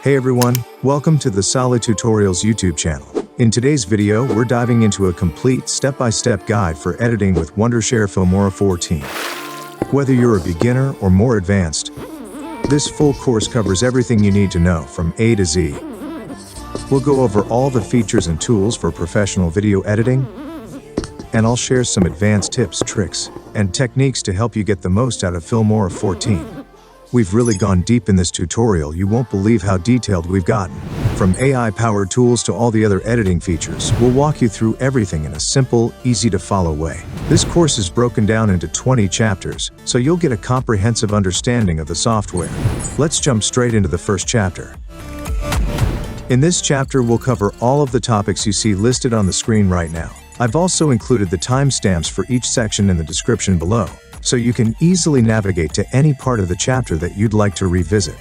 Hey everyone, welcome to the Solid Tutorials YouTube channel. In today's video, we're diving into a complete step-by-step guide for editing with Wondershare Filmora 14. Whether you're a beginner or more advanced, this full course covers everything you need to know from A to Z. We'll go over all the features and tools for professional video editing, and I'll share some advanced tips, tricks, and techniques to help you get the most out of Filmora 14. We've really gone deep in this tutorial. You won't believe how detailed we've gotten. From AI-powered tools to all the other editing features, we'll walk you through everything in a simple, easy-to-follow way. This course is broken down into 20 chapters, so you'll get a comprehensive understanding of the software. Let's jump straight into the first chapter. In this chapter, we'll cover all of the topics you see listed on the screen right now. I've also included the timestamps for each section in the description below, so you can easily navigate to any part of the chapter that you'd like to revisit.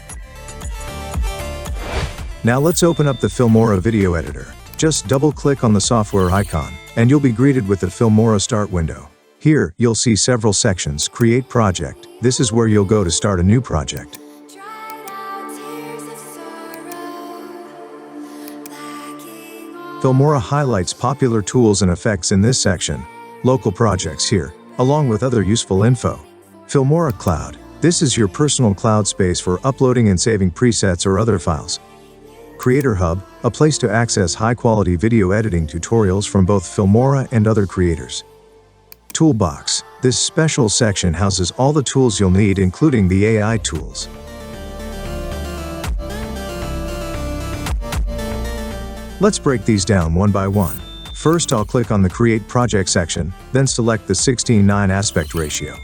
Now let's open up the Filmora video editor. Just double-click on the software icon, and you'll be greeted with the Filmora Start window. Here, you'll see several sections. Create Project. This is where you'll go to start a new project. Filmora highlights popular tools and effects in this section. Local projects here, along with other useful info. Filmora Cloud. This is your personal cloud space for uploading and saving presets or other files. Creator Hub, a place to access high-quality video editing tutorials from both Filmora and other creators. Toolbox. This special section houses all the tools you'll need, including the AI tools. Let's break these down one by one. First, I'll click on the Create Project section, then select the 16:9 aspect ratio.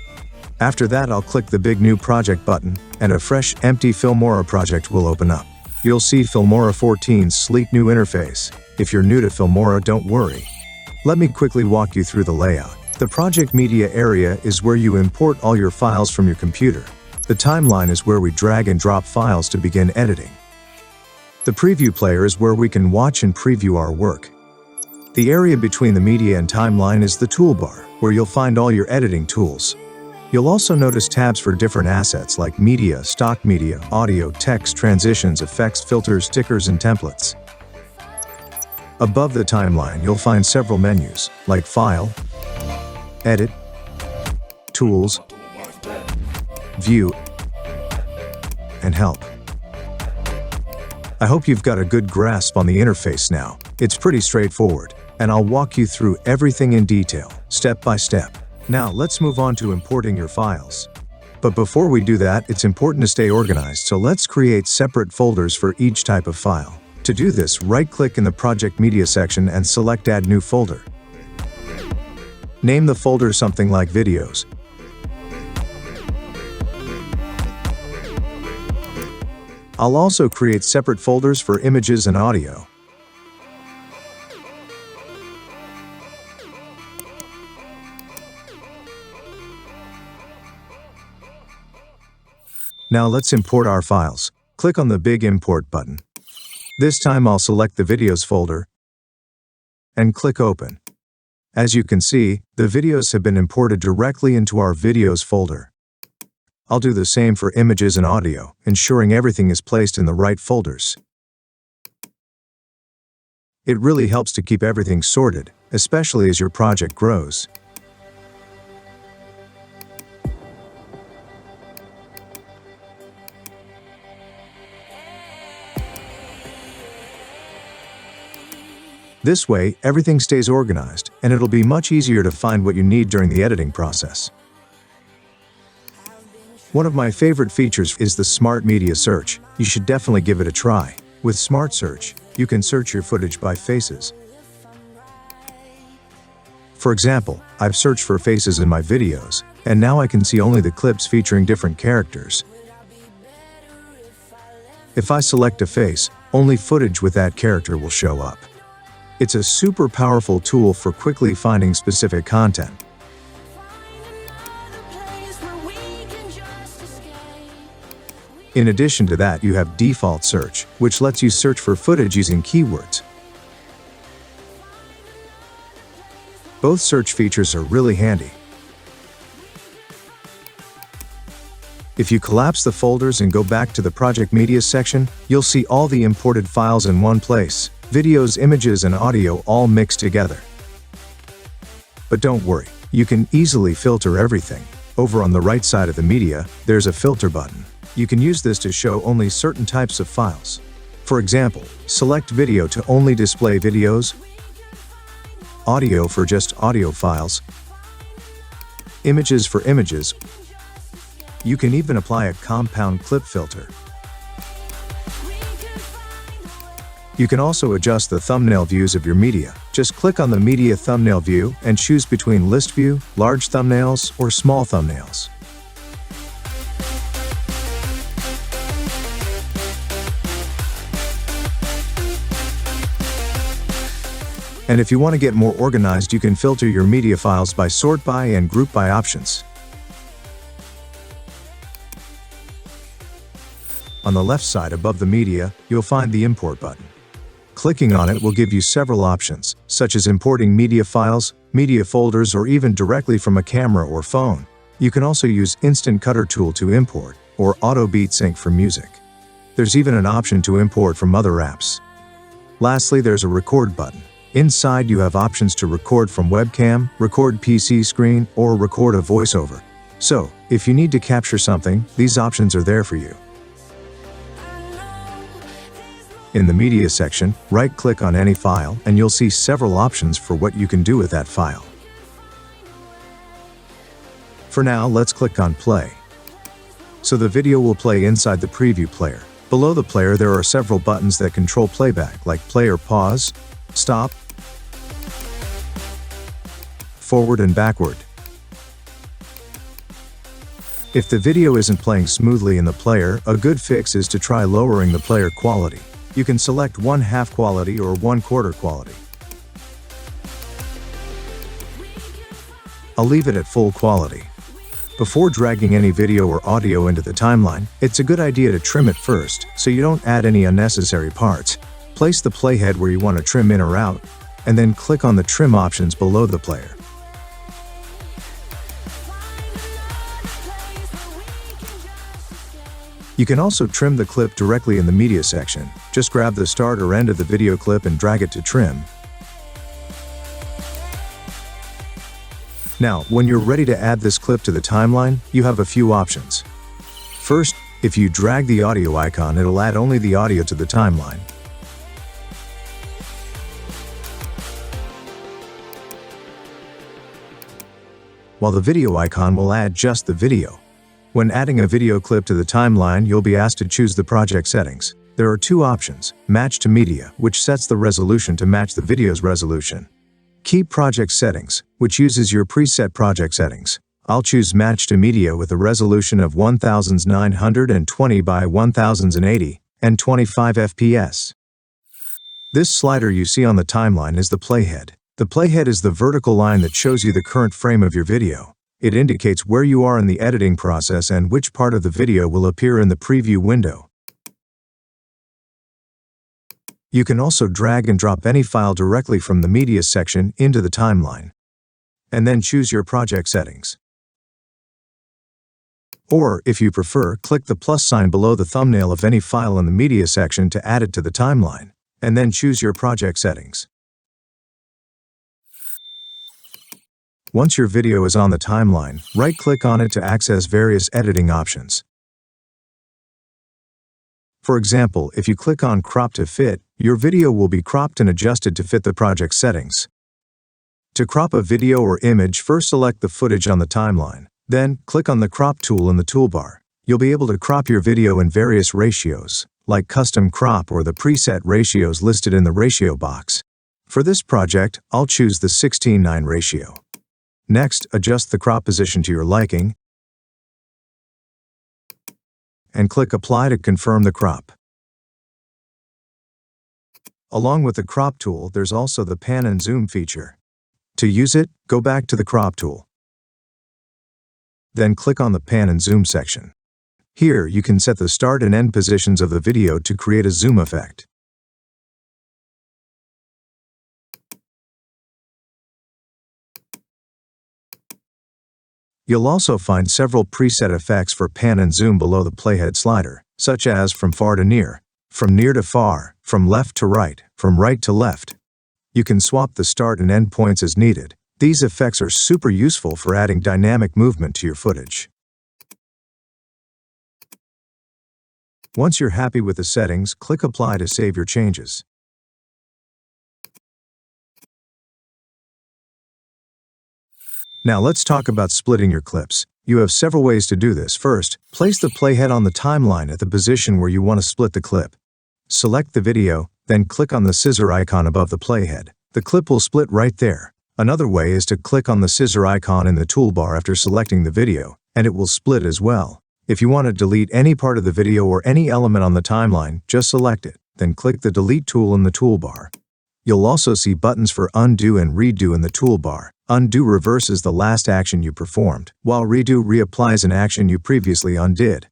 After that, I'll click the big New Project button, and a fresh, empty Filmora project will open up. You'll see Filmora 14's sleek new interface. If you're new to Filmora, don't worry. Let me quickly walk you through the layout. The Project Media area is where you import all your files from your computer. The Timeline is where we drag and drop files to begin editing. The Preview Player is where we can watch and preview our work. The area between the media and timeline is the toolbar, where you'll find all your editing tools. You'll also notice tabs for different assets like media, stock media, audio, text, transitions, effects, filters, stickers, and templates. Above the timeline, you'll find several menus, like File, Edit, Tools, View, and Help. I hope you've got a good grasp on the interface now. It's pretty straightforward, and I'll walk you through everything in detail, step by step. Now let's move on to importing your files. But before we do that, it's important to stay organized, so let's create separate folders for each type of file. To do this, right-click in the Project Media section and select Add New Folder. Name the folder something like Videos. I'll also create separate folders for images and audio. Now let's import our files. Click on the big Import button. This time I'll select the Videos folder and click Open. As you can see, the videos have been imported directly into our Videos folder. I'll do the same for images and audio, ensuring everything is placed in the right folders. It really helps to keep everything sorted, especially as your project grows. This way, everything stays organized, and it'll be much easier to find what you need during the editing process. One of my favorite features is the Smart Media Search. You should definitely give it a try. With Smart Search, you can search your footage by faces. For example, I've searched for faces in my videos, and now I can see only the clips featuring different characters. If I select a face, only footage with that character will show up. It's a super powerful tool for quickly finding specific content. In addition to that, you have Default Search, which lets you search for footage using keywords. Both search features are really handy. If you collapse the folders and go back to the Project Media section, you'll see all the imported files in one place, videos, images, and audio all mixed together. But don't worry, you can easily filter everything. Over on the right side of the media, there's a filter button. You can use this to show only certain types of files. For example, select video to only display videos, audio for just audio files, images for images. You can even apply a compound clip filter. You can also adjust the thumbnail views of your media. Just click on the media thumbnail view and choose between list view, large thumbnails, or small thumbnails. And if you want to get more organized, you can filter your media files by sort by and group by options. On the left side above the media, you'll find the import button. Clicking on it will give you several options, such as importing media files, media folders, or even directly from a camera or phone. You can also use Instant Cutter tool to import, or Auto Beat Sync for music. There's even an option to import from other apps. Lastly, there's a record button. Inside you have options to record from webcam, record PC screen, or record a voiceover. So, if you need to capture something, these options are there for you. In the media section, right-click on any file and you'll see several options for what you can do with that file. For now, let's click on play. So the video will play inside the preview player. Below the player there are several buttons that control playback, like play or pause, stop, forward and backward. If the video isn't playing smoothly in the player, a good fix is to try lowering the player quality. You can select 1/2 quality or 1/4 quality. I'll leave it at full quality. Before dragging any video or audio into the timeline, it's a good idea to trim it first, so you don't add any unnecessary parts. Place the playhead where you want to trim in or out, and then click on the trim options below the player. You can also trim the clip directly in the media section. Just grab the start or end of the video clip and drag it to trim. Now, when you're ready to add this clip to the timeline, you have a few options. First, if you drag the audio icon, it'll add only the audio to the timeline. While the video icon will add just the video. When adding a video clip to the timeline, you'll be asked to choose the project settings. There are two options: Match to Media, which sets the resolution to match the video's resolution. Keep Project Settings, which uses your preset project settings. I'll choose Match to Media with a resolution of 1920 by 1080 and 25 fps. This slider you see on the timeline is the playhead. The playhead is the vertical line that shows you the current frame of your video. It indicates where you are in the editing process and which part of the video will appear in the preview window. You can also drag and drop any file directly from the media section into the timeline, and then choose your project settings. Or, if you prefer, click the plus sign below the thumbnail of any file in the media section to add it to the timeline, and then choose your project settings. Once your video is on the timeline, right-click on it to access various editing options. For example, if you click on Crop to Fit, your video will be cropped and adjusted to fit the project settings. To crop a video or image, first select the footage on the timeline. Then, click on the Crop tool in the toolbar. You'll be able to crop your video in various ratios, like Custom Crop or the preset ratios listed in the ratio box. For this project, I'll choose the 16:9 ratio. Next, adjust the crop position to your liking, and click Apply to confirm the crop. Along with the crop tool, there's also the pan and zoom feature. To use it, go back to the crop tool. Then click on the pan and zoom section. Here, you can set the start and end positions of the video to create a zoom effect. You'll also find several preset effects for pan and zoom below the playhead slider, such as from far to near, from near to far, from left to right, from right to left. You can swap the start and end points as needed. These effects are super useful for adding dynamic movement to your footage. Once you're happy with the settings, click Apply to save your changes. Now let's talk about splitting your clips. You have several ways to do this. First, place the playhead on the timeline at the position where you want to split the clip. Select the video, then click on the scissor icon above the playhead. The clip will split right there. Another way is to click on the scissor icon in the toolbar after selecting the video, and it will split as well. If you want to delete any part of the video or any element on the timeline, just select it, then click the Delete tool in the toolbar. You'll also see buttons for Undo and Redo in the toolbar. Undo reverses the last action you performed, while Redo reapplies an action you previously undid.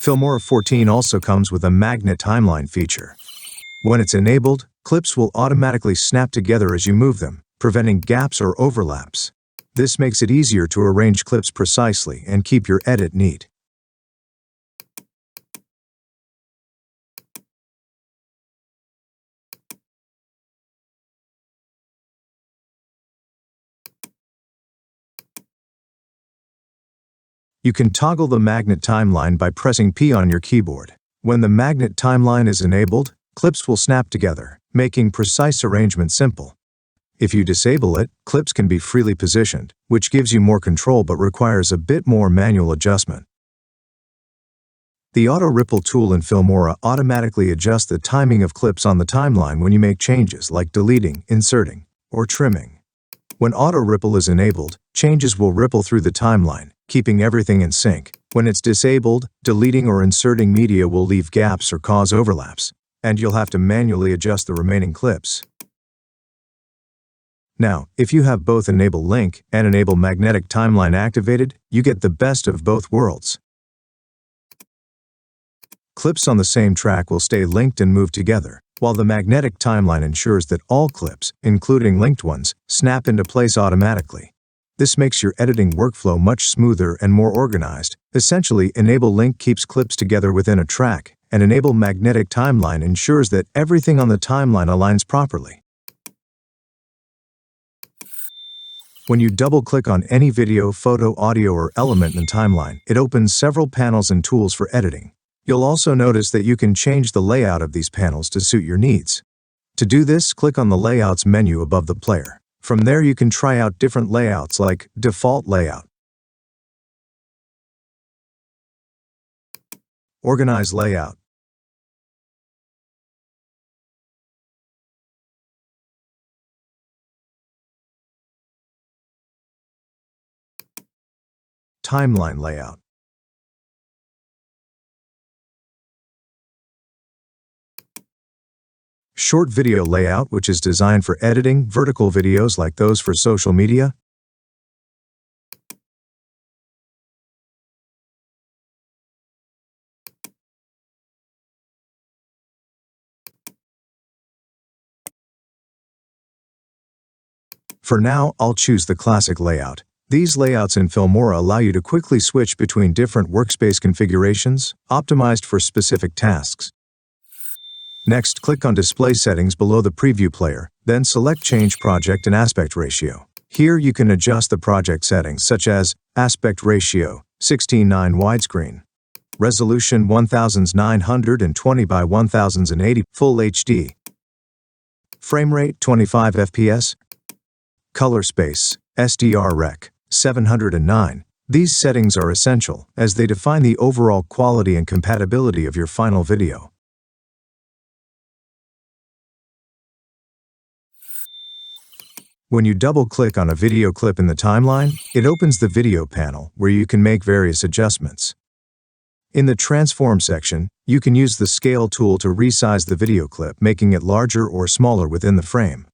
Filmora 14 also comes with a magnet timeline feature. When it's enabled, clips will automatically snap together as you move them, preventing gaps or overlaps. This makes it easier to arrange clips precisely and keep your edit neat. You can toggle the magnet timeline by pressing P on your keyboard. When the magnet timeline is enabled, clips will snap together, making precise arrangement simple. If you disable it, clips can be freely positioned, which gives you more control but requires a bit more manual adjustment. The Auto Ripple tool in Filmora automatically adjusts the timing of clips on the timeline when you make changes like deleting, inserting, or trimming. When Auto Ripple is enabled, changes will ripple through the timeline, keeping everything in sync. When it's disabled, deleting or inserting media will leave gaps or cause overlaps, and you'll have to manually adjust the remaining clips. Now, if you have both Enable Link and Enable Magnetic Timeline activated, you get the best of both worlds. Clips on the same track will stay linked and move together, while the magnetic timeline ensures that all clips, including linked ones, snap into place automatically. This makes your editing workflow much smoother and more organized. Essentially, Enable Link keeps clips together within a track, and Enable Magnetic Timeline ensures that everything on the timeline aligns properly. When you double-click on any video, photo, audio, or element in the timeline, it opens several panels and tools for editing. You'll also notice that you can change the layout of these panels to suit your needs. To do this, click on the Layouts menu above the player. From there, you can try out different layouts like Default Layout, Organize Layout, Timeline Layout. Short Video Layout, which is designed for editing vertical videos like those for social media. For now, I'll choose the Classic Layout. These layouts in Filmora allow you to quickly switch between different workspace configurations, optimized for specific tasks. Next, click on Display Settings below the Preview player, then select Change Project and Aspect Ratio. Here you can adjust the project settings such as Aspect Ratio, 16:9 widescreen, Resolution 1920 by 1080 Full HD, Frame Rate 25 FPS, Color Space, SDR-Rec, 709. These settings are essential as they define the overall quality and compatibility of your final video. When you double-click on a video clip in the timeline, it opens the Video panel where you can make various adjustments. In the Transform section, you can use the Scale tool to resize the video clip, making it larger or smaller within the frame.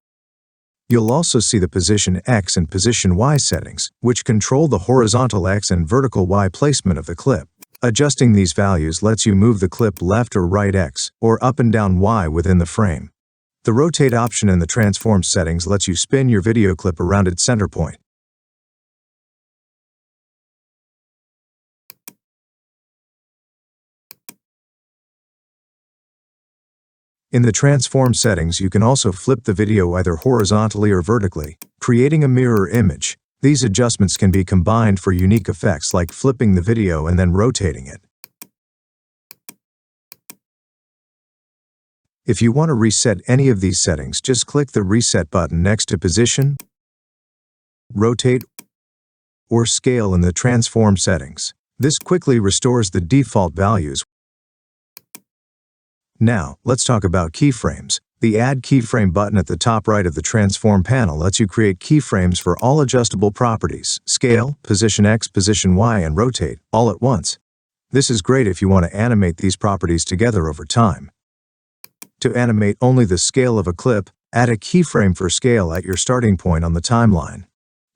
You'll also see the Position X and Position Y settings, which control the horizontal X and vertical Y placement of the clip. Adjusting these values lets you move the clip left or right X, or up and down Y within the frame. The rotate option in the transform settings lets you spin your video clip around its center point. In the transform settings, you can also flip the video either horizontally or vertically, creating a mirror image. These adjustments can be combined for unique effects like flipping the video and then rotating it. If you want to reset any of these settings, just click the Reset button next to Position, Rotate, or Scale in the Transform settings. This quickly restores the default values. Now, let's talk about keyframes. The Add Keyframe button at the top right of the Transform panel lets you create keyframes for all adjustable properties: Scale, Position X, Position Y, and Rotate, all at once. This is great if you want to animate these properties together over time. To animate only the scale of a clip, add a keyframe for scale at your starting point on the timeline.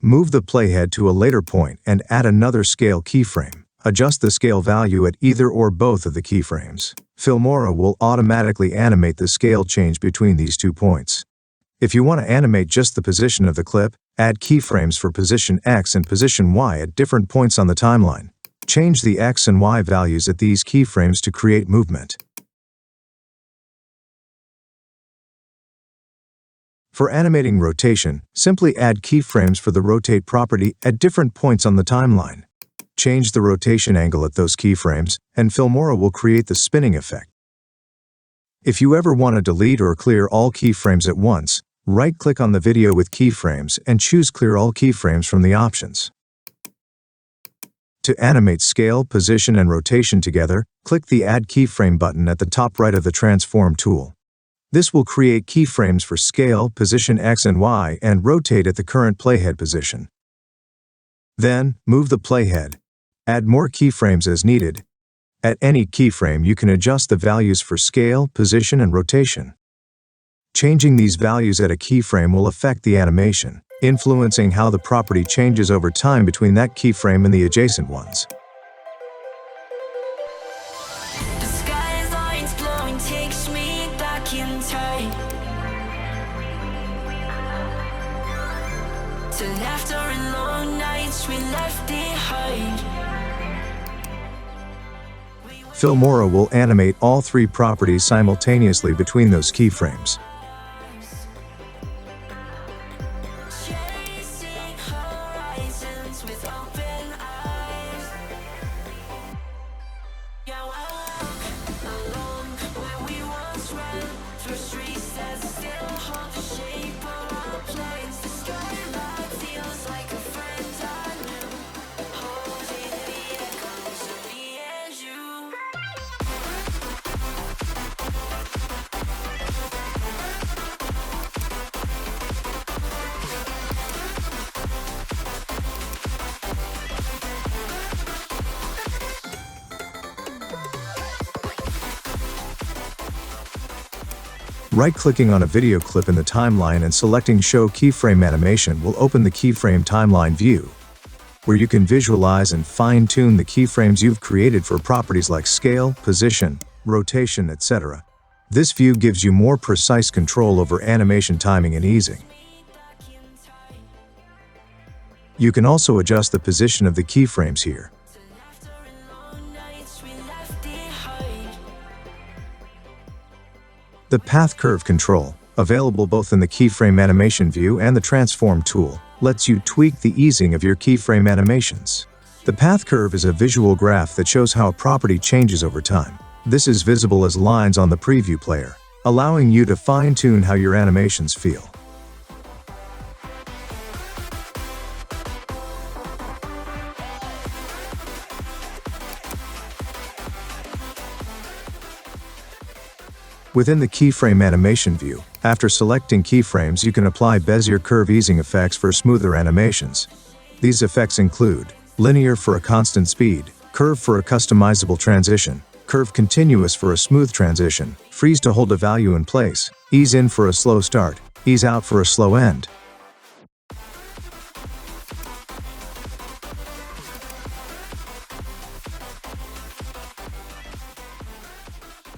Move the playhead to a later point and add another scale keyframe. Adjust the scale value at either or both of the keyframes. Filmora will automatically animate the scale change between these 2 points. If you want to animate just the position of the clip, add keyframes for position X and position Y at different points on the timeline. Change the X and Y values at these keyframes to create movement. For animating rotation, simply add keyframes for the rotate property at different points on the timeline. Change the rotation angle at those keyframes, and Filmora will create the spinning effect. If you ever want to delete or clear all keyframes at once, right-click on the video with keyframes and choose Clear All Keyframes from the options. To animate scale, position, and rotation together, click the Add Keyframe button at the top right of the Transform tool. This will create keyframes for scale, position X and Y, and rotate at the current playhead position. Then, move the playhead. Add more keyframes as needed. At any keyframe, you can adjust the values for scale, position, and rotation. Changing these values at a keyframe will affect the animation, influencing how the property changes over time between that keyframe and the adjacent ones. The skyline's glowing, takes me back in time to laughter and long nights we left behind. Filmora will animate all 3 properties simultaneously between those keyframes. Chasing horizons with open eyes. Yeah, I walk along where we once ran, through streets that still hold the shape of our plans. The skyline feels like a friend I knew, holding the echoes of me and you. Right-clicking on a video clip in the timeline and selecting Show Keyframe Animation will open the Keyframe Timeline view, where you can visualize and fine-tune the keyframes you've created for properties like scale, position, rotation, etc. This view gives you more precise control over animation timing and easing. You can also adjust the position of the keyframes here. The Path Curve control, available both in the Keyframe Animation view and the Transform tool, lets you tweak the easing of your keyframe animations. The path curve is a visual graph that shows how a property changes over time. This is visible as lines on the preview player, allowing you to fine-tune how your animations feel. Within the Keyframe Animation view, after selecting keyframes, you can apply Bezier curve easing effects for smoother animations. These effects include linear for a constant speed, curve for a customizable transition, curve continuous for a smooth transition, freeze to hold a value in place, ease in for a slow start, ease out for a slow end.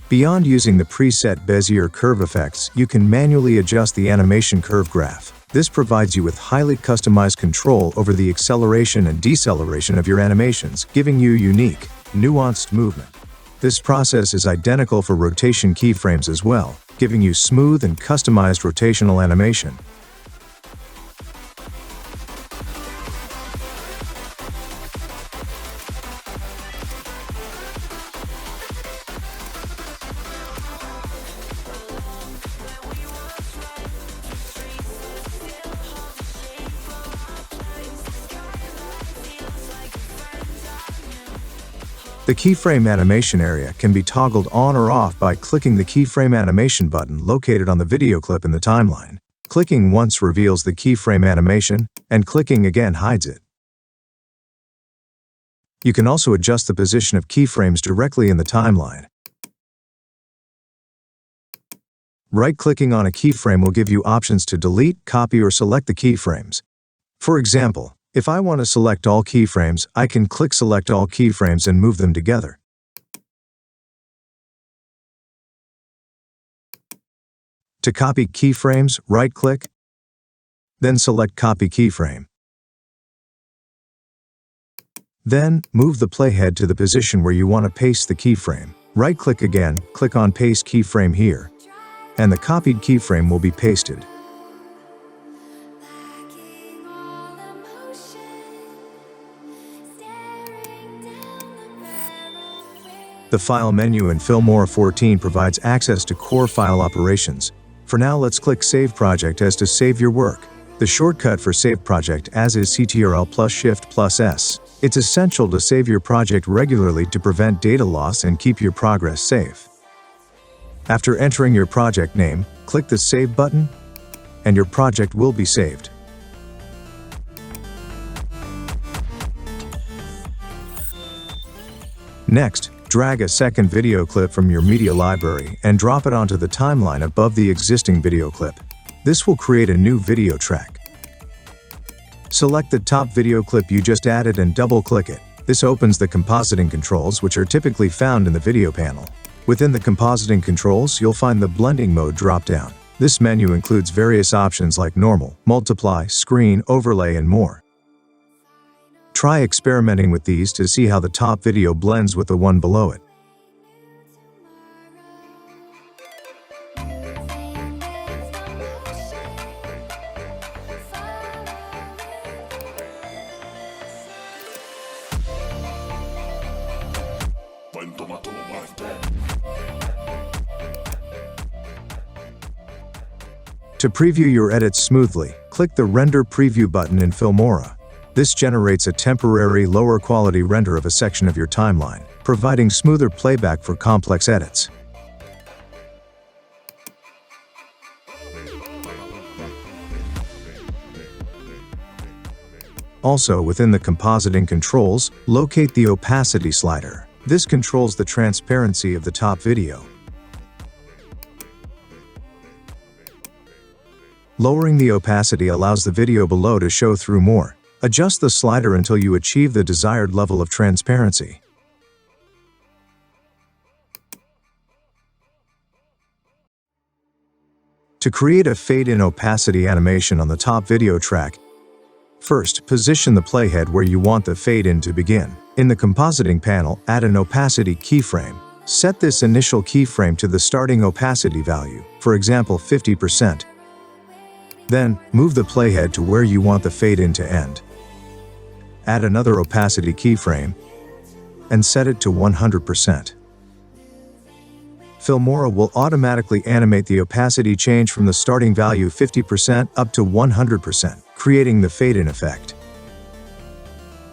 Beyond using the preset Bezier curve effects, you can manually adjust the animation curve graph. This provides you with highly customized control over the acceleration and deceleration of your animations, giving you unique, nuanced movement. This process is identical for rotation keyframes as well, giving you smooth and customized rotational animation. The keyframe animation area can be toggled on or off by clicking the keyframe animation button located on the video clip in the timeline. Clicking once reveals the keyframe animation, and clicking again hides it. You can also adjust the position of keyframes directly in the timeline. Right-clicking on a keyframe will give you options to delete, copy, or select the keyframes. For example, if I want to select all keyframes, I can click Select All Keyframes and move them together. To copy keyframes, right-click, then select Copy Keyframe. Then, move the playhead to the position where you want to paste the keyframe. Right-click again, click on Paste Keyframe here, and the copied keyframe will be pasted. The File menu in Filmora 14 provides access to core file operations. For now, let's click Save Project as to save your work. The shortcut for Save Project as is Ctrl plus Shift plus S. It's essential to save your project regularly to prevent data loss and keep your progress safe. After entering your project name, click the Save button, and your project will be saved. Next, drag a second video clip from your media library and drop it onto the timeline above the existing video clip. This will create a new video track. Select the top video clip you just added and double-click it. This opens the compositing controls, which are typically found in the video panel. Within the compositing controls, you'll find the blending mode drop-down. This menu includes various options like normal, multiply, screen, overlay, and more. Try experimenting with these to see how the top video blends with the one below it. To preview your edits smoothly, click the Render Preview button in Filmora. This generates a temporary, lower-quality render of a section of your timeline, providing smoother playback for complex edits. Also, within the compositing controls, locate the opacity slider. This controls the transparency of the top video. Lowering the opacity allows the video below to show through more. Adjust the slider until you achieve the desired level of transparency. To create a fade-in opacity animation on the top video track, first, position the playhead where you want the fade-in to begin. In the compositing panel, add an opacity keyframe. Set this initial keyframe to the starting opacity value, for example 50%. Then, move the playhead to where you want the fade-in to end. Add another opacity keyframe, and set it to 100%. Filmora will automatically animate the opacity change from the starting value 50% up to 100%, creating the fade-in effect.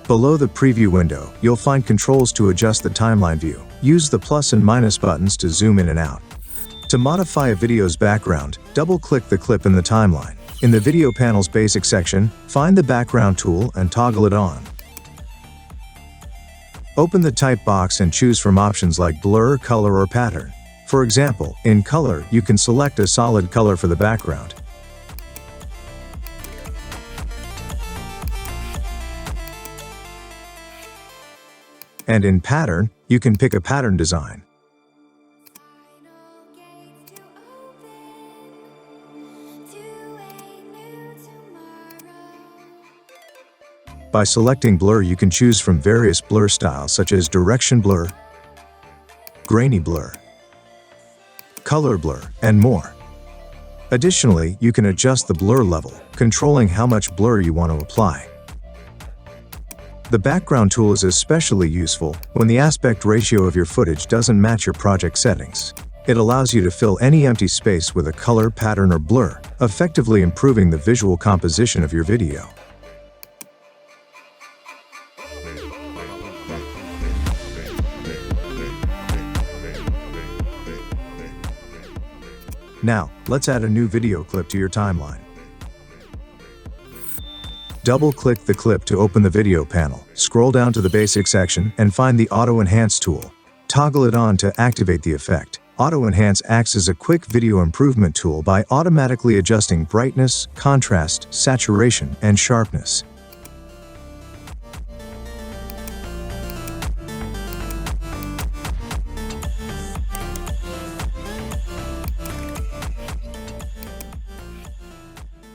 Below the preview window, you'll find controls to adjust the timeline view. Use the plus and minus buttons to zoom in and out. To modify a video's background, double-click the clip in the timeline. In the video panel's basic section, find the background tool and toggle it on. Open the type box and choose from options like blur, color, or pattern. For example, in color, you can select a solid color for the background. And in pattern, you can pick a pattern design. By selecting blur, you can choose from various blur styles such as direction blur, grainy blur, color blur, and more. Additionally, you can adjust the blur level, controlling how much blur you want to apply. The background tool is especially useful when the aspect ratio of your footage doesn't match your project settings. It allows you to fill any empty space with a color, pattern, or blur, effectively improving the visual composition of your video. Now, let's add a new video clip to your timeline. Double-click the clip to open the video panel. Scroll down to the Basic section and find the Auto Enhance tool. Toggle it on to activate the effect. Auto Enhance acts as a quick video improvement tool by automatically adjusting brightness, contrast, saturation, and sharpness.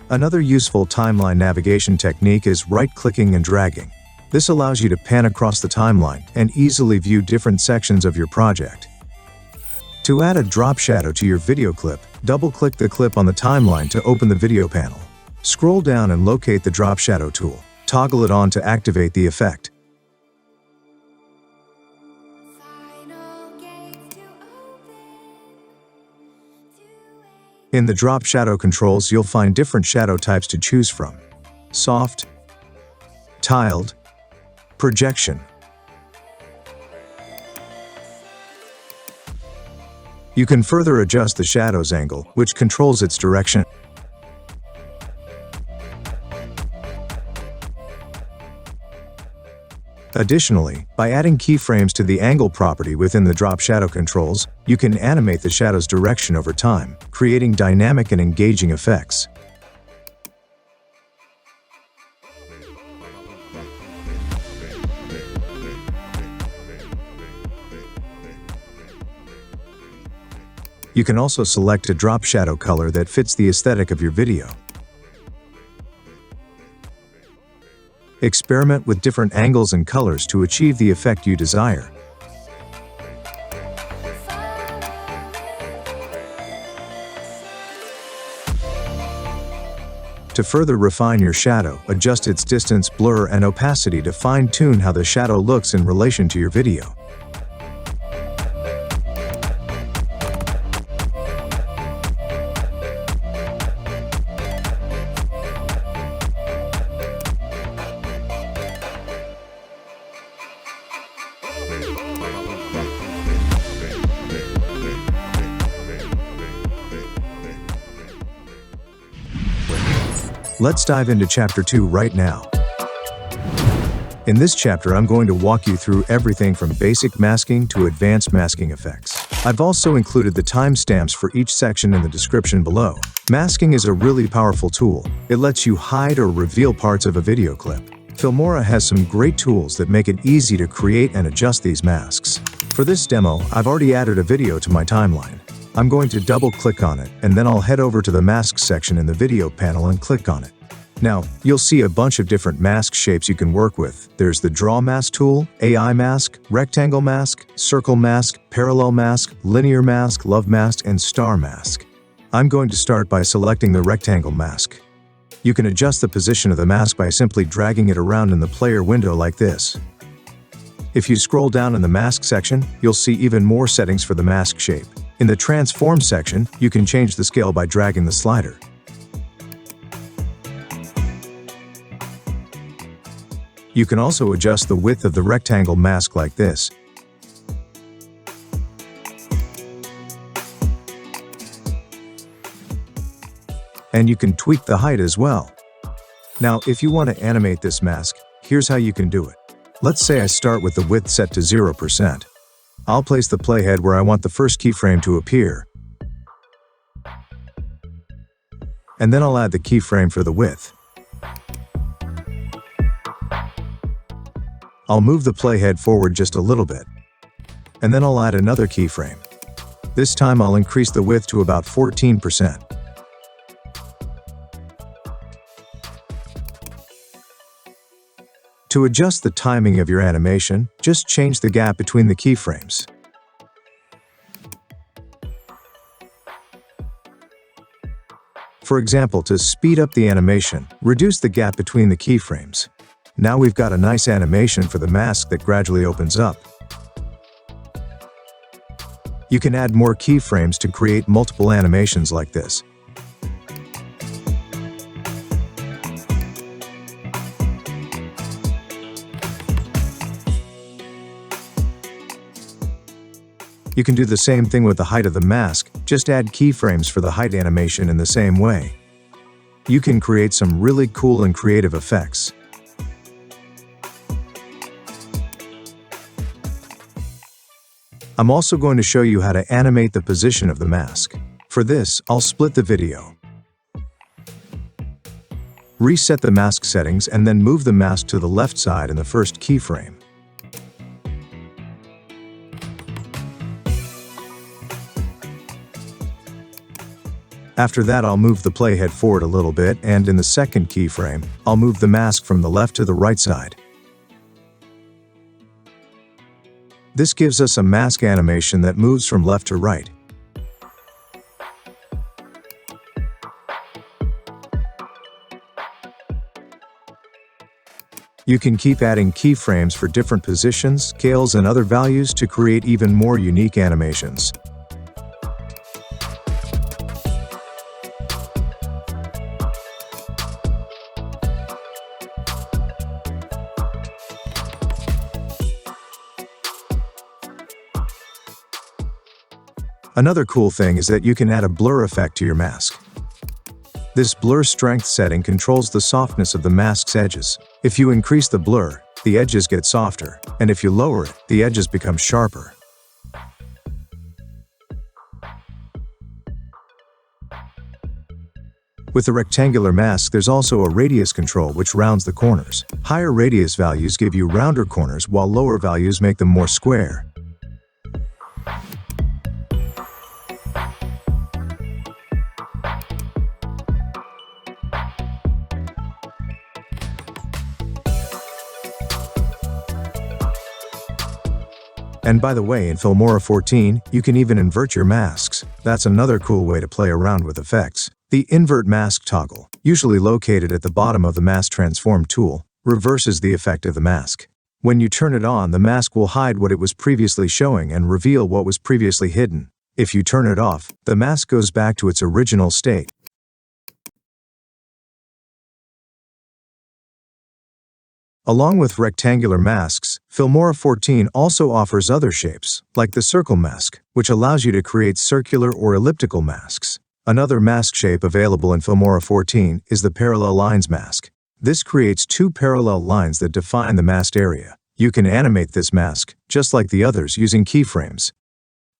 Another useful timeline navigation technique is right-clicking and dragging. This allows you to pan across the timeline and easily view different sections of your project. To add a drop shadow to your video clip, double-click the clip on the timeline to open the video panel. Scroll down and locate the drop shadow tool. Toggle it on to activate the effect. In the drop shadow controls, you'll find different shadow types to choose from: soft, tiled, projection. You can further adjust the shadow's angle, which controls its direction. Additionally, by adding keyframes to the angle property within the drop shadow controls, you can animate the shadow's direction over time, creating dynamic and engaging effects. You can also select a drop shadow color that fits the aesthetic of your video. Experiment with different angles and colors to achieve the effect you desire. To further refine your shadow, adjust its distance, blur, and opacity to fine-tune how the shadow looks in relation to your video. Let's dive into Chapter 2 right now. In this chapter, I'm going to walk you through everything from basic masking to advanced masking effects. I've also included the timestamps for each section in the description below. Masking is a really powerful tool. It lets you hide or reveal parts of a video clip. Filmora has some great tools that make it easy to create and adjust these masks. For this demo, I've already added a video to my timeline. I'm going to double-click on it, and then I'll head over to the Masks section in the video panel and click on it. Now, you'll see a bunch of different mask shapes you can work with. There's the Draw Mask tool, AI Mask, Rectangle Mask, Circle Mask, Parallel Mask, Linear Mask, Love Mask, and Star Mask. I'm going to start by selecting the Rectangle Mask. You can adjust the position of the mask by simply dragging it around in the player window like this. If you scroll down in the Mask section, you'll see even more settings for the mask shape. In the Transform section, you can change the scale by dragging the slider. You can also adjust the width of the rectangle mask like this. And you can tweak the height as well. Now, if you want to animate this mask, here's how you can do it. Let's say I start with the width set to 0%. I'll place the playhead where I want the first keyframe to appear. And then I'll add the keyframe for the width. I'll move the playhead forward just a little bit. And then I'll add another keyframe. This time I'll increase the width to about 14%. To adjust the timing of your animation, just change the gap between the keyframes. For example, to speed up the animation, reduce the gap between the keyframes. Now we've got a nice animation for the mask that gradually opens up. You can add more keyframes to create multiple animations like this. You can do the same thing with the height of the mask, just add keyframes for the height animation in the same way. You can create some really cool and creative effects. I'm also going to show you how to animate the position of the mask. For this, I'll split the video. Reset the mask settings and then move the mask to the left side in the first keyframe. After that, I'll move the playhead forward a little bit, and in the second keyframe, I'll move the mask from the left to the right side. This gives us a mask animation that moves from left to right. You can keep adding keyframes for different positions, scales, and other values to create even more unique animations. Another cool thing is that you can add a blur effect to your mask. This blur strength setting controls the softness of the mask's edges. If you increase the blur, the edges get softer, and if you lower it, the edges become sharper. With the rectangular mask, there's also a radius control which rounds the corners. Higher radius values give you rounder corners, while lower values make them more square. And by the way, in Filmora 14, you can even invert your masks. That's another cool way to play around with effects. The Invert Mask toggle, usually located at the bottom of the Mask Transform tool, reverses the effect of the mask. When you turn it on, the mask will hide what it was previously showing and reveal what was previously hidden. If you turn it off, the mask goes back to its original state. Along with rectangular masks, Filmora 14 also offers other shapes, like the circle mask, which allows you to create circular or elliptical masks. Another mask shape available in Filmora 14 is the parallel lines mask. This creates two parallel lines that define the masked area. You can animate this mask, just like the others, using keyframes.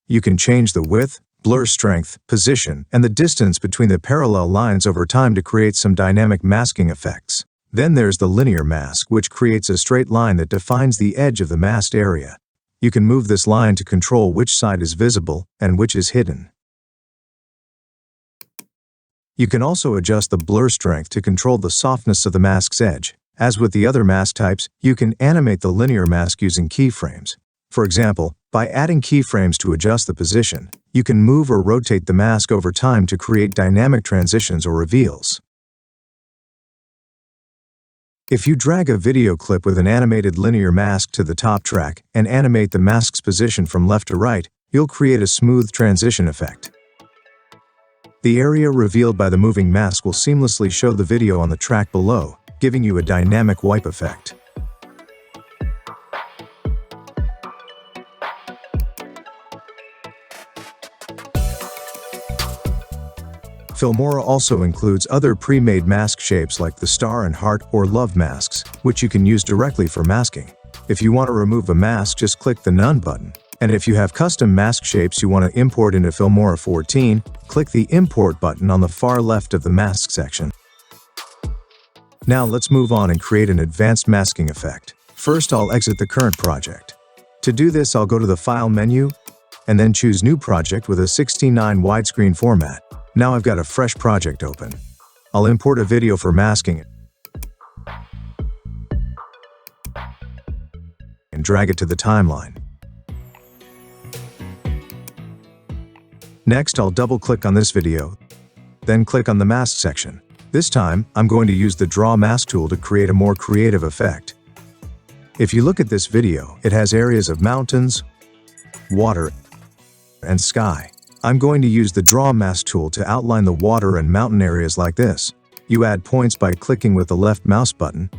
You can change the width, blur strength, position, and the distance between the parallel lines over time to create some dynamic masking effects. Then there's the linear mask, which creates a straight line that defines the edge of the masked area. You can move this line to control which side is visible and which is hidden. You can also adjust the blur strength to control the softness of the mask's edge. As with the other mask types, you can animate the linear mask using keyframes. For example, by adding keyframes to adjust the position, you can move or rotate the mask over time to create dynamic transitions or reveals. If you drag a video clip with an animated linear mask to the top track and animate the mask's position from left to right, you'll create a smooth transition effect. The area revealed by the moving mask will seamlessly show the video on the track below, giving you a dynamic wipe effect. Filmora also includes other pre-made mask shapes like the star and heart or love masks, which you can use directly for masking. If you want to remove a mask, just click the None button. And if you have custom mask shapes you want to import into Filmora 14, click the Import button on the far left of the mask section. Now let's move on and create an advanced masking effect. First, I'll exit the current project. To do this, I'll go to the File menu, and then choose New Project with a 16:9 widescreen format. Now I've got a fresh project open. I'll import a video for masking it. and drag it to the timeline. Next, I'll double-click on this video, then click on the mask section. This time, I'm going to use the Draw Mask tool to create a more creative effect. If you look at this video, it has areas of mountains, water, and sky. I'm going to use the Draw Mask tool to outline the water and mountain areas like this. You add points by clicking with the left mouse button.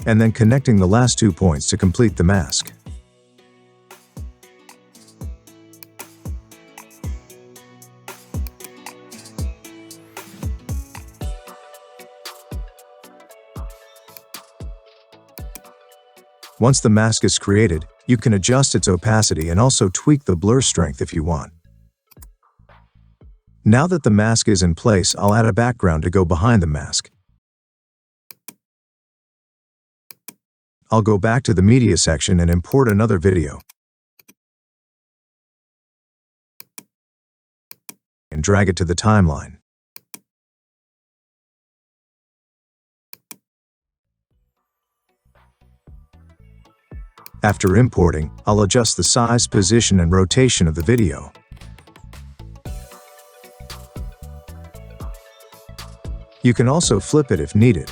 And then connecting the last 2 points to complete the mask. Once the mask is created, you can adjust its opacity and also tweak the blur strength if you want. Now that the mask is in place, I'll add a background to go behind the mask. I'll go back to the media section and import another video. And drag it to the timeline. After importing, I'll adjust the size, position, and rotation of the video. You can also flip it if needed.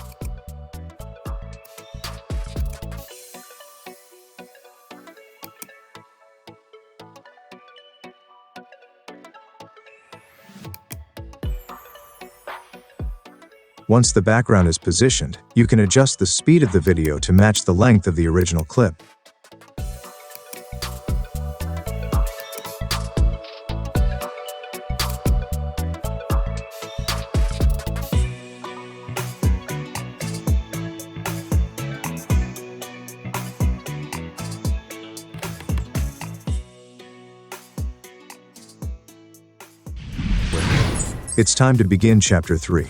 Once the background is positioned, you can adjust the speed of the video to match the length of the original clip. It's time to begin Chapter 3.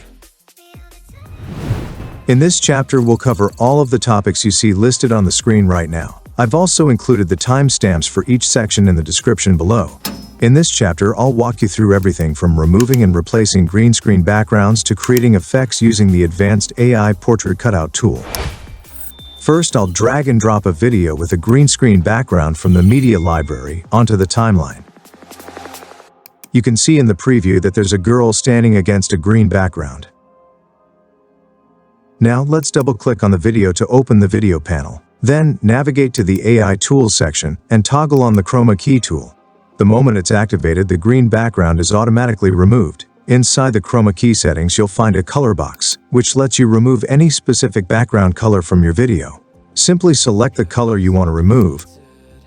In this chapter, we'll cover all of the topics you see listed on the screen right now. I've also included the timestamps for each section in the description below. In this chapter, I'll walk you through everything from removing and replacing green screen backgrounds to creating effects using the advanced AI portrait cutout tool. First, I'll drag and drop a video with a green screen background from the media library onto the timeline. You can see in the preview that there's a girl standing against a green background. Now let's double-click on the video to open the video panel. Then navigate to the AI Tools section and toggle on the Chroma Key tool. The moment it's activated, the green background is automatically removed. Inside the Chroma Key settings, you'll find a color box, which lets you remove any specific background color from your video. Simply select the color you want to remove,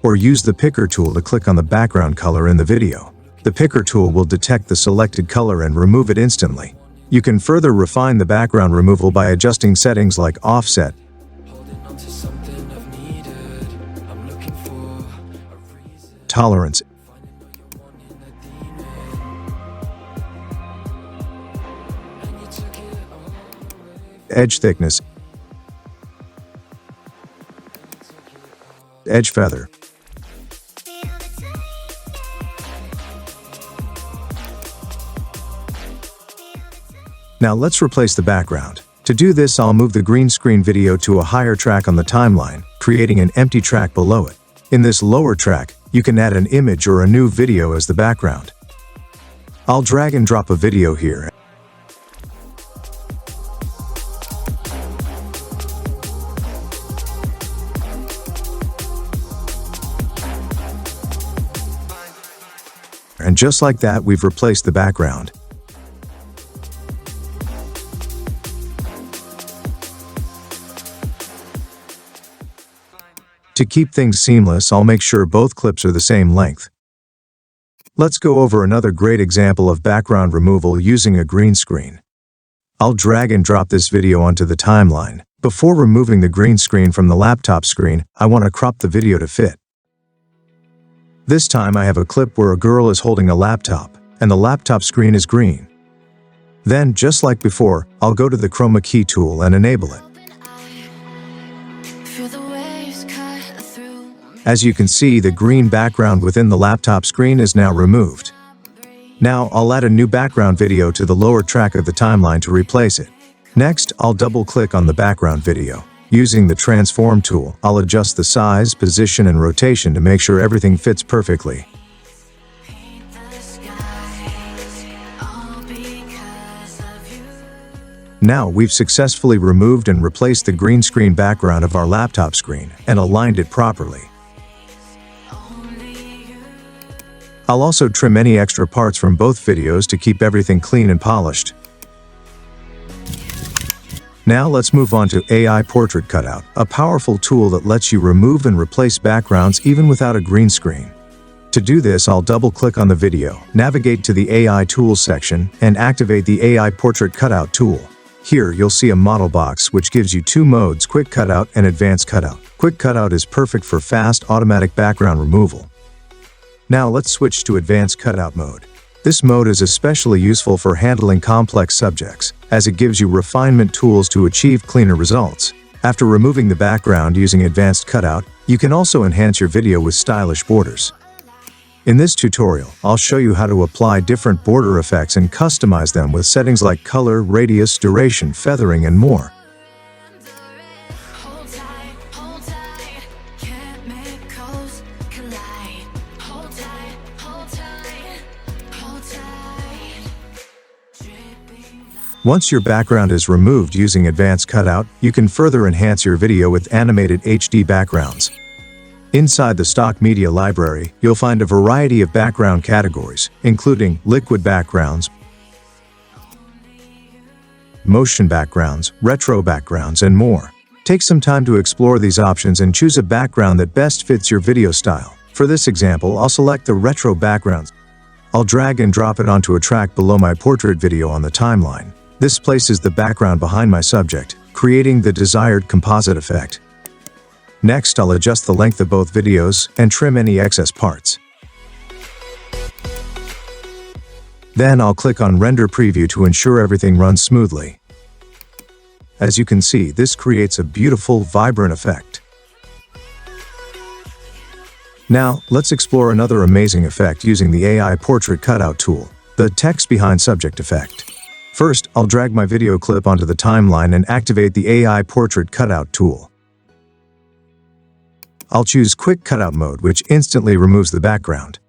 or use the picker tool to click on the background color in the video. The picker tool will detect the selected color and remove it instantly. You can further refine the background removal by adjusting settings like offset, tolerance, edge thickness, edge feather. Now let's replace the background. To do this, I'll move the green screen video to a higher track on the timeline, creating an empty track below it. In this lower track, you can add an image or a new video as the background. I'll drag and drop a video here. And just like that, we've replaced the background. To keep things seamless, I'll make sure both clips are the same length. Let's go over another great example of background removal using a green screen. I'll drag and drop this video onto the timeline. Before removing the green screen from the laptop screen, I want to crop the video to fit. This time I have a clip where a girl is holding a laptop, and the laptop screen is green. Then, just like before, I'll go to the Chroma Key tool and enable it. Feel the waves cut through. As you can see, the green background within the laptop screen is now removed. Now, I'll add a new background video to the lower track of the timeline to replace it. Next, I'll double-click on the background video. Using the Transform tool, I'll adjust the size, position, and rotation to make sure everything fits perfectly. Paint the skies, all because of you. Now, we've successfully removed and replaced the green screen background of our laptop screen and aligned it properly. Only you. I'll also trim any extra parts from both videos to keep everything clean and polished. Now let's move on to AI Portrait Cutout, a powerful tool that lets you remove and replace backgrounds even without a green screen. To do this, I'll double-click on the video, navigate to the AI Tools section, and activate the AI Portrait Cutout tool. Here, you'll see a model box which gives you two modes, Quick Cutout and Advanced Cutout. Quick Cutout is perfect for fast, automatic background removal. Now let's switch to Advanced Cutout mode. This mode is especially useful for handling complex subjects, as it gives you refinement tools to achieve cleaner results. After removing the background using Advanced Cutout, you can also enhance your video with stylish borders. In this tutorial, I'll show you how to apply different border effects and customize them with settings like color, radius, duration, feathering, and more. Hold tight, chemicals collide. Hold tight, hold tight, hold tight. Dripping down. Once your background is removed using Advanced Cutout, you can further enhance your video with animated HD backgrounds. Inside the stock media library, you'll find a variety of background categories, including liquid backgrounds, motion backgrounds, retro backgrounds, and more. Take some time to explore these options and choose a background that best fits your video style. For this example, I'll select the retro backgrounds. I'll drag and drop it onto a track below my portrait video on the timeline. This places the background behind my subject, creating the desired composite effect. Next, I'll adjust the length of both videos and trim any excess parts. Then I'll click on Render Preview to ensure everything runs smoothly. As you can see, this creates a beautiful, vibrant effect. Now, let's explore another amazing effect using the AI Portrait Cutout tool, the Text Behind Subject effect. First, I'll drag my video clip onto the timeline and activate the AI Portrait Cutout tool. I'll choose Quick Cutout mode, which instantly removes the background.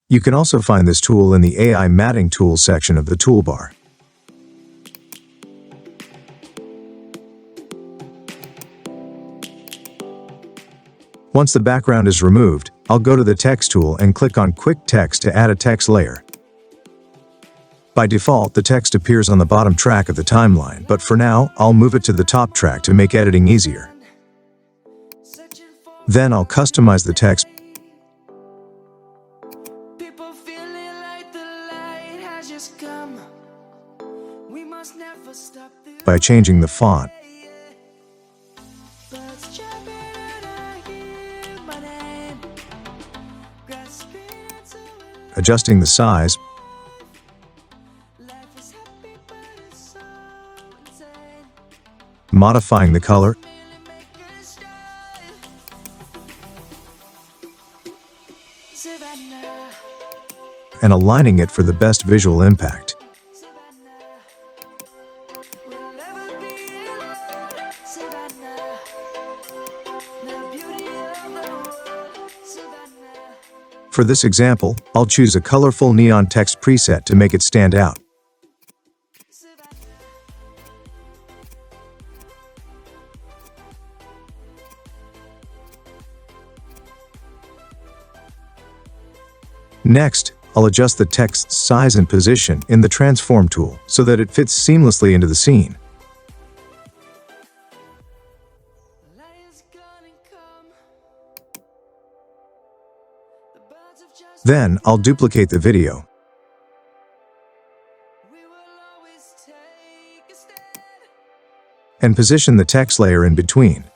You can also find this tool in the AI Matting Tools section of the toolbar. Once the background is removed, I'll go to the Text tool and click on Quick Text to add a text layer. By default, the text appears on the bottom track of the timeline, but for now, I'll move it to the top track to make editing easier. Then I'll customize the text People feeling like the light has just come. We must never stop the by changing the font, birds chirping and I hear my name. Grasping into it. adjusting the size, Life is happy, but it's so insane. modifying the color, Really making it stay. Savannah, and aligning it for the best visual impact. Savannah, we'll never be alone. Savannah, the beauty of the world. Savannah. For this example, I'll choose a colorful neon text preset to make it stand out. Next, I'll adjust the text's size and position in the Transform tool so that it fits seamlessly into the scene. Light is gonna come. The birds have just Then, I'll duplicate the video, we will always take a stand and position the text layer in between. for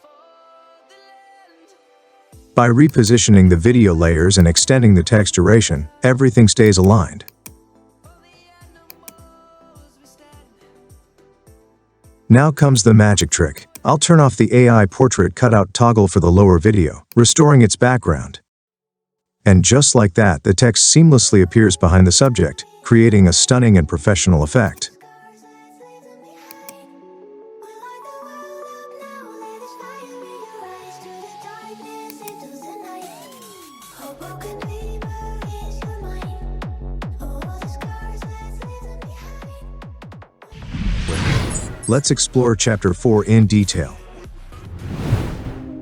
the land. By repositioning the video layers and extending the text duration, everything stays aligned. Now comes the magic trick. I'll turn off the AI portrait cutout toggle for the lower video, restoring its background. And just like that, the text seamlessly appears behind the subject, creating a stunning and professional effect. Let's explore Chapter 4 in detail.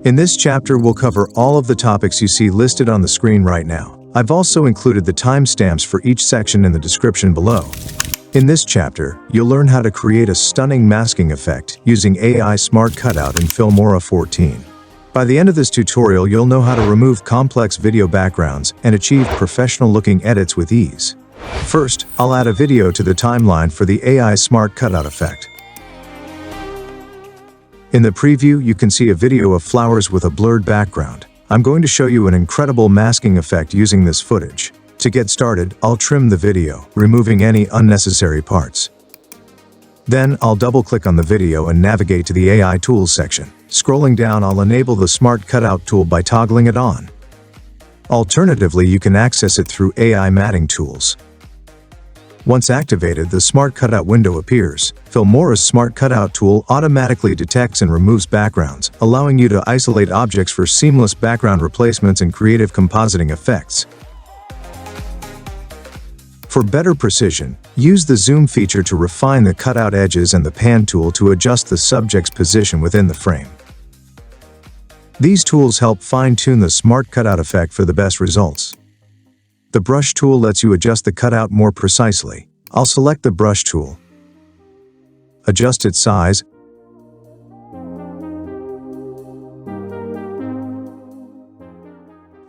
In this chapter, we'll cover all of the topics you see listed on the screen right now. I've also included the timestamps for each section in the description below. In this chapter, you'll learn how to create a stunning masking effect using AI Smart Cutout in Filmora 14. By the end of this tutorial, you'll know how to remove complex video backgrounds and achieve professional-looking edits with ease. First, I'll add a video to the timeline for the AI Smart Cutout effect. In the preview, you can see a video of flowers with a blurred background. I'm going to show you an incredible masking effect using this footage. To get started, I'll trim the video, removing any unnecessary parts. Then, I'll double-click on the video and navigate to the AI Tools section. Scrolling down, I'll enable the Smart Cutout tool by toggling it on. Alternatively, you can access it through AI Matting tools. Once activated, the Smart Cutout window appears. Filmora's Smart Cutout tool automatically detects and removes backgrounds, allowing you to isolate objects for seamless background replacements and creative compositing effects. For better precision, use the zoom feature to refine the cutout edges and the pan tool to adjust the subject's position within the frame. These tools help fine-tune the Smart Cutout effect for the best results. The brush tool lets you adjust the cutout more precisely. I'll select the brush tool, adjust its size,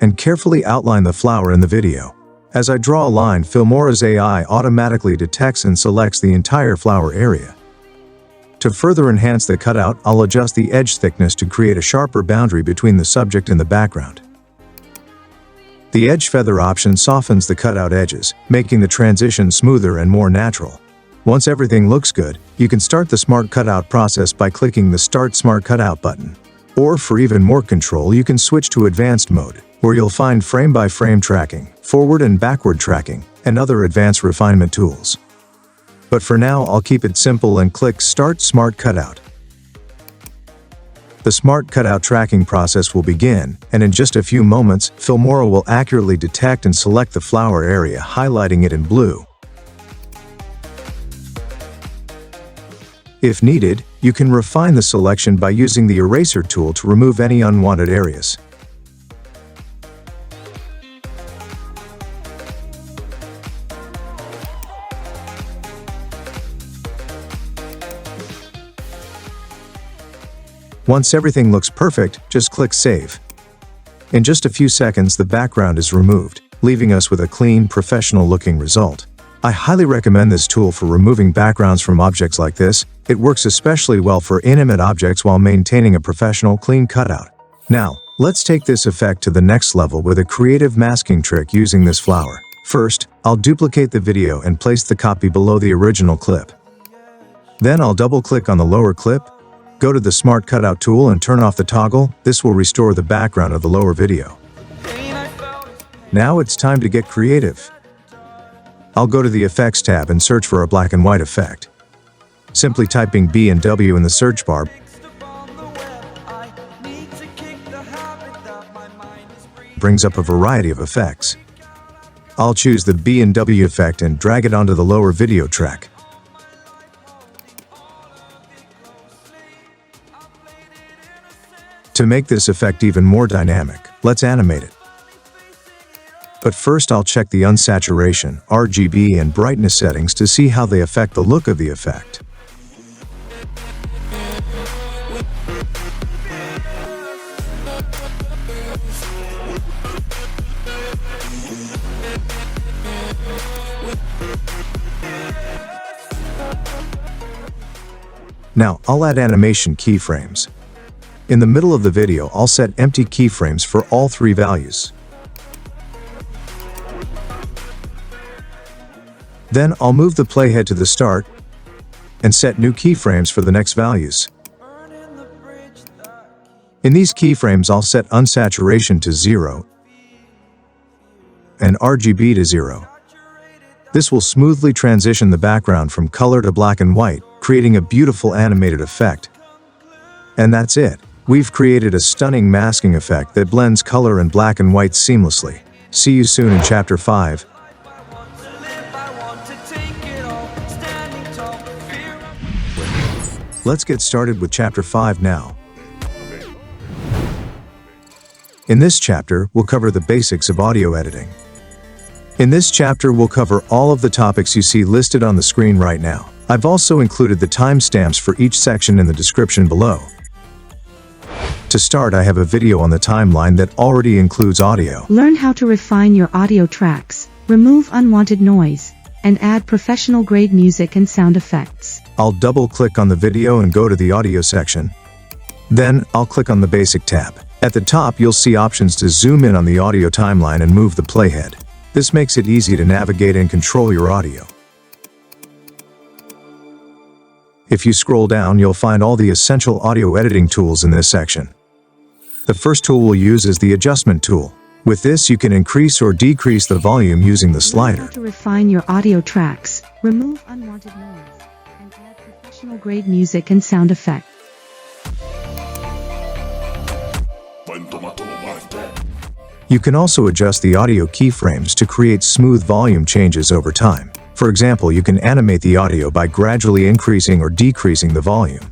and carefully outline the flower in the video. As I draw a line, Filmora's AI automatically detects and selects the entire flower area. To further enhance the cutout, I'll adjust the edge thickness to create a sharper boundary between the subject and the background. The edge feather option softens the cutout edges, making the transition smoother and more natural. Once everything looks good, you can start the Smart Cutout process by clicking the Start Smart Cutout button. Or for even more control, you can switch to Advanced mode, where you'll find frame-by-frame tracking, forward and backward tracking, and other advanced refinement tools. But for now, I'll keep it simple and click Start Smart Cutout. The Smart Cutout tracking process will begin, and in just a few moments, Filmora will accurately detect and select the flower area, highlighting it in blue. If needed, you can refine the selection by using the Eraser tool to remove any unwanted areas. Once everything looks perfect, just click Save. In just a few seconds, the background is removed, leaving us with a clean, professional-looking result. I highly recommend this tool for removing backgrounds from objects like this. It works especially well for inanimate objects while maintaining a professional, clean cutout. Now, let's take this effect to the next level with a creative masking trick using this flower. First, I'll duplicate the video and place the copy below the original clip. Then I'll double-click on the lower clip, go to the Smart Cutout tool and turn off the toggle. This will restore the background of the lower video. Now it's time to get creative. I'll go to the Effects tab and search for a black and white effect. Simply typing B and W in the search bar brings up a variety of effects. I'll choose the B and W effect and drag it onto the lower video track. To make this effect even more dynamic, let's animate it. But first I'll check the unsaturation, RGB, and brightness settings to see how they affect the look of the effect. Now, I'll add animation keyframes. In the middle of the video, I'll set empty keyframes for all 3 values. Then I'll move the playhead to the start and set new keyframes for the next values. In these keyframes, I'll set unsaturation to 0 and RGB to 0. This will smoothly transition the background from color to black and white, creating a beautiful animated effect. And that's it. We've created a stunning masking effect that blends color and black and white seamlessly. See you soon in Chapter 5. Let's get started with Chapter 5 now. In this chapter, we'll cover the basics of audio editing. In this chapter, we'll cover all of the topics you see listed on the screen right now. I've also included the timestamps for each section in the description below. To start, I have a video on the timeline that already includes audio. Learn how to refine your audio tracks, remove unwanted noise, and add professional-grade music and sound effects. I'll double-click on the video and go to the audio section. Then, I'll click on the Basic tab. At the top, you'll see options to zoom in on the audio timeline and move the playhead. This makes it easy to navigate and control your audio. If you scroll down, you'll find all the essential audio editing tools in this section. The first tool we'll use is the Adjustment tool. With this, you can increase or decrease the volume using the slider. Learn how to refine your audio tracks, remove unwanted noise, and add professional-grade music and sound effects. You can also adjust the audio keyframes to create smooth volume changes over time. For example, you can animate the audio by gradually increasing or decreasing the volume.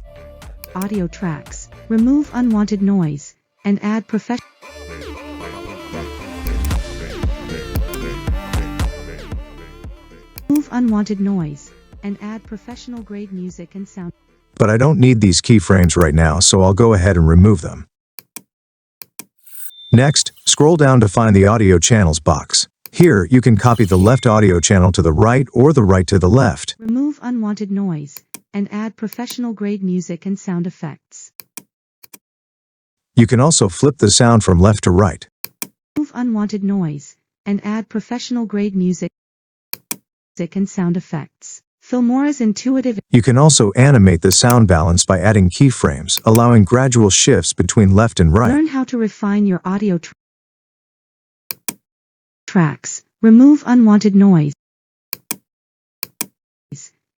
Audio tracks, remove unwanted noise, and add professional-grade music and sound. But I don't need these keyframes right now, so I'll go ahead and remove them. Next, scroll down to find the Audio Channels box. Here, you can copy the left audio channel to the right or the right to the left. Remove unwanted noise, and add professional-grade music and sound effects. You can also flip the sound from left to right. Remove unwanted noise, and add professional-grade music and sound effects. Filmora's intuitive. You can also animate the sound balance by adding keyframes, allowing gradual shifts between left and right. Learn how to refine your audio tracks, remove unwanted noise,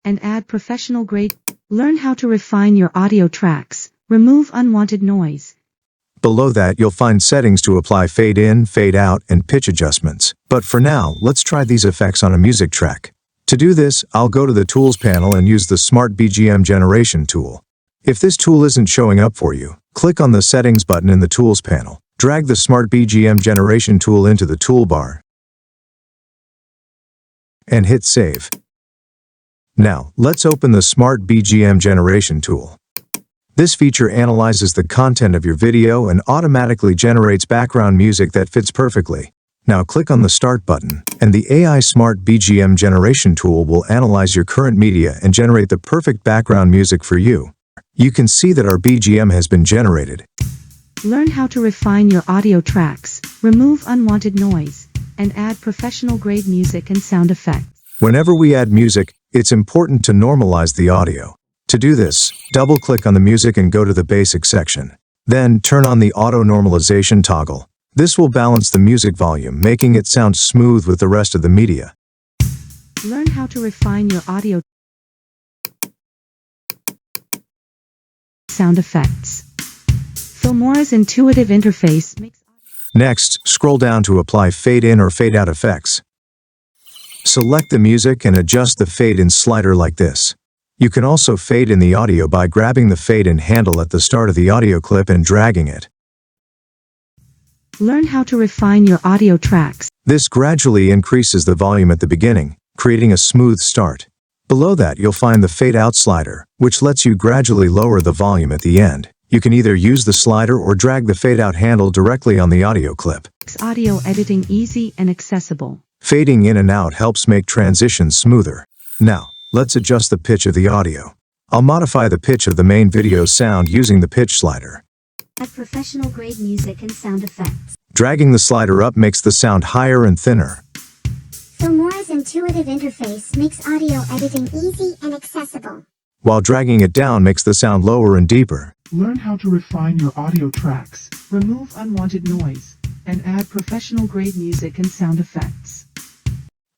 and add professional-grade. Learn how to refine your audio tracks, remove unwanted noise. Below that, you'll find settings to apply fade in, fade out, and pitch adjustments. But for now, let's try these effects on a music track. To do this, I'll go to the Tools panel and use the Smart BGM Generation tool. If this tool isn't showing up for you, click on the Settings button in the Tools panel. Drag the Smart BGM Generation tool into the toolbar and hit Save. Now, let's open the Smart BGM Generation tool. This feature analyzes the content of your video and automatically generates background music that fits perfectly. Now click on the Start button, and the AI Smart BGM Generation tool will analyze your current media and generate the perfect background music for you. You can see that our BGM has been generated. Learn how to refine your audio tracks, remove unwanted noise, and add professional-grade music and sound effects. Whenever we add music, it's important to normalize the audio. To do this, double-click on the music and go to the Basic section. Then turn on the Auto Normalization toggle. This will balance the music volume, making it sound smooth with the rest of the media. Learn how to refine your audio sound effects. Filmora's intuitive interface makes. Next, scroll down to apply fade in or fade out effects. Select the music and adjust the fade in slider like this. You can also fade in the audio by grabbing the fade in handle at the start of the audio clip and dragging it. Learn how to refine your audio tracks. This gradually increases the volume at the beginning, creating a smooth start. Below that, you'll find the fade out slider, which lets you gradually lower the volume at the end. You can either use the slider or drag the fade out handle directly on the audio clip. Makes audio editing easy and accessible. Fading in and out helps make transitions smoother. Now, let's adjust the pitch of the audio. I'll modify the pitch of the main video sound using the pitch slider. Add professional grade music and sound effects. Dragging the slider up makes the sound higher and thinner. Filmora's intuitive interface makes audio editing easy and accessible. While dragging it down makes the sound lower and deeper. Learn how to refine your audio tracks, remove unwanted noise, and add professional-grade music and sound effects.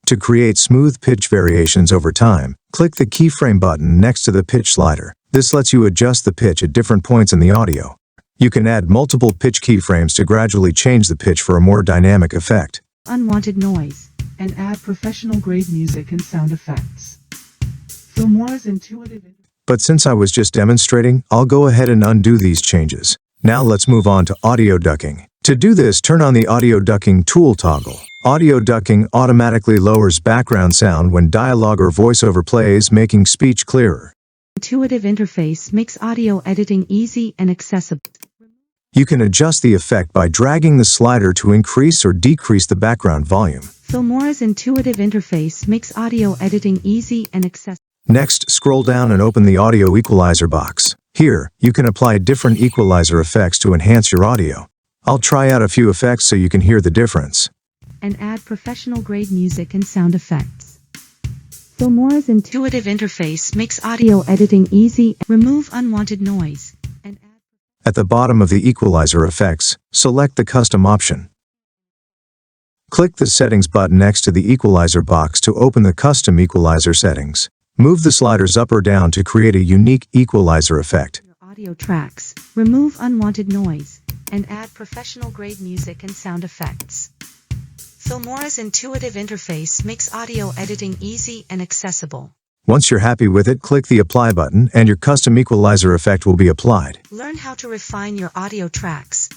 To create smooth pitch variations over time, click the keyframe button next to the pitch slider. This lets you adjust the pitch at different points in the audio. You can add multiple pitch keyframes to gradually change the pitch for a more dynamic effect. Unwanted noise. And add professional-grade music and sound effects. Filmora's intuitive... But since I was just demonstrating, I'll go ahead and undo these changes. Now let's move on to audio ducking. To do this, turn on the audio ducking tool toggle. Audio ducking automatically lowers background sound when dialogue or voiceover plays, making speech clearer. Intuitive interface makes audio editing easy and accessible. You can adjust the effect by dragging the slider to increase or decrease the background volume. Filmora's intuitive interface makes audio editing easy and accessible. Next, scroll down and open the audio equalizer box. Here, you can apply different equalizer effects to enhance your audio. I'll try out a few effects so you can hear the difference. And add professional-grade music and sound effects. Filmora's intuitive interface makes audio editing easy. Remove unwanted noise. And add... At the bottom of the equalizer effects, select the custom option. Click the settings button next to the equalizer box to open the custom equalizer settings. Move the sliders up or down to create a unique equalizer effect. Your audio tracks. Remove unwanted noise. And add professional-grade music and sound effects. Filmora's intuitive interface makes audio editing easy and accessible. Once you're happy with it, click the Apply button and your custom equalizer effect will be applied. Learn how to refine your audio tracks.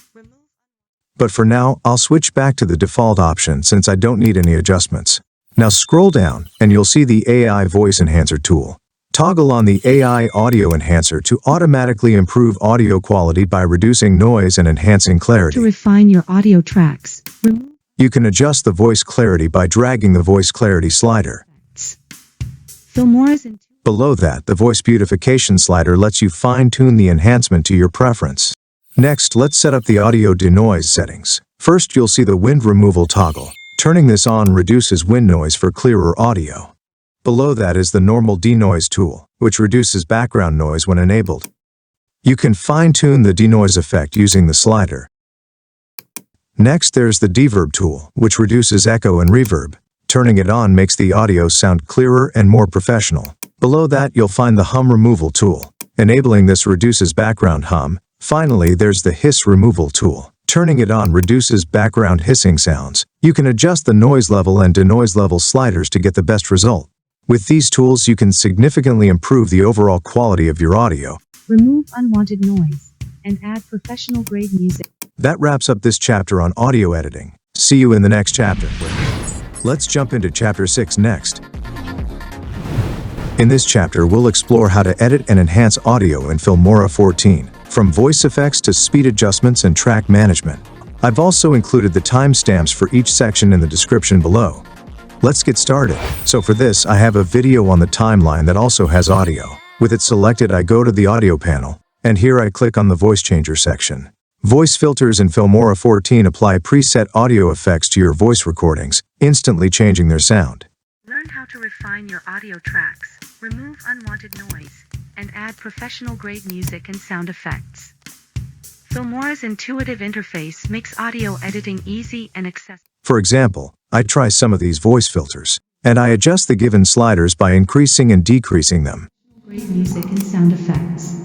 But for now, I'll switch back to the default option since I don't need any adjustments. Now scroll down, and you'll see the AI Voice Enhancer tool. Toggle on the AI Audio Enhancer to automatically improve audio quality by reducing noise and enhancing clarity. To refine your audio tracks. You can adjust the voice clarity by dragging the voice clarity slider. Filmora's Below that, the voice beautification slider lets you fine-tune the enhancement to your preference. Next, let's set up the audio denoise settings. First, you'll see the wind removal toggle. Turning this on reduces wind noise for clearer audio. Below that is the normal denoise tool, which reduces background noise when enabled. You can fine-tune the denoise effect using the slider. Next, there's the deverb tool, which reduces echo and reverb. Turning it on makes the audio sound clearer and more professional. Below that, you'll find the hum removal tool. Enabling this reduces background hum. Finally, there's the hiss removal tool. Turning it on reduces background hissing sounds. You can adjust the noise level and denoise level sliders to get the best result. With these tools, you can significantly improve the overall quality of your audio. Remove unwanted noise and add professional-grade music. That wraps up this chapter on audio editing. See you in the next chapter. Let's jump into Chapter 6 next. In this chapter, we'll explore how to edit and enhance audio in Filmora 14. From voice effects to speed adjustments and track management. I've also included the timestamps for each section in the description below. Let's get started. So for this, I have a video on the timeline that also has audio. With it selected, I go to the audio panel, and here I click on the voice changer section. Voice filters in Filmora 14 apply preset audio effects to your voice recordings, instantly changing their sound. Learn how to refine your audio tracks, remove unwanted noise, and add professional-grade music and sound effects. Filmora's intuitive interface makes audio editing easy and accessible. For example, I try some of these voice filters, and I adjust the given sliders by increasing and decreasing them. Great music and sound effects.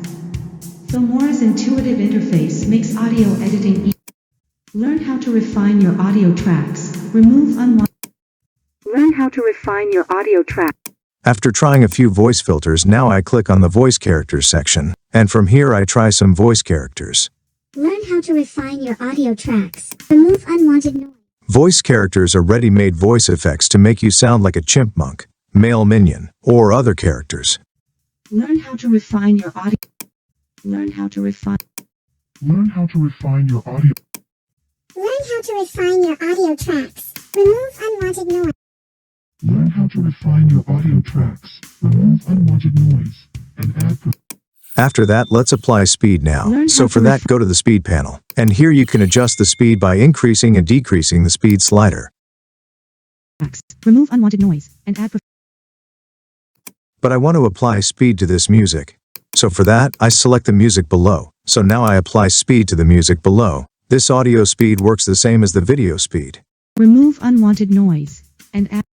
Filmora's intuitive interface makes audio editing easy. Learn how to refine your audio tracks, remove unwanted. Learn how to refine your audio track. After trying a few voice filters, now I click on the voice characters section, and from here I try some voice characters. Learn how to refine your audio tracks. Remove unwanted noise. Voice characters are ready-made voice effects to make you sound like a chipmunk, male minion, or other characters. Learn how to refine your audio. Learn how to refine. Learn how to refine your audio. Learn how to refine your audio tracks. Remove unwanted noise. Learn how to refine your audio tracks, remove unwanted noise, and add After that, let's apply speed now. Learn So how for to that, go to the speed panel. And here you can adjust the speed by increasing and decreasing the speed slider. Remove unwanted noise and add But I want to apply speed to this music. So for that, I select the music below. So now I apply speed to the music below. This audio speed works the same as the video speed. remove unwanted noise and add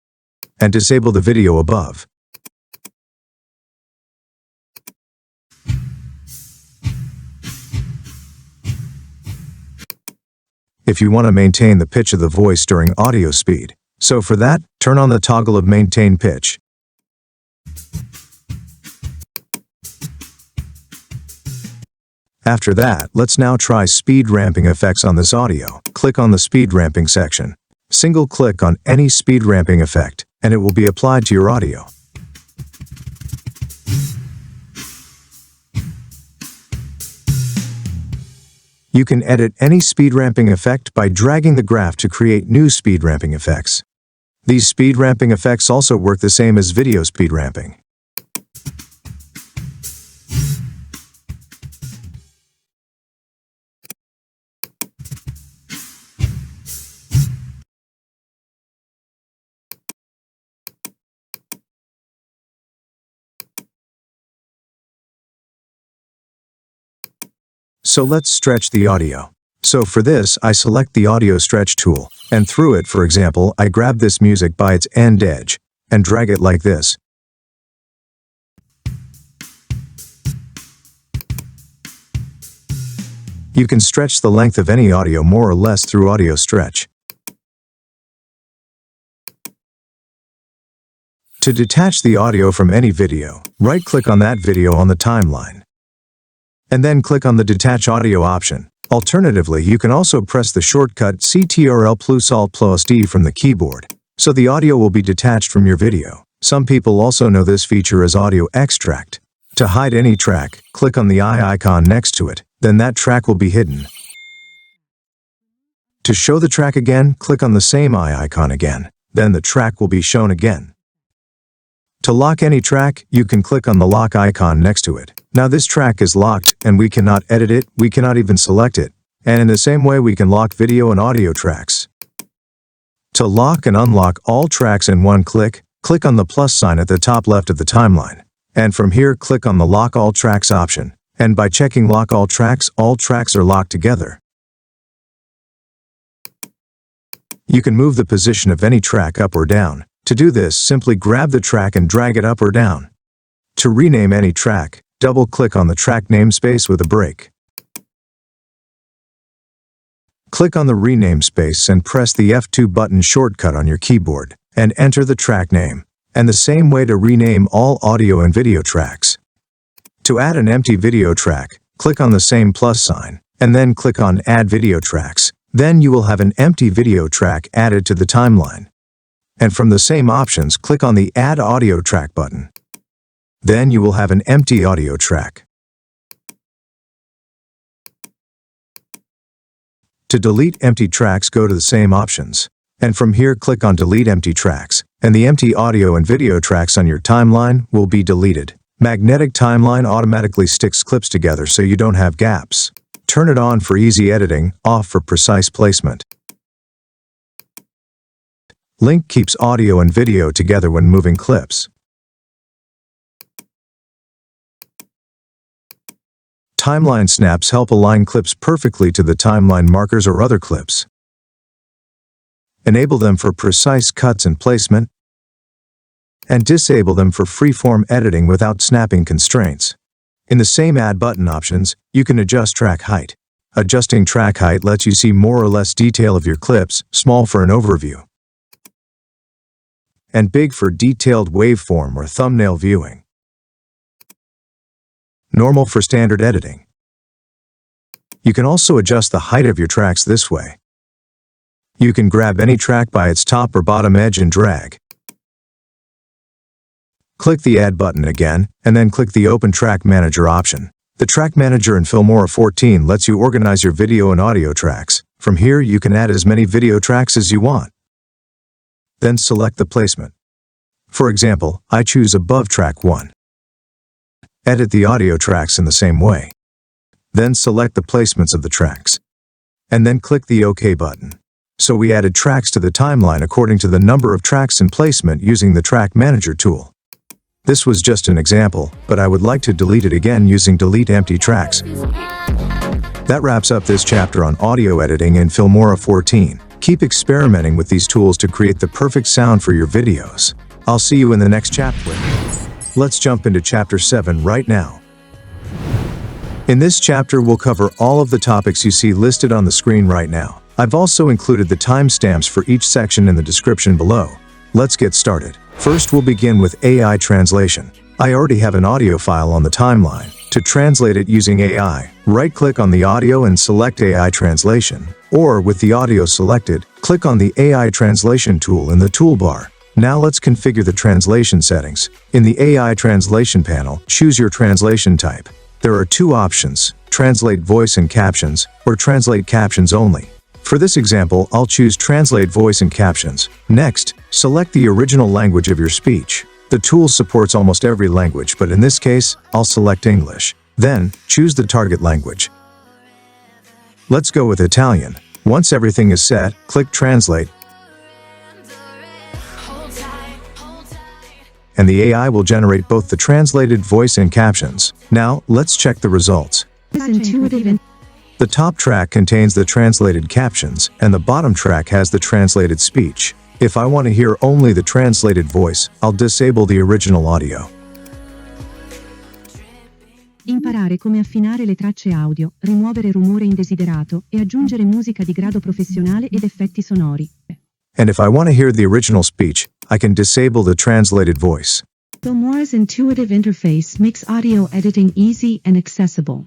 And disable the video above. If you want to maintain the pitch of the voice during audio speed. So for that, turn on the toggle of maintain pitch. After that, let's now try speed ramping effects on this audio. Click on the speed ramping section. Single click on any speed ramping effect, and it will be applied to your audio. You can edit any speed ramping effect by dragging the graph to create new speed ramping effects. These speed ramping effects also work the same as video speed ramping. So let's stretch the audio. So for this, I select the audio stretch tool, and through it, for example, I grab this music by its end edge, and drag it like this. You can stretch the length of any audio more or less through audio stretch. To detach the audio from any video, right-click on that video on the timeline. And then click on the Detach Audio option. Alternatively, you can also press the shortcut Ctrl+Alt+D from the keyboard, so the audio will be detached from your video. Some people also know this feature as audio extract. To hide any track, click on the eye icon next to it, then that track will be hidden. To show the track again, click on the same eye icon again, then the track will be shown again. To lock any track, you can click on the lock icon next to it. Now this track is locked, and we cannot edit it, we cannot even select it. And in the same way we can lock video and audio tracks. To lock and unlock all tracks in one click, click on the plus sign at the top left of the timeline. And from here click on the Lock All Tracks option. And by checking Lock All Tracks are locked together. You can move the position of any track up or down. To do this, simply grab the track and drag it up or down. To rename any track, double-click on the track namespace with a break. Click on the rename space and press the F2 button shortcut on your keyboard, and enter the track name. And the same way to rename all audio and video tracks. To add an empty video track, click on the same plus sign, and then click on Add Video Tracks. Then you will have an empty video track added to the timeline. And from the same options, click on the Add Audio Track button. Then you will have an empty audio track. To delete empty tracks, go to the same options. And from here click on Delete Empty Tracks, and the empty audio and video tracks on your timeline will be deleted. Magnetic Timeline automatically sticks clips together so you don't have gaps. Turn it on for easy editing, off for precise placement. Link keeps audio and video together when moving clips. Timeline snaps help align clips perfectly to the timeline markers or other clips. Enable them for precise cuts and placement, and disable them for freeform editing without snapping constraints. In the same Add button options, you can adjust track height. Adjusting track height lets you see more or less detail of your clips, small for an overview, and big for detailed waveform or thumbnail viewing. Normal for standard editing. You can also adjust the height of your tracks this way. You can grab any track by its top or bottom edge and drag. Click the Add button again, and then click the Open Track Manager option. The Track Manager in Filmora 14 lets you organize your video and audio tracks. From here you can add as many video tracks as you want. Then select the placement. For example, I choose above track 1. Edit the audio tracks in the same way. Then select the placements of the tracks. And then click the OK button. So we added tracks to the timeline according to the number of tracks in placement using the Track Manager tool. This was just an example, but I would like to delete it again using Delete Empty Tracks. That wraps up this chapter on audio editing in Filmora 14. Keep experimenting with these tools to create the perfect sound for your videos. I'll see you in the next chapter. Let's jump into Chapter 7 right now. In this chapter, we'll cover all of the topics you see listed on the screen right now. I've also included the timestamps for each section in the description below. Let's get started. First, we'll begin with AI translation. I already have an audio file on the timeline. To translate it using AI, right-click on the audio and select AI translation. Or, with the audio selected, click on the AI translation tool in the toolbar. Now let's configure the translation settings. In the AI translation panel, choose your translation type. There are two options: translate voice and captions, or translate captions only. For this example, I'll choose Translate Voice and Captions. Next, select the original language of your speech. The tool supports almost every language, but in this case, I'll select English. Then, choose the target language. Let's go with Italian. Once everything is set, click Translate, and the AI will generate both the translated voice and captions. Now, let's check the results. The top track contains the translated captions, and the bottom track has the translated speech. If I want to hear only the translated voice, I'll disable the original audio. Imparare come affinare le tracce audio, rimuovere rumore indesiderato e aggiungere musica di grado professionale ed effetti sonori. And if I want to hear the original speech, I can disable the translated voice. Filmora's intuitive interface makes audio editing easy and accessible.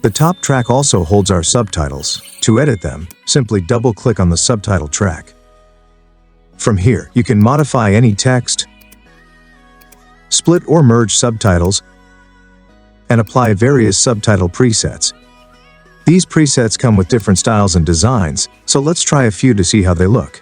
The top track also holds our subtitles. To edit them, simply double-click on the subtitle track. From here, you can modify any text, split or merge subtitles, and apply various subtitle presets. These presets come with different styles and designs, so let's try a few to see how they look.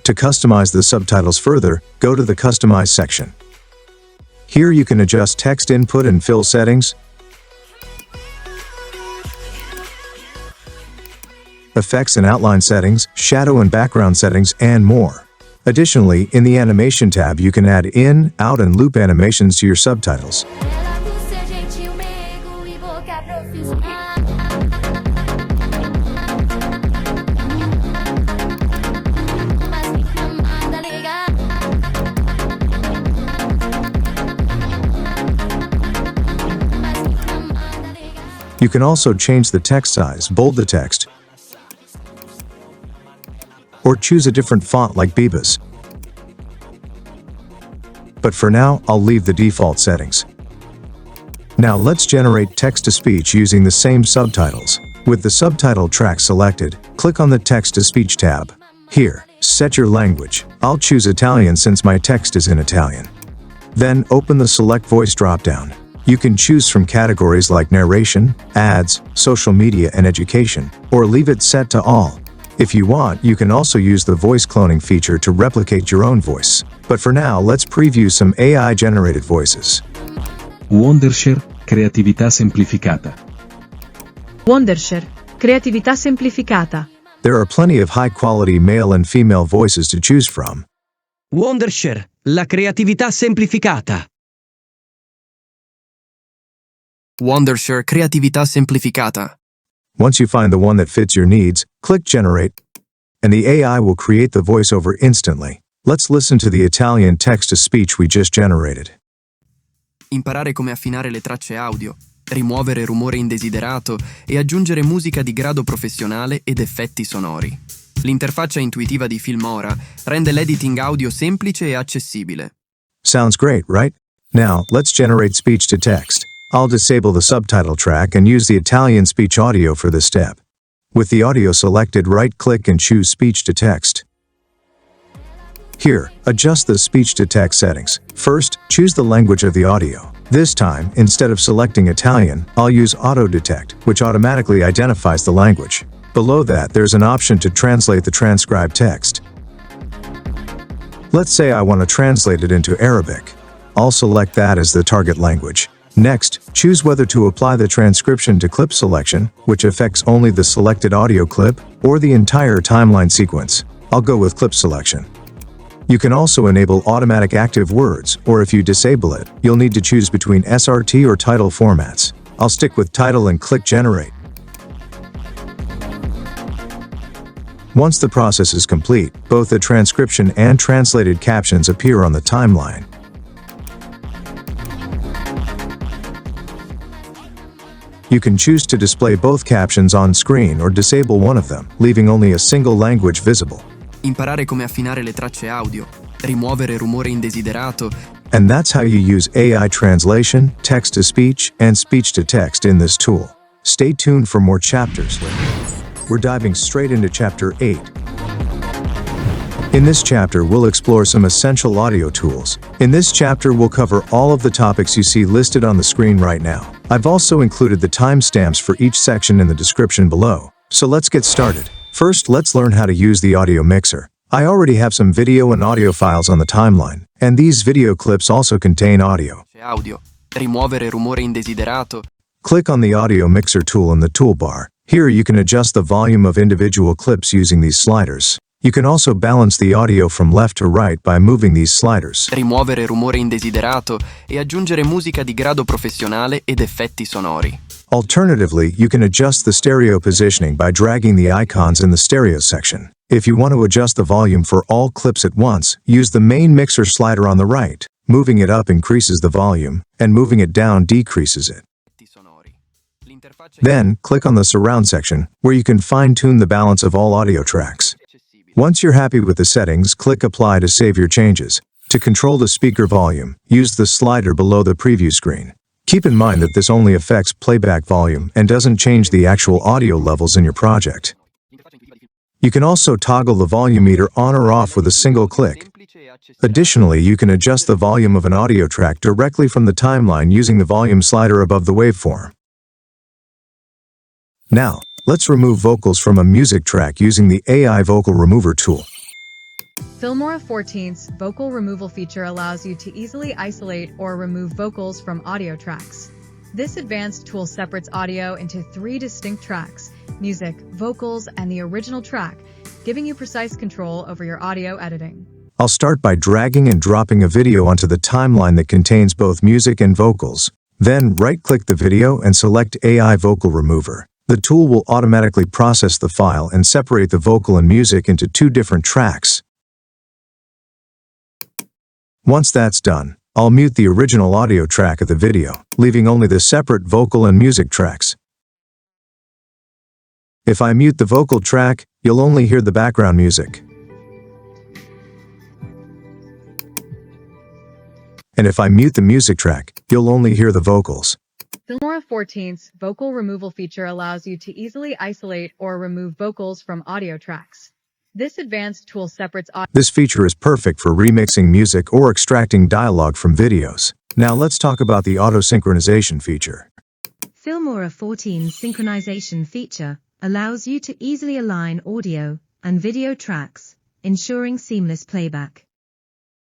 To customize the subtitles further, go to the Customize section. Here you can adjust text input and fill settings, effects and outline settings, shadow and background settings, and more. Additionally, in the Animation tab you can add in, out, and loop animations to your subtitles. You can also change the text size, bold the text, or choose a different font like Bebas. But for now, I'll leave the default settings. Now let's generate text-to-speech using the same subtitles. With the subtitle track selected, click on the Text-to-Speech tab. Here, set your language. I'll choose Italian since my text is in Italian. Then open the Select Voice dropdown. You can choose from categories like narration, ads, social media, and education, or leave it set to all. If you want, you can also use the voice cloning feature to replicate your own voice. But for now, let's preview some AI-generated voices. Wondershare, creatività semplificata. Wondershare, creatività semplificata. There are plenty of high-quality male and female voices to choose from. Wondershare, la creatività semplificata. Wondershare Creatività Semplificata. Once you find the one that fits your needs, click Generate, and the AI will create the voiceover instantly. Let's listen to the Italian text-to-speech we just generated. Imparare come affinare le tracce audio, rimuovere rumore indesiderato e aggiungere musica di grado professionale ed effetti sonori. L'interfaccia intuitiva di Filmora rende l'editing audio semplice e accessibile. Sounds great, right? Now, let's generate speech to text. I'll disable the subtitle track and use the Italian speech audio for this step. With the audio selected, right-click and choose Speech to Text. Here, adjust the speech-to-text settings. First, choose the language of the audio. This time, instead of selecting Italian, I'll use Auto Detect, which automatically identifies the language. Below that, there's an option to translate the transcribed text. Let's say I want to translate it into Arabic. I'll select that as the target language. Next, choose whether to apply the transcription to clip selection, which affects only the selected audio clip, or the entire timeline sequence. I'll go with clip selection. You can also enable automatic active words, or if you disable it, you'll need to choose between SRT or title formats. I'll stick with title and click Generate. Once the process is complete, both the transcription and translated captions appear on the timeline. You can choose to display both captions on screen or disable one of them, leaving only a single language visible. Imparare come affinare le tracce audio, rimuovere rumore indesiderato. And that's how you use AI translation, text-to-speech, and speech-to-text in this tool. Stay tuned for more chapters later. We're diving straight into Chapter 8. In this chapter, we'll explore some essential audio tools. In this chapter, we'll cover all of the topics you see listed on the screen right now. I've also included the timestamps for each section in the description below. So let's get started. First, let's learn how to use the audio mixer. I already have some video and audio files on the timeline, and these video clips also contain audio. Rimuovere rumore indesiderato. Click on the audio mixer tool in the toolbar. Here you can adjust the volume of individual clips using these sliders. You can also balance the audio from left to right by moving these sliders. Rimuovere rumore indesiderato e aggiungere musica di grado professionale ed effetti sonori. Alternatively, you can adjust the stereo positioning by dragging the icons in the stereo section. If you want to adjust the volume for all clips at once, use the main mixer slider on the right. Moving it up increases the volume, and moving it down decreases it. Then, click on the surround section, where you can fine-tune the balance of all audio tracks. Once you're happy with the settings, click Apply to save your changes. To control the speaker volume, use the slider below the preview screen. Keep in mind that this only affects playback volume and doesn't change the actual audio levels in your project. You can also toggle the volume meter on or off with a single click. Additionally, you can adjust the volume of an audio track directly from the timeline using the volume slider above the waveform. Now, let's remove vocals from a music track using the AI Vocal Remover tool. Filmora 14's vocal removal feature allows you to easily isolate or remove vocals from audio tracks. This advanced tool separates audio into 3 distinct tracks: music, vocals, and the original track, giving you precise control over your audio editing. I'll start by dragging and dropping a video onto the timeline that contains both music and vocals. Then, right-click the video and select AI Vocal Remover. The tool will automatically process the file and separate the vocal and music into 2 different tracks. Once that's done, I'll mute the original audio track of the video, leaving only the separate vocal and music tracks. If I mute the vocal track, you'll only hear the background music. And if I mute the music track, you'll only hear the vocals. Filmora 14's vocal removal feature allows you to easily isolate or remove vocals from audio tracks. This advanced tool separates audio. This feature is perfect for remixing music or extracting dialogue from videos. Now let's talk about the auto synchronization feature. Filmora 14's synchronization feature allows you to easily align audio and video tracks, ensuring seamless playback.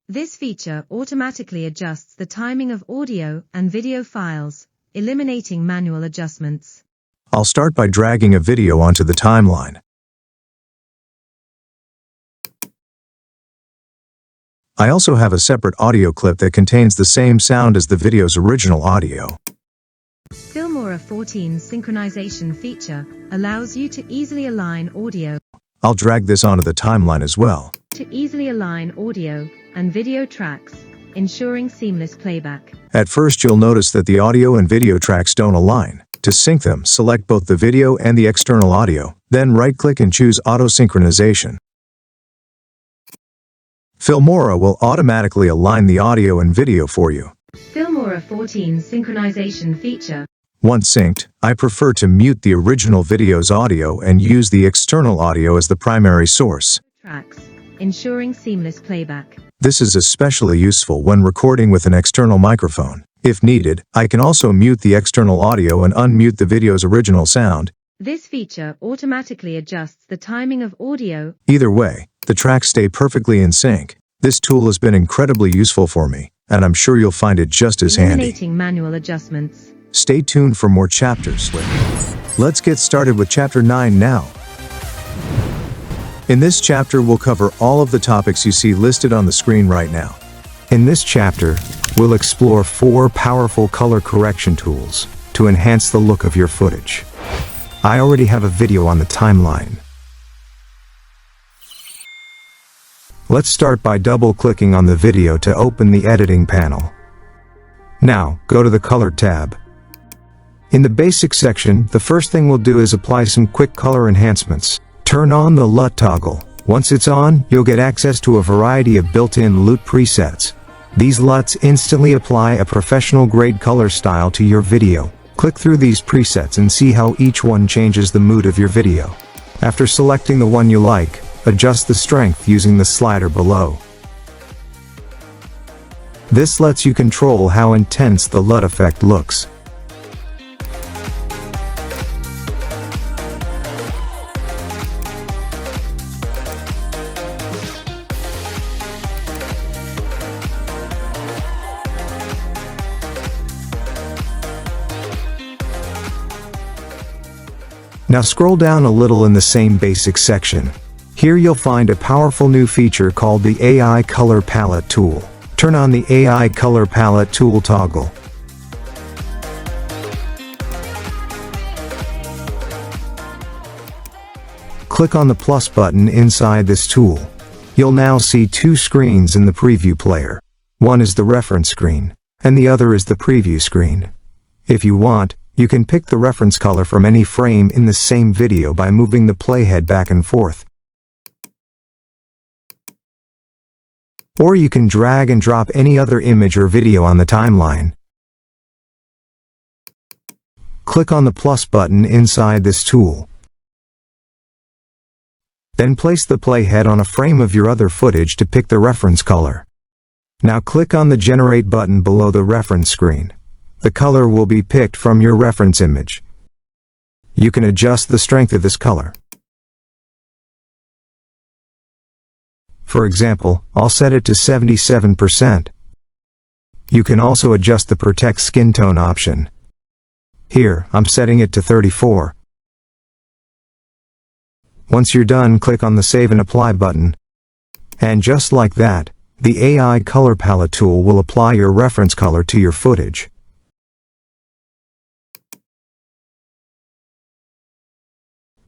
This feature automatically adjusts the timing of audio and video files, eliminating manual adjustments. I'll start by dragging a video onto the timeline. I also have a separate audio clip that contains the same sound as the video's original audio. Filmora 14's synchronization feature allows you to easily align audio. I'll drag this onto the timeline as well. To easily align audio and video tracks, ensuring seamless playback. At first you'll notice that the audio and video tracks don't align. To sync them, select both the video and the external audio, then right-click and choose Auto Synchronization. Filmora will automatically align the audio and video for you. Filmora 14's synchronization feature. Once synced, I prefer to mute the original video's audio and use the external audio as the primary source. Tracks, ensuring seamless playback. This is especially useful when recording with an external microphone. If needed, I can also mute the external audio and unmute the video's original sound. This feature automatically adjusts the timing of audio. Either way, the tracks stay perfectly in sync. This tool has been incredibly useful for me, and I'm sure you'll find it just as handy. Eliminating manual adjustments. Stay tuned for more chapters. Let's get started with Chapter 9 now. In this chapter, we'll cover all of the topics you see listed on the screen right now. In this chapter, we'll explore 4 powerful color correction tools to enhance the look of your footage. I already have a video on the timeline. Let's start by double-clicking on the video to open the editing panel. Now, go to the Color tab. In the Basic section, the first thing we'll do is apply some quick color enhancements. Turn on the LUT toggle. Once it's on, you'll get access to a variety of built-in LUT presets. These LUTs instantly apply a professional-grade color style to your video. Click through these presets and see how each one changes the mood of your video. After selecting the one you like, adjust the strength using the slider below. This lets you control how intense the LUT effect looks. Now scroll down a little in the same Basic section. Here you'll find a powerful new feature called the AI Color Palette tool. Turn on the AI Color Palette tool toggle. Click on the plus button inside this tool. You'll now see 2 screens in the preview player. One is the reference screen, and the other is the preview screen. If you want, you can pick the reference color from any frame in the same video by moving the playhead back and forth. Or you can drag and drop any other image or video on the timeline. Click on the plus button inside this tool. Then place the playhead on a frame of your other footage to pick the reference color. Now click on the Generate button below the reference screen. The color will be picked from your reference image. You can adjust the strength of this color. For example, I'll set it to 77%. You can also adjust the Protect Skin Tone option. Here, I'm setting it to 34. Once you're done, click on the Save and Apply button. And just like that, the AI Color Palette tool will apply your reference color to your footage.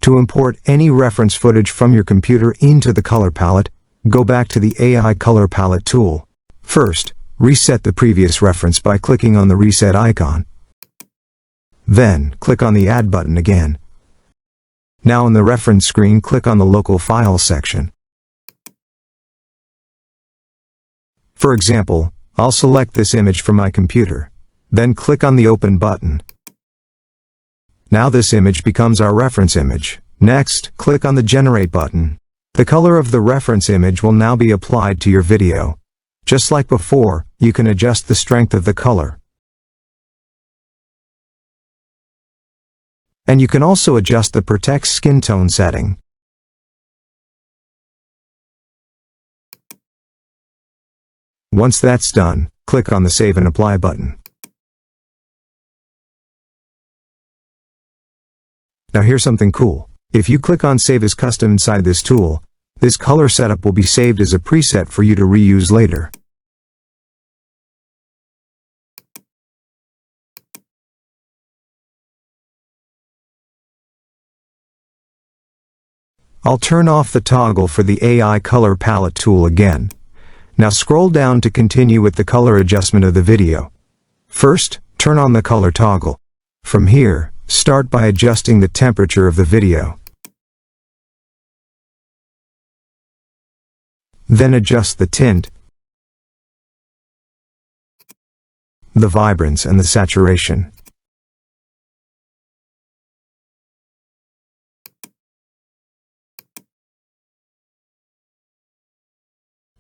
To import any reference footage from your computer into the color palette, go back to the AI Color Palette tool. First, reset the previous reference by clicking on the reset icon. Then, click on the Add button again. Now in the reference screen, click on the Local File section. For example, I'll select this image from my computer. Then click on the Open button. Now this image becomes our reference image. Next, click on the Generate button. The color of the reference image will now be applied to your video. Just like before, you can adjust the strength of the color. And you can also adjust the Protect Skin Tone setting. Once that's done, click on the Save and Apply button. Now here's something cool. If you click on Save as Custom inside this tool, this color setup will be saved as a preset for you to reuse later. I'll turn off the toggle for the AI Color Palette tool again. Now scroll down to continue with the color adjustment of the video. First, turn on the color toggle. From here, start by adjusting the temperature of the video. Then adjust the tint, the vibrance and the saturation.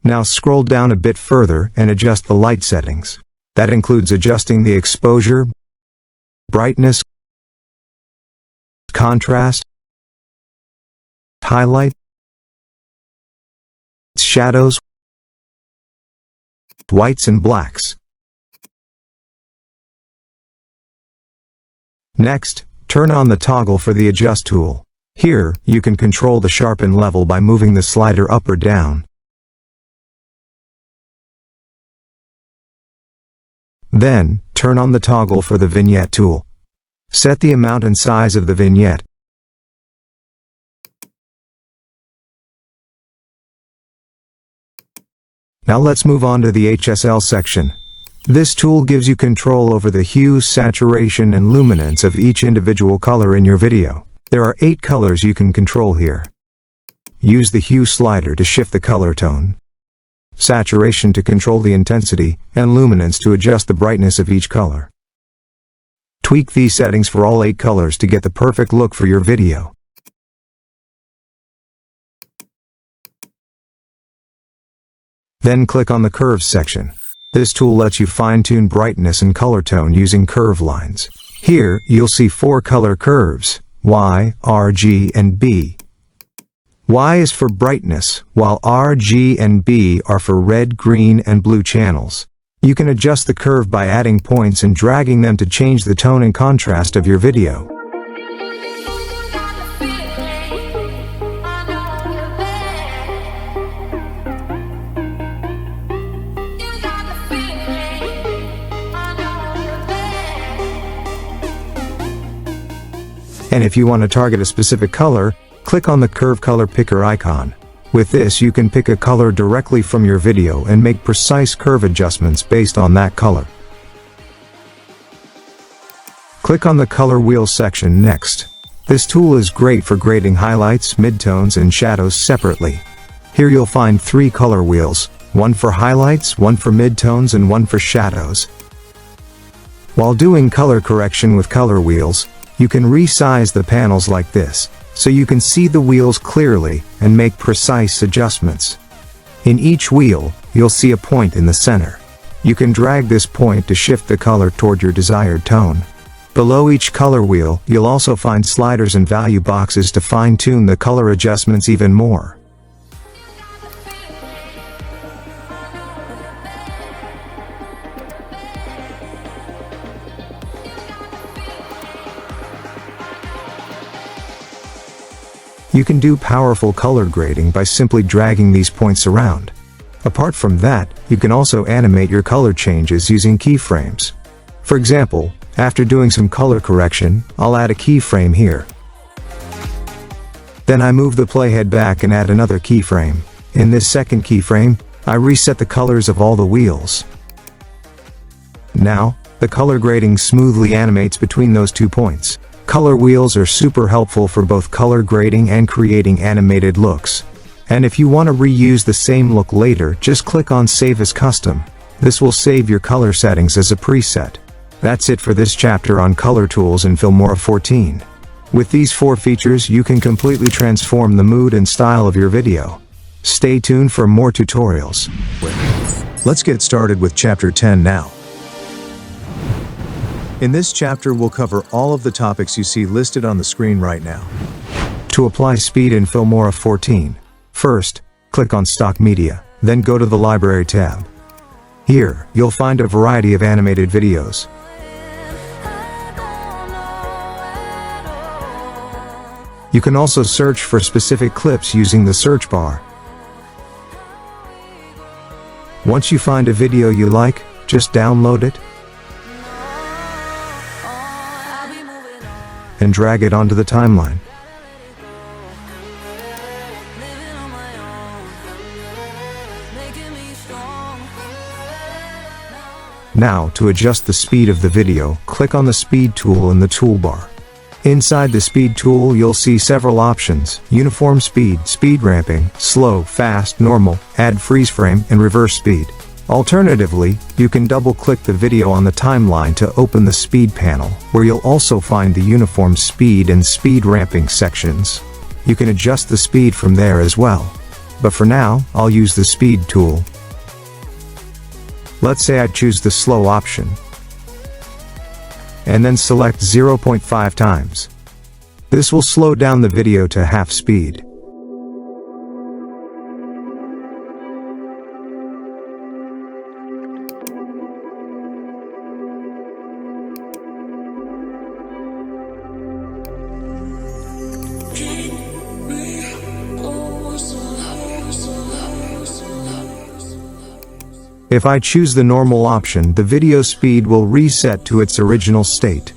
Now scroll down a bit further and adjust the light settings. That includes adjusting the exposure, brightness, contrast, highlight, shadows, whites and blacks. Next, turn on the toggle for the Adjust tool. Here, you can control the sharpen level by moving the slider up or down. Then, turn on the toggle for the Vignette tool. Set the amount and size of the vignette. Now let's move on to the HSL section. This tool gives you control over the hue, saturation, and luminance of each individual color in your video. There are 8 colors you can control here. Use the hue slider to shift the color tone, saturation to control the intensity, and luminance to adjust the brightness of each color. Tweak these settings for all 8 colors to get the perfect look for your video. Then click on the Curves section. This tool lets you fine-tune brightness and color tone using curve lines. Here, you'll see 4 color curves: Y, R, G, and B. Y is for brightness, while R, G, and B are for red, green, and blue channels. You can adjust the curve by adding points and dragging them to change the tone and contrast of your video. And if you want to target a specific color, click on the Curve Color Picker icon. With this, you can pick a color directly from your video and make precise curve adjustments based on that color. Click on the Color Wheel section next. This tool is great for grading highlights, midtones, and shadows separately. Here you'll find 3 color wheels, one for highlights, one for midtones, and one for shadows. While doing color correction with color wheels, you can resize the panels like this, so you can see the wheels clearly and make precise adjustments. In each wheel, you'll see a point in the center. You can drag this point to shift the color toward your desired tone. Below each color wheel, you'll also find sliders and value boxes to fine-tune the color adjustments even more. You can do powerful color grading by simply dragging these points around. Apart from that, you can also animate your color changes using keyframes. For example, after doing some color correction, I'll add a keyframe here. Then I move the playhead back and add another keyframe. In this second keyframe, I reset the colors of all the wheels. Now, the color grading smoothly animates between those 2 points. Color wheels are super helpful for both color grading and creating animated looks. And if you want to reuse the same look later, just click on Save as Custom. This will save your color settings as a preset. That's it for this chapter on color tools in Filmora 14. With these 4 features, you can completely transform the mood and style of your video. Stay tuned for more tutorials. Let's get started with Chapter 10 now. In this chapter, we'll cover all of the topics you see listed on the screen right now. To apply speed in Filmora 14, first, click on Stock Media, then go to the Library tab. Here, you'll find a variety of animated videos. You can also search for specific clips using the search bar. Once you find a video you like, just download it and drag it onto the timeline. Now, to adjust the speed of the video, click on the Speed tool in the toolbar. Inside the Speed tool, you'll see several options: Uniform Speed, Speed Ramping, Slow, Fast, Normal, Add Freeze Frame, and Reverse Speed. Alternatively, you can double-click the video on the timeline to open the Speed panel, where you'll also find the Uniform Speed and Speed Ramping sections. You can adjust the speed from there as well. But for now, I'll use the Speed tool. Let's say I choose the Slow option, and then select 0.5 times. This will slow down the video to half speed. If I choose the normal option, the video speed will reset to its original state.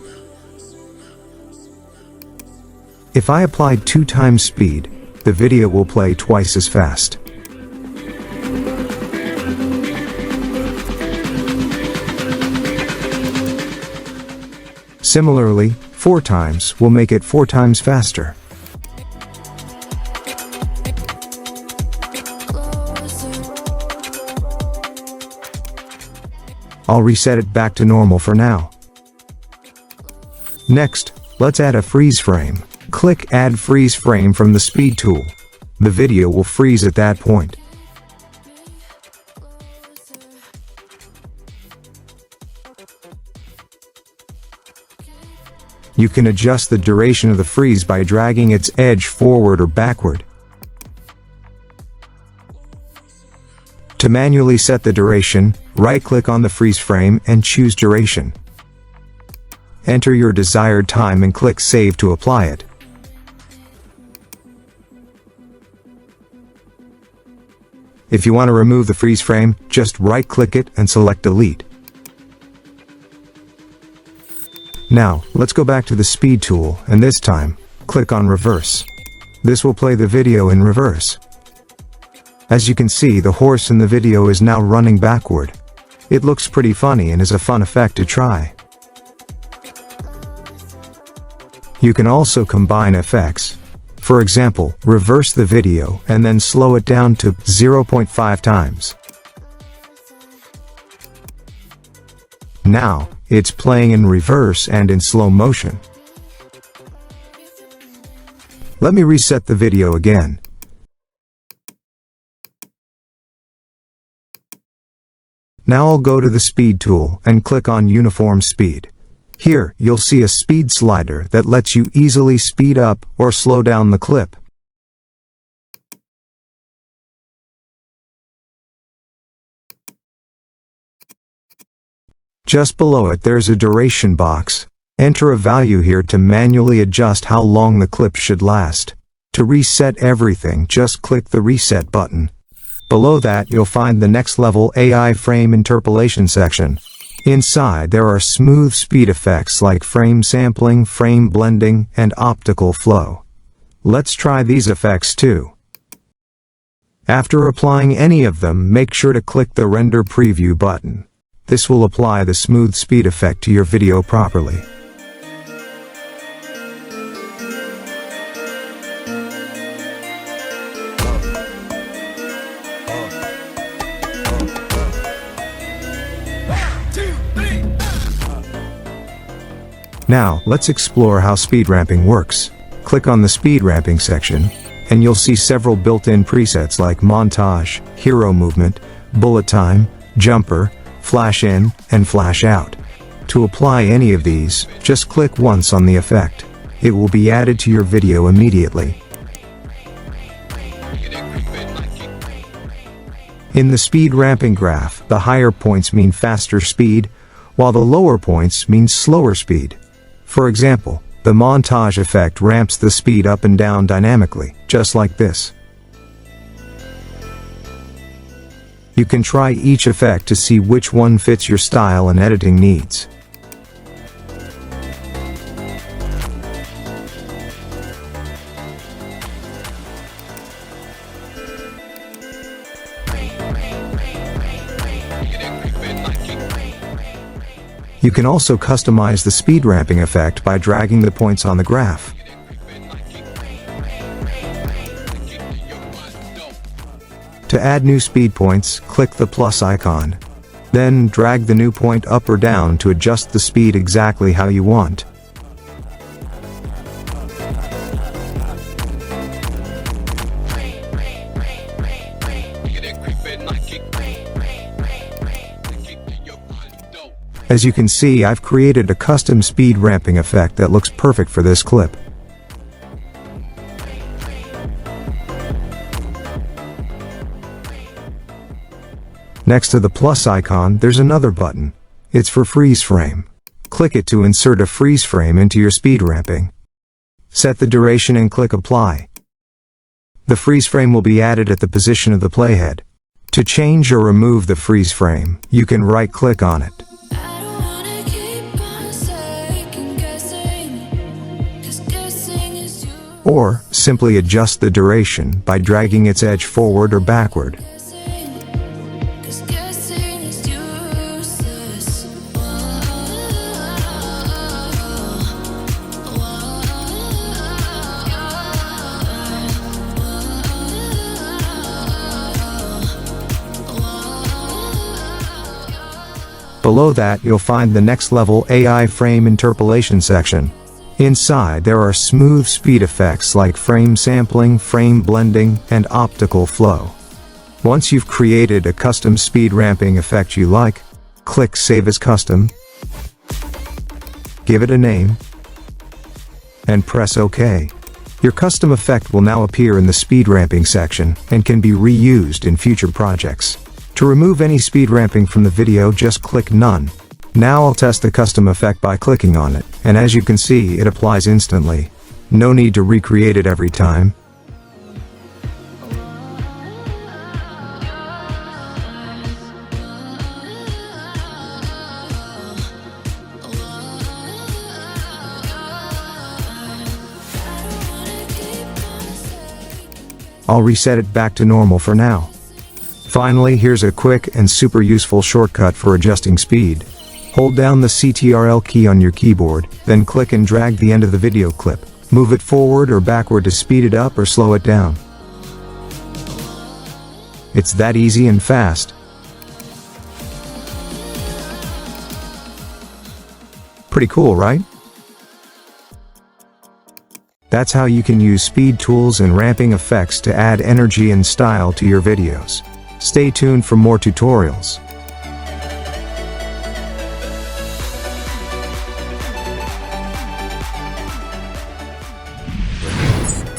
If I apply 2 times speed, the video will play twice as fast. Similarly, 4 times will make it 4 times faster. I'll reset it back to normal for now. Next, let's add a freeze frame. Click Add Freeze Frame from the Speed tool. The video will freeze at that point. You can adjust the duration of the freeze by dragging its edge forward or backward. To manually set the duration, right-click on the freeze frame and choose Duration. Enter your desired time and click Save to apply it. If you want to remove the freeze frame, just right-click it and select Delete. Now, let's go back to the Speed tool, and this time, click on Reverse. This will play the video in reverse. As you can see, the horse in the video is now running backward. It looks pretty funny and is a fun effect to try. You can also combine effects. For example, reverse the video and then slow it down to 0.5 times. Now, it's playing in reverse and in slow motion. Let me reset the video again. Now I'll go to the Speed tool and click on Uniform Speed. Here, you'll see a speed slider that lets you easily speed up or slow down the clip. Just below it there's a duration box. Enter a value here to manually adjust how long the clip should last. To reset everything, just click the Reset button. Below that you'll find the next level AI frame interpolation section. Inside there are smooth speed effects like frame sampling, frame blending, and optical flow. Let's try these effects too. After applying any of them, make sure to click the Render Preview button. This will apply the smooth speed effect to your video properly. Now, let's explore how speed ramping works. Click on the speed ramping section, and you'll see several built-in presets like montage, hero movement, bullet time, jumper, flash in, and flash out. To apply any of these, just click once on the effect. It will be added to your video immediately. In the speed ramping graph, the higher points mean faster speed, while the lower points mean slower speed. For example, the montage effect ramps the speed up and down dynamically, just like this. You can try each effect to see which one fits your style and editing needs. You can also customize the speed ramping effect by dragging the points on the graph. To add new speed points, click the plus icon. Then drag the new point up or down to adjust the speed exactly how you want. As you can see, I've created a custom speed ramping effect that looks perfect for this clip. Next to the plus icon, there's another button. It's for freeze frame. Click it to insert a freeze frame into your speed ramping. Set the duration and click apply. The freeze frame will be added at the position of the playhead. To change or remove the freeze frame, you can right-click on it. Or, simply adjust the duration by dragging its edge forward or backward. Below that, you'll find the next level AI frame interpolation section. Inside, there are smooth speed effects like frame sampling, frame blending, and optical flow. Once you've created a custom speed ramping effect you like, click Save as Custom, give it a name, and press OK. Your custom effect will now appear in the speed ramping section and can be reused in future projects. To remove any speed ramping from the video, just click None. Now I'll test the custom effect by clicking on it, and as you can see, it applies instantly. No need to recreate it every time. I'll reset it back to normal for now. Finally, here's a quick and super useful shortcut for adjusting speed. Hold down the Ctrl key on your keyboard, then click and drag the end of the video clip. Move it forward or backward to speed it up or slow it down. It's that easy and fast. Pretty cool, right? That's how you can use speed tools and ramping effects to add energy and style to your videos. Stay tuned for more tutorials.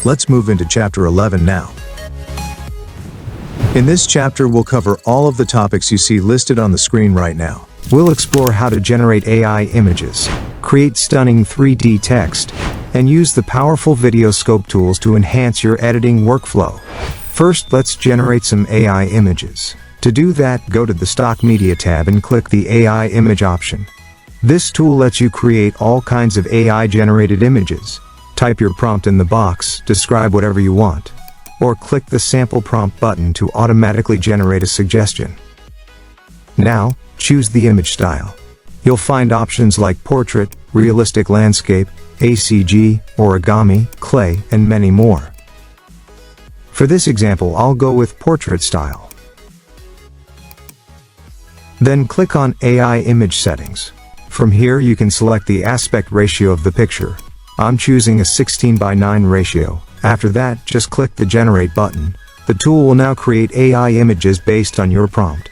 Let's move into Chapter 11 now. In this chapter, we'll cover all of the topics you see listed on the screen right now. We'll explore how to generate AI images, create stunning 3D text, and use the powerful video scope tools to enhance your editing workflow. First, let's generate some AI images. To do that, go to the Stock Media tab and click the AI Image option. This tool lets you create all kinds of AI-generated images. Type your prompt in the box, describe whatever you want, or click the Sample Prompt button to automatically generate a suggestion. Now, choose the image style. You'll find options like portrait, realistic landscape, ACG, origami, clay, and many more. For this example, I'll go with portrait style. Then click on AI Image Settings. From here you can select the aspect ratio of the picture. I'm choosing a 16:9 ratio. After that, just click the Generate button. The tool will now create AI images based on your prompt.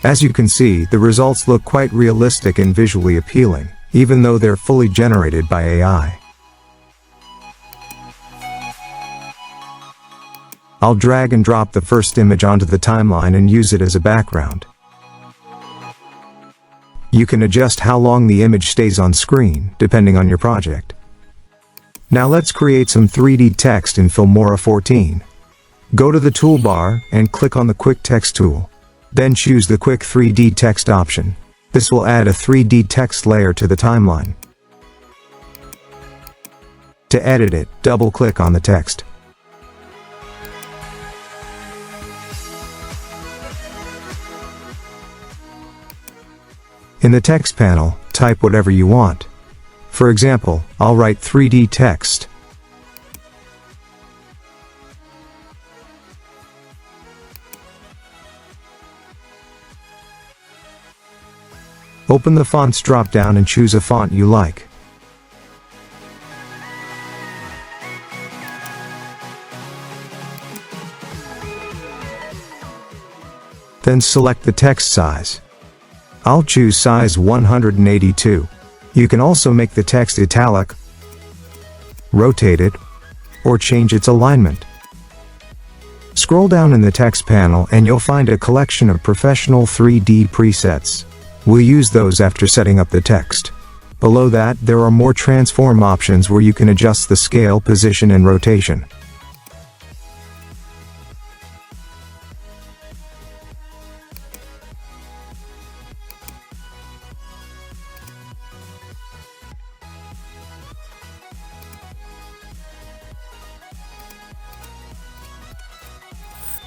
As you can see, the results look quite realistic and visually appealing, even though they're fully generated by AI. I'll drag and drop the first image onto the timeline and use it as a background. You can adjust how long the image stays on screen, depending on your project. Now let's create some 3D text in Filmora 14. Go to the toolbar and click on the Quick Text tool. Then choose the Quick 3D Text option. This will add a 3D text layer to the timeline. To edit it, double-click on the text. In the text panel, type whatever you want. For example, I'll write 3D text. Open the Fonts drop-down and choose a font you like. Then select the text size. I'll choose size 182. You can also make the text italic, rotate it, or change its alignment. Scroll down in the text panel and you'll find a collection of professional 3D presets. We'll use those after setting up the text. Below that, there are more transform options where you can adjust the scale, position, and rotation.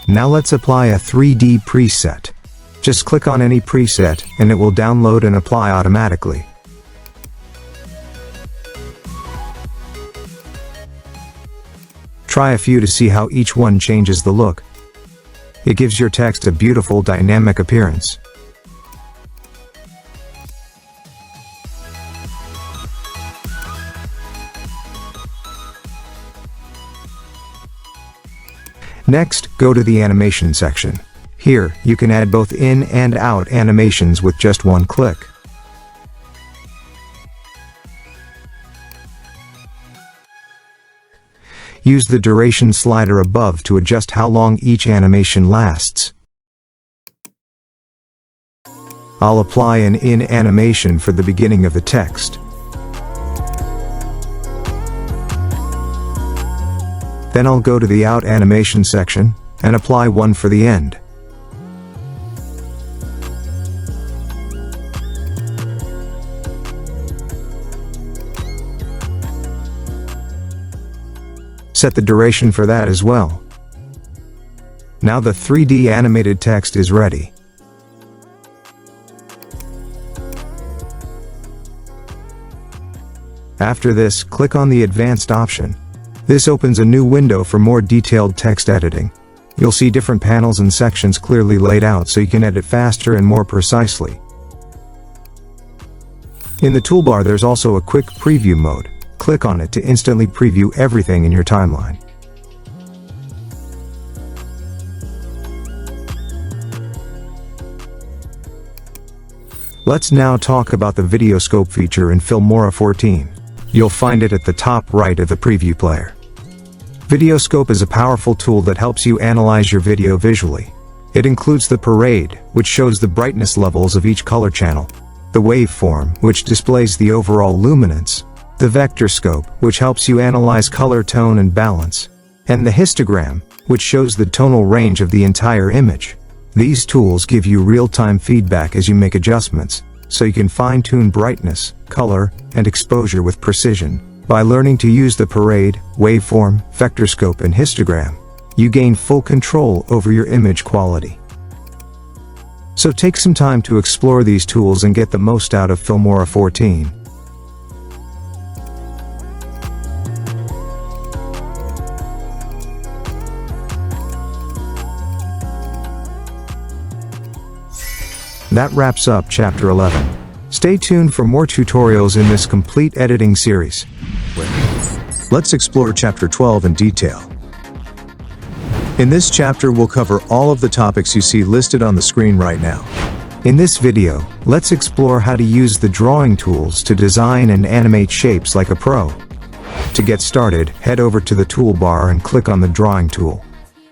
Now let's apply a 3D preset. Just click on any preset and it will download and apply automatically. Try a few to see how each one changes the look. It gives your text a beautiful dynamic appearance. Next, go to the animation section. Here, you can add both in and out animations with just one click. Use the duration slider above to adjust how long each animation lasts. I'll apply an in animation for the beginning of the text. Then I'll go to the out animation section and apply one for the end. Set the duration for that as well. Now the 3D animated text is ready. After this, click on the Advanced option. This opens a new window for more detailed text editing. You'll see different panels and sections clearly laid out so you can edit faster and more precisely. In the toolbar there's also a quick preview mode. Click on it to instantly preview everything in your timeline. Let's now talk about the video scope feature in Filmora 14. You'll find it at the top right of the preview player. Video scope is a powerful tool that helps you analyze your video visually. It includes the parade, which shows the brightness levels of each color channel, the waveform, which displays the overall luminance, the vector scope, which helps you analyze color, tone, and balance, and the histogram, which shows the tonal range of the entire image. These tools give you real-time feedback as you make adjustments, so you can fine-tune brightness, color, and exposure with precision. By learning to use the parade, waveform, vector scope, and histogram, you gain full control over your image quality. So take some time to explore these tools and get the most out of Filmora 14. That wraps up Chapter 11. Stay tuned for more tutorials in this complete editing series. Let's explore Chapter 12 in detail. In this chapter we'll cover all of the topics you see listed on the screen right now. In this video, let's explore how to use the drawing tools to design and animate shapes like a pro. To get started, head over to the toolbar and click on the drawing tool.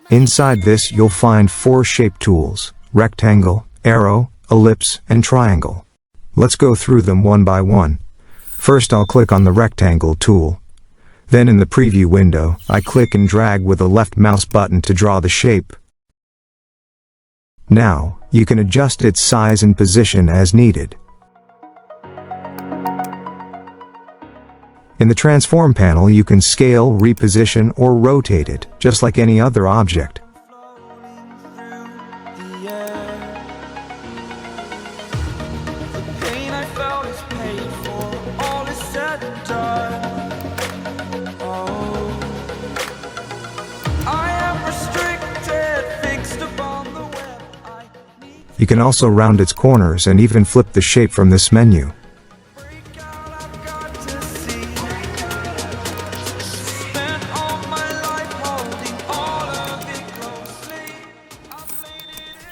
Inside this you'll find 4 shape tools: rectangle, arrow, ellipse, and triangle. Let's go through them one by one. First I'll click on the rectangle tool. Then in the preview window, I click and drag with the left mouse button to draw the shape. Now, you can adjust its size and position as needed. In the transform panel you can scale, reposition, or rotate it, just like any other object. You can also round its corners and even flip the shape from this menu.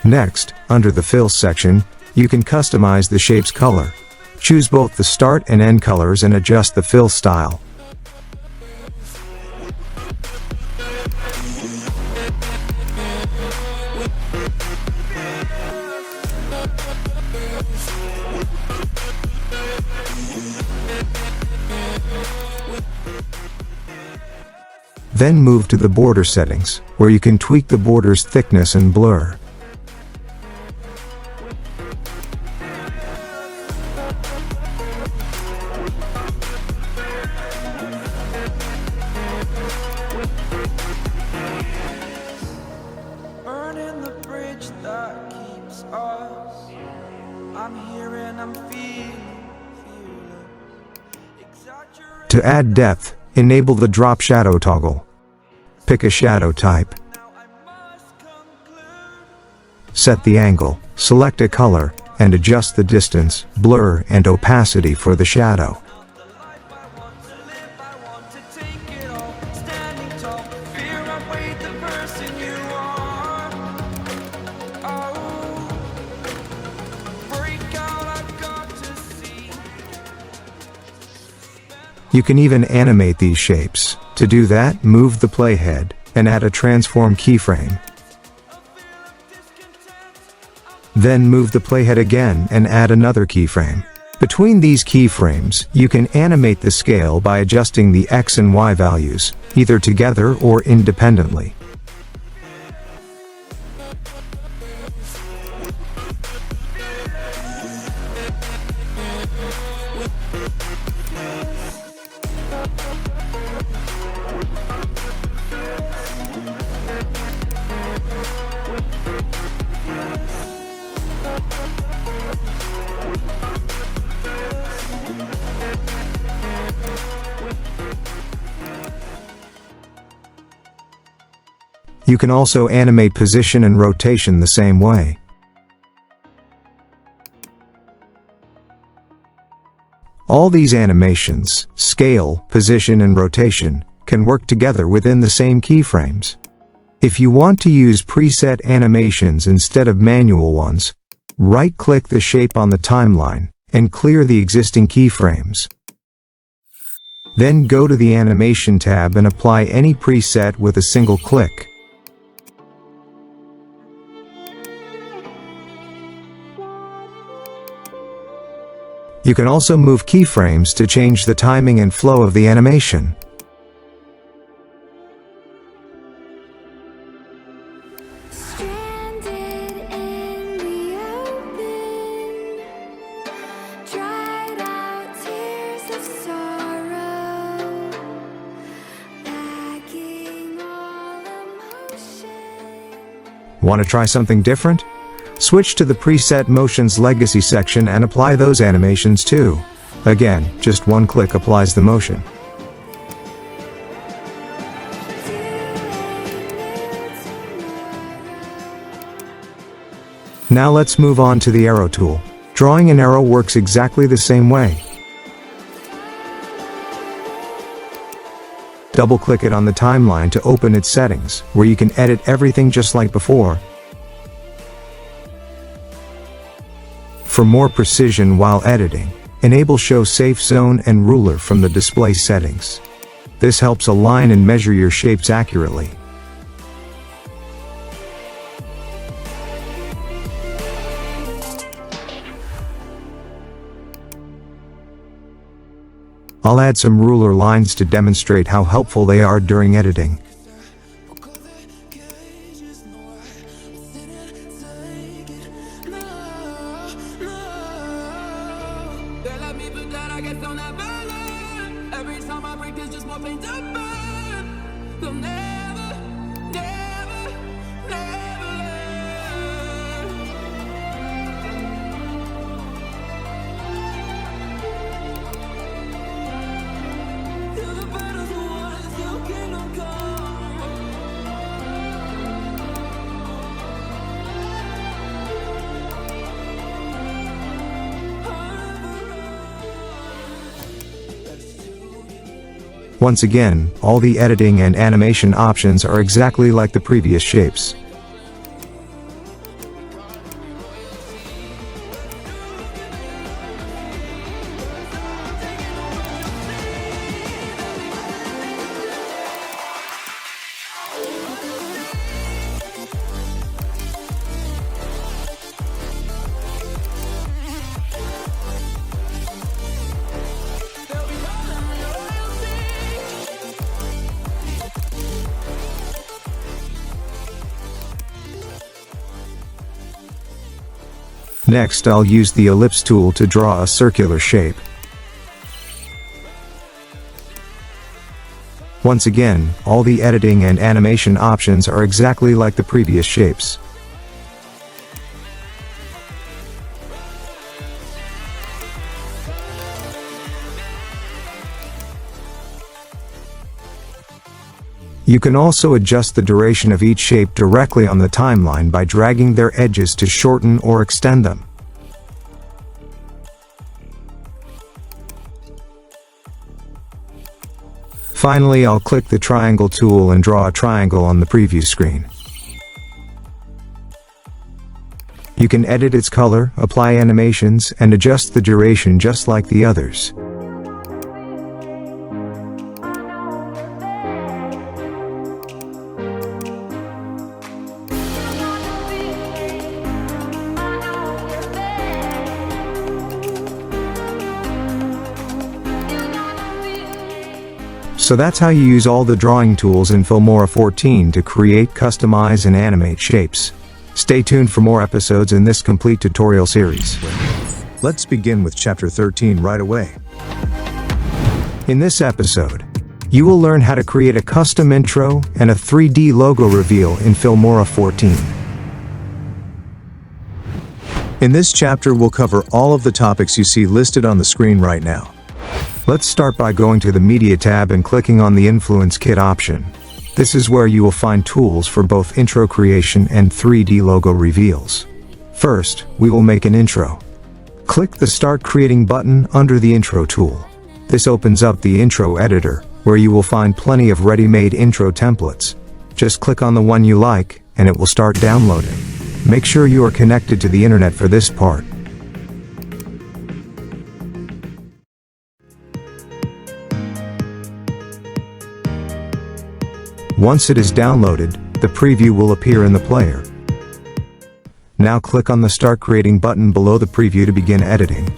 Next, under the Fill section, you can customize the shape's color. Choose both the start and end colors and adjust the fill style. Then move to the border settings, where you can tweak the border's thickness and blur. Burning the bridge that keeps us. I'm here and I'm feeling fearless. To add depth, enable the drop shadow toggle. Pick a shadow type. Set the angle, select a color, and adjust the distance, blur, and opacity for the shadow. You can even animate these shapes. To do that, move the playhead, and add a transform keyframe. Then move the playhead again and add another keyframe. Between these keyframes, you can animate the scale by adjusting the X and Y values, either together or independently. You can also animate position and rotation the same way. All these animations, scale, position, and rotation, can work together within the same keyframes. If you want to use preset animations instead of manual ones, right-click the shape on the timeline and clear the existing keyframes. Then go to the Animation tab and apply any preset with a single click. You can also move keyframes to change the timing and flow of the animation. Stranded in the open, dried out tears of sorrow, lacking all emotion. Want to try something different? Switch to the Preset Motions Legacy section and apply those animations too. Again, just one click applies the motion. Now let's move on to the arrow tool. Drawing an arrow works exactly the same way. Double-click it on the timeline to open its settings, where you can edit everything just like before. For more precision while editing, enable Show Safe Zone and Ruler from the display settings. This helps align and measure your shapes accurately. I'll add some ruler lines to demonstrate how helpful they are during editing. Once again, all the editing and animation options are exactly like the previous shapes. Next, I'll use the ellipse tool to draw a circular shape. Once again, all the editing and animation options are exactly like the previous shapes. You can also adjust the duration of each shape directly on the timeline by dragging their edges to shorten or extend them. Finally, I'll click the triangle tool and draw a triangle on the preview screen. You can edit its color, apply animations, and adjust the duration just like the others. So that's how you use all the drawing tools in Filmora 14 to create, customize, and animate shapes. Stay tuned for more episodes in this complete tutorial series. Let's begin with Chapter 13 right away. In this episode, you will learn how to create a custom intro and a 3D logo reveal in Filmora 14. In this chapter, we'll cover all of the topics you see listed on the screen right now. Let's start by going to the Media tab and clicking on the Influence Kit option. This is where you will find tools for both intro creation and 3D logo reveals. First, we will make an intro. Click the Start Creating button under the Intro tool. This opens up the intro editor, where you will find plenty of ready-made intro templates. Just click on the one you like, and it will start downloading. Make sure you are connected to the internet for this part. Once it is downloaded, the preview will appear in the player. Now click on the Start Creating button below the preview to begin editing.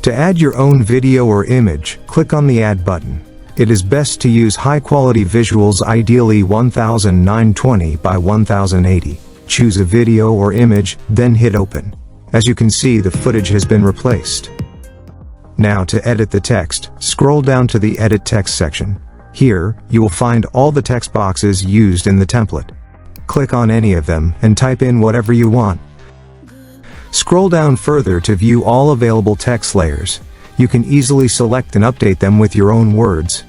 To add your own video or image, click on the Add button. It is best to use high-quality visuals, ideally 1920 by 1080. Choose a video or image, then hit Open. As you can see, the footage has been replaced. Now to edit the text, scroll down to the Edit Text section. Here, you will find all the text boxes used in the template. Click on any of them and type in whatever you want. Scroll down further to view all available text layers. You can easily select and update them with your own words.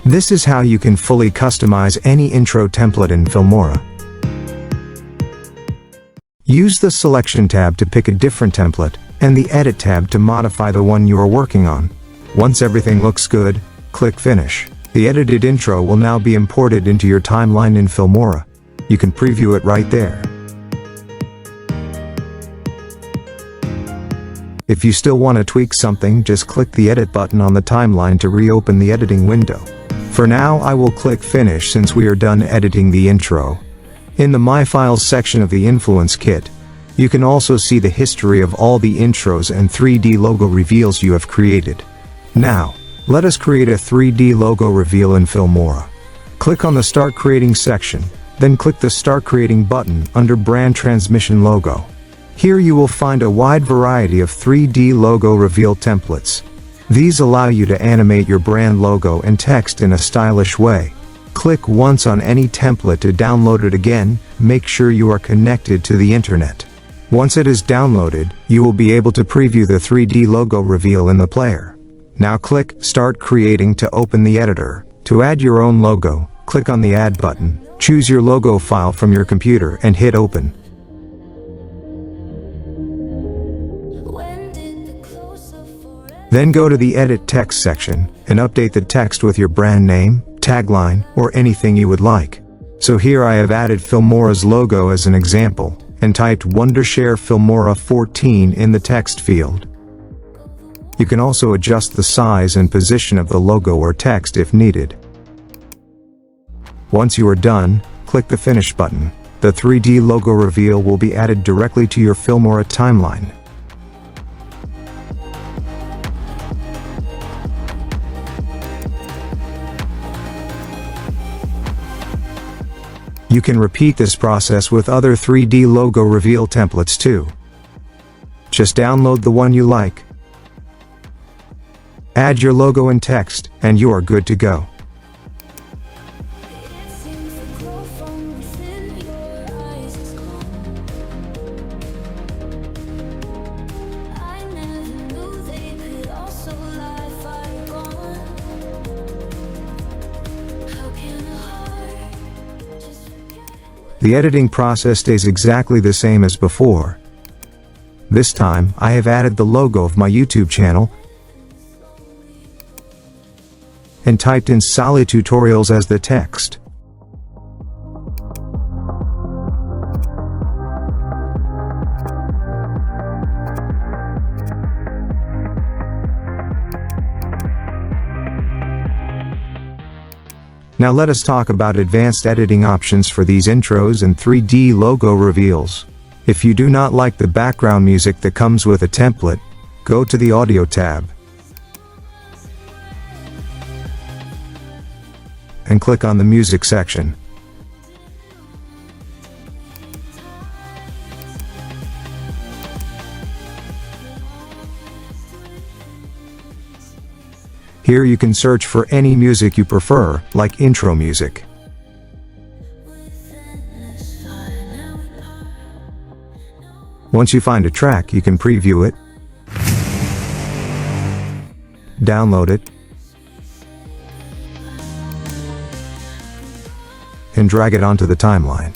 This is how you can fully customize any intro template in Filmora. Use the Selection tab to pick a different template, and the Edit tab to modify the one you are working on. Once everything looks good, click Finish. The edited intro will now be imported into your timeline in Filmora. You can preview it right there. If you still want to tweak something, just click the Edit button on the timeline to reopen the editing window. For now, I will click Finish since we are done editing the intro. In the My Files section of the Influence Kit, you can also see the history of all the intros and 3D logo reveals you have created. Now, let us create a 3D logo reveal in Filmora. Click on the Start Creating section, then click the Start Creating button under Brand Transmission Logo. Here you will find a wide variety of 3D logo reveal templates. These allow you to animate your brand logo and text in a stylish way. Click once on any template to download it again. Make sure you are connected to the internet. Once it is downloaded, you will be able to preview the 3D logo reveal in the player. Now click Start Creating to open the editor. To add your own logo, click on the Add button, choose your logo file from your computer and hit Open. Then go to the Edit Text section and update the text with your brand name, tagline, or anything you would like. So here I have added Filmora's logo as an example, and typed Wondershare Filmora 14 in the text field. You can also adjust the size and position of the logo or text if needed. Once you are done, click the Finish button. The 3D logo reveal will be added directly to your Filmora timeline. You can repeat this process with other 3D logo reveal templates too. Just download the one you like, add your logo and text, and you are good to go. It seems the glow from within your eyes is gone. I never knew they could also light fire gone. How can a heart just forget what The editing process stays exactly the same as before. This time, I have added the logo of my YouTube channel and typed in Sally Tutorials as the text. Now let us talk about advanced editing options for these intros and 3D logo reveals. If you do not like the background music that comes with a template, go to the Audio tab and click on the Music section. Here you can search for any music you prefer, like intro music. Once you find a track, you can preview it, download it, and drag it onto the timeline.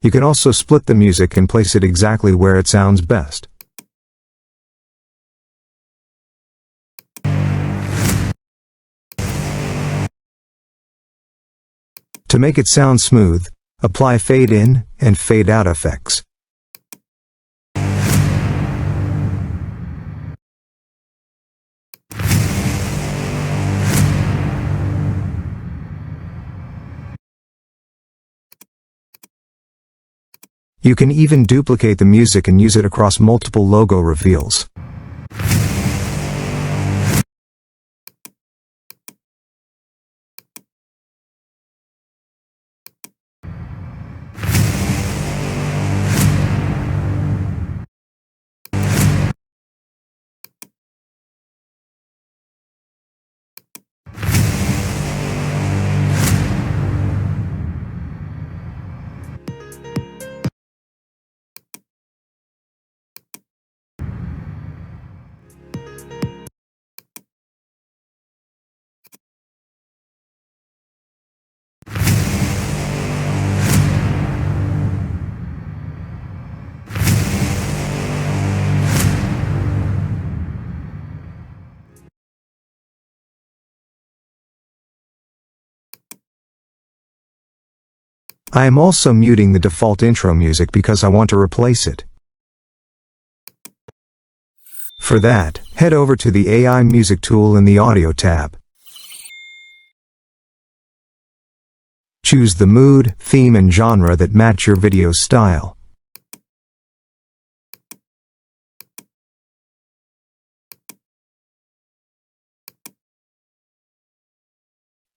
You can also split the music and place it exactly where it sounds best. To make it sound smooth, apply fade in and fade out effects. You can even duplicate the music and use it across multiple logo reveals. I am also muting the default intro music because I want to replace it. For that, head over to the AI Music tool in the Audio tab. Choose the mood, theme, and genre that match your video style.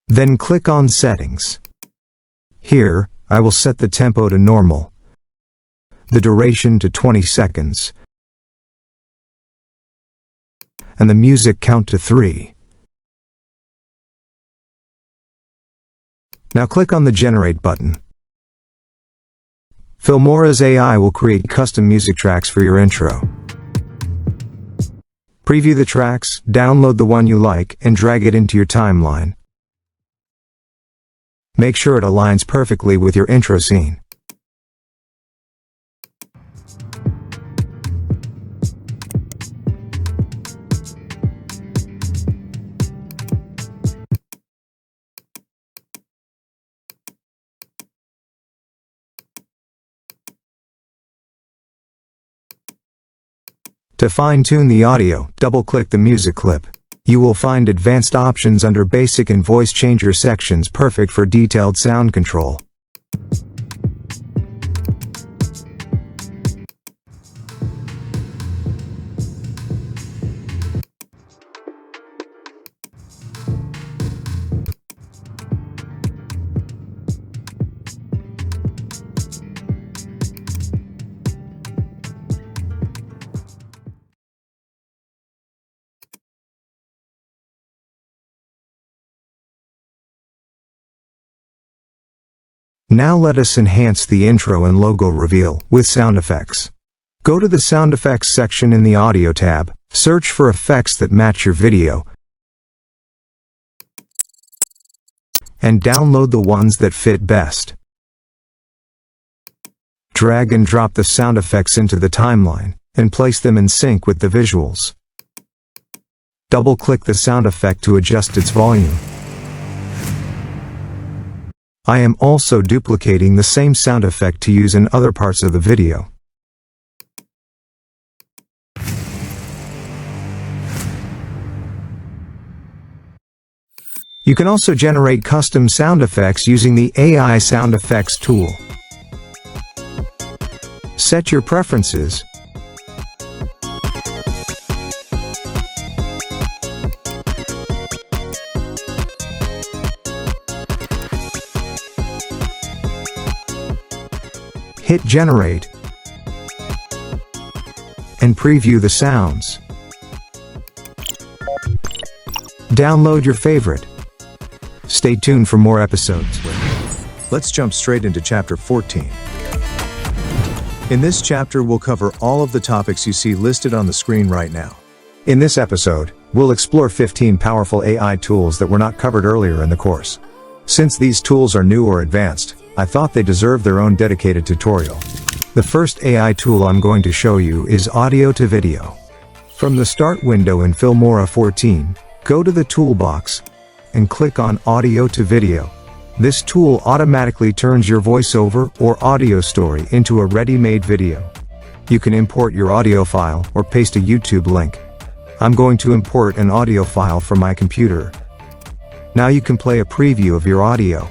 Then click on Settings. Here, I will set the tempo to normal, the duration to 20 seconds, and the music count to 3. Now click on the Generate button. Filmora's AI will create custom music tracks for your intro. Preview the tracks, download the one you like, and drag it into your timeline. Make sure it aligns perfectly with your intro scene. To fine-tune the audio, double-click the music clip. You will find advanced options under Basic and Voice Changer sections perfect for detailed sound control. Now let us enhance the intro and logo reveal with sound effects. Go to the sound effects section in the audio tab, search for effects that match your video, and download the ones that fit best. Drag and drop the sound effects into the timeline, and place them in sync with the visuals. Double-click the sound effect to adjust its volume. I am also duplicating the same sound effect to use in other parts of the video. You can also generate custom sound effects using the AI Sound Effects tool. Set your preferences. Hit Generate and preview the sounds. Download your favorite. Stay tuned for more episodes. Let's jump straight into Chapter 14. In this chapter, we'll cover all of the topics you see listed on the screen right now. In this episode, we'll explore 15 powerful AI tools that were not covered earlier in the course. Since these tools are new or advanced, I thought they deserve their own dedicated tutorial. The first AI tool I'm going to show you is Audio to Video. From the Start window in Filmora 14, go to the Toolbox and click on Audio to Video. This tool automatically turns your voiceover or audio story into a ready-made video. You can import your audio file or paste a YouTube link. I'm going to import an audio file from my computer. Now you can play a preview of your audio.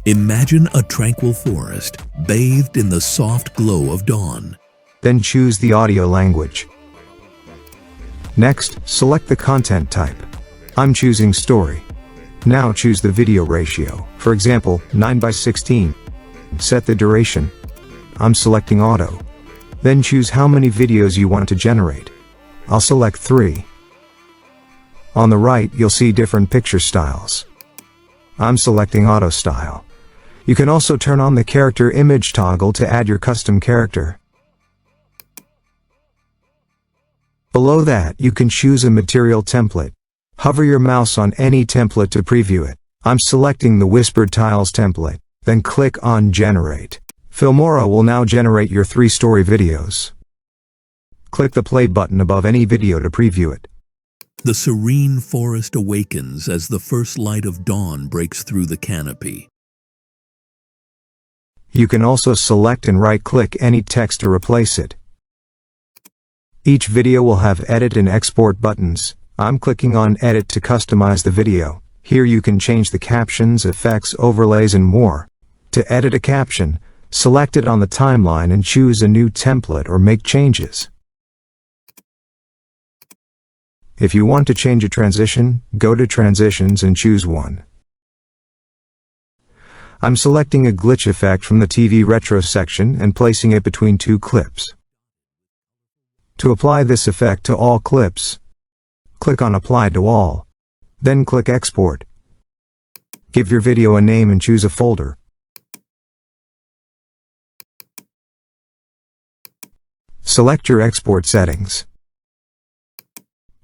Imagine a tranquil forest, bathed in the soft glow of dawn. Then choose the audio language. Next, select the content type. I'm choosing story. Now choose the video ratio, for example, 9:16. Set the duration. I'm selecting auto. Then choose how many videos you want to generate. I'll select 3. On the right, you'll see different picture styles. I'm selecting auto style. You can also turn on the character image toggle to add your custom character. Below that, you can choose a material template. Hover your mouse on any template to preview it. I'm selecting the Whispered Tiles template. Then click on Generate. Filmora will now generate your 3-story videos. Click the play button above any video to preview it. The serene forest awakens as the first light of dawn breaks through the canopy. You can also select and right-click any text to replace it. Each video will have Edit and Export buttons. I'm clicking on Edit to customize the video. Here you can change the captions, effects, overlays, and more. To edit a caption, select it on the timeline and choose a new template or make changes. If you want to change a transition, go to Transitions and choose one. I'm selecting a glitch effect from the TV Retro section and placing it between 2 clips. To apply this effect to all clips, click on Apply to All. Then click Export. Give your video a name and choose a folder. Select your export settings.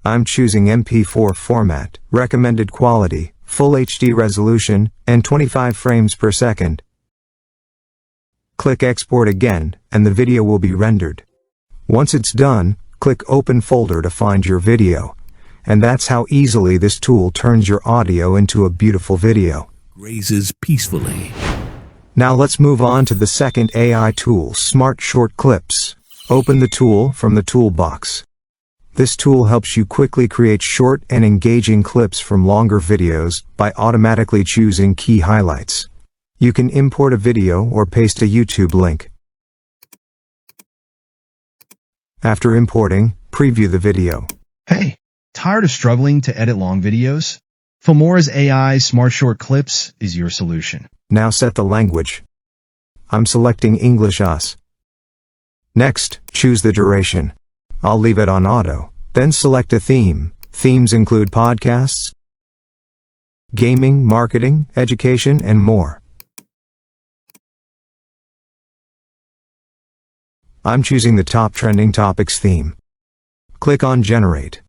I'm choosing MP4 format, recommended quality, Full HD resolution, and 25 frames per second. Click Export again, and the video will be rendered. Once it's done, click Open Folder to find your video. And that's how easily this tool turns your audio into a beautiful video. Grazes peacefully. Now let's move on to the second AI tool, Smart Short Clips. Open the tool from the toolbox. This tool helps you quickly create short and engaging clips from longer videos by automatically choosing key highlights. You can import a video or paste a YouTube link. After importing, preview the video. Hey, tired of struggling to edit long videos? Filmora's AI Smart Short Clips is your solution. Now set the language. I'm selecting English US. Next, choose the duration. I'll leave it on auto. Then select a theme. Themes include podcasts, gaming, marketing, education, and more. I'm choosing the top trending topics theme. Click on Generate.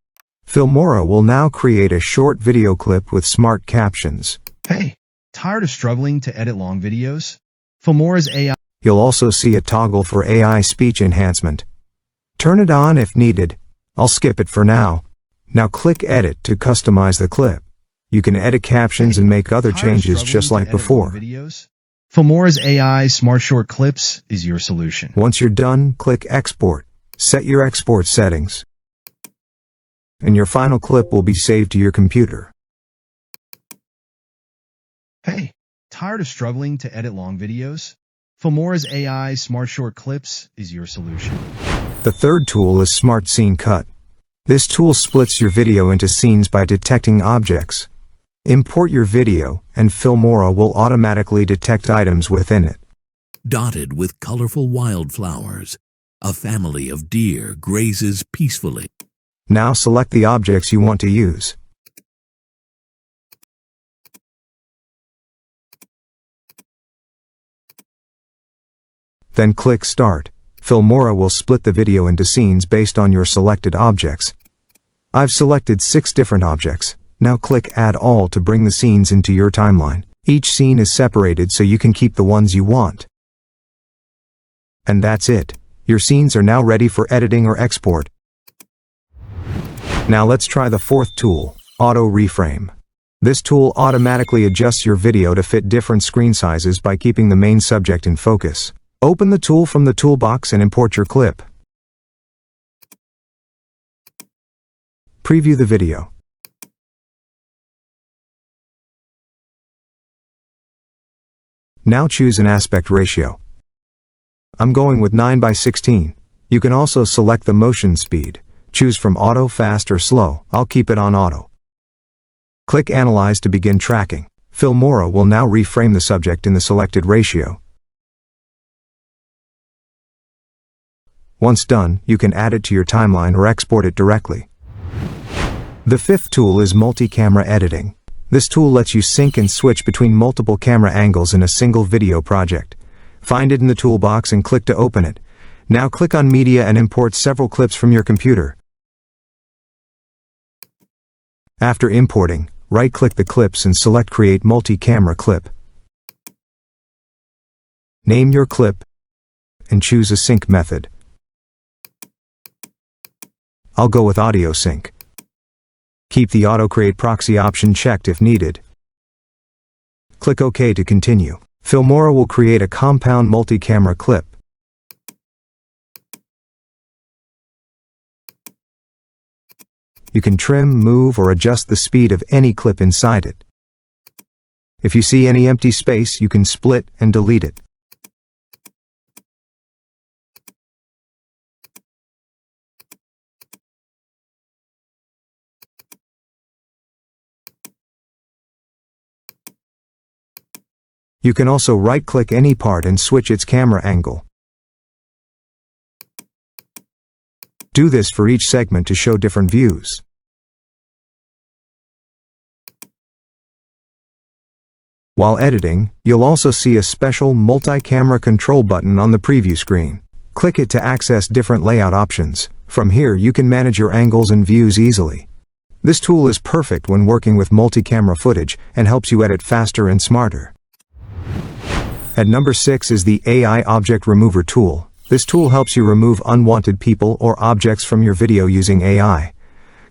Filmora will now create a short video clip with smart captions. Hey, tired of struggling to edit long videos? Filmora's AI. You'll also see a toggle for AI speech enhancement. Turn it on if needed. I'll skip it for now. Now click Edit to customize the clip. You can edit captions and make other changes just like before. Filmora's AI Smart Short Clips is your solution. Once you're done, click Export. Set your export settings, and your final clip will be saved to your computer. Hey, tired of struggling to edit long videos? Filmora's AI Smart Short Clips is your solution. The third tool is Smart Scene Cut. This tool splits your video into scenes by detecting objects. Import your video, and Filmora will automatically detect items within it. Dotted with colorful wildflowers, a family of deer grazes peacefully. Now select the objects you want to use. Then click Start. Filmora will split the video into scenes based on your selected objects. I've selected 6 different objects. Now click Add All to bring the scenes into your timeline. Each scene is separated so you can keep the ones you want. And that's it. Your scenes are now ready for editing or export. Now let's try the fourth tool, Auto Reframe. This tool automatically adjusts your video to fit different screen sizes by keeping the main subject in focus. Open the tool from the toolbox and import your clip. Preview the video. Now choose an aspect ratio. I'm going with 9:16. You can also select the motion speed. Choose from auto, fast, or slow. I'll keep it on auto. Click Analyze to begin tracking. Filmora will now reframe the subject in the selected ratio. Once done, you can add it to your timeline or export it directly. The fifth tool is multi-camera editing. This tool lets you sync and switch between multiple camera angles in a single video project. Find it in the toolbox and click to open it. Now click on Media and import several clips from your computer. After importing, right-click the clips and select Create Multi-Camera Clip. Name your clip and choose a sync method. I'll go with Audio Sync. Keep the Auto Create Proxy option checked if needed. Click OK to continue. Filmora will create a compound multi-camera clip. You can trim, move, or adjust the speed of any clip inside it. If you see any empty space, you can split and delete it. You can also right-click any part and switch its camera angle. Do this for each segment to show different views. While editing, you'll also see a special multi-camera control button on the preview screen. Click it to access different layout options. From here you can manage your angles and views easily. This tool is perfect when working with multi-camera footage and helps you edit faster and smarter. At number 6 is the AI Object Remover tool. This tool helps you remove unwanted people or objects from your video using AI.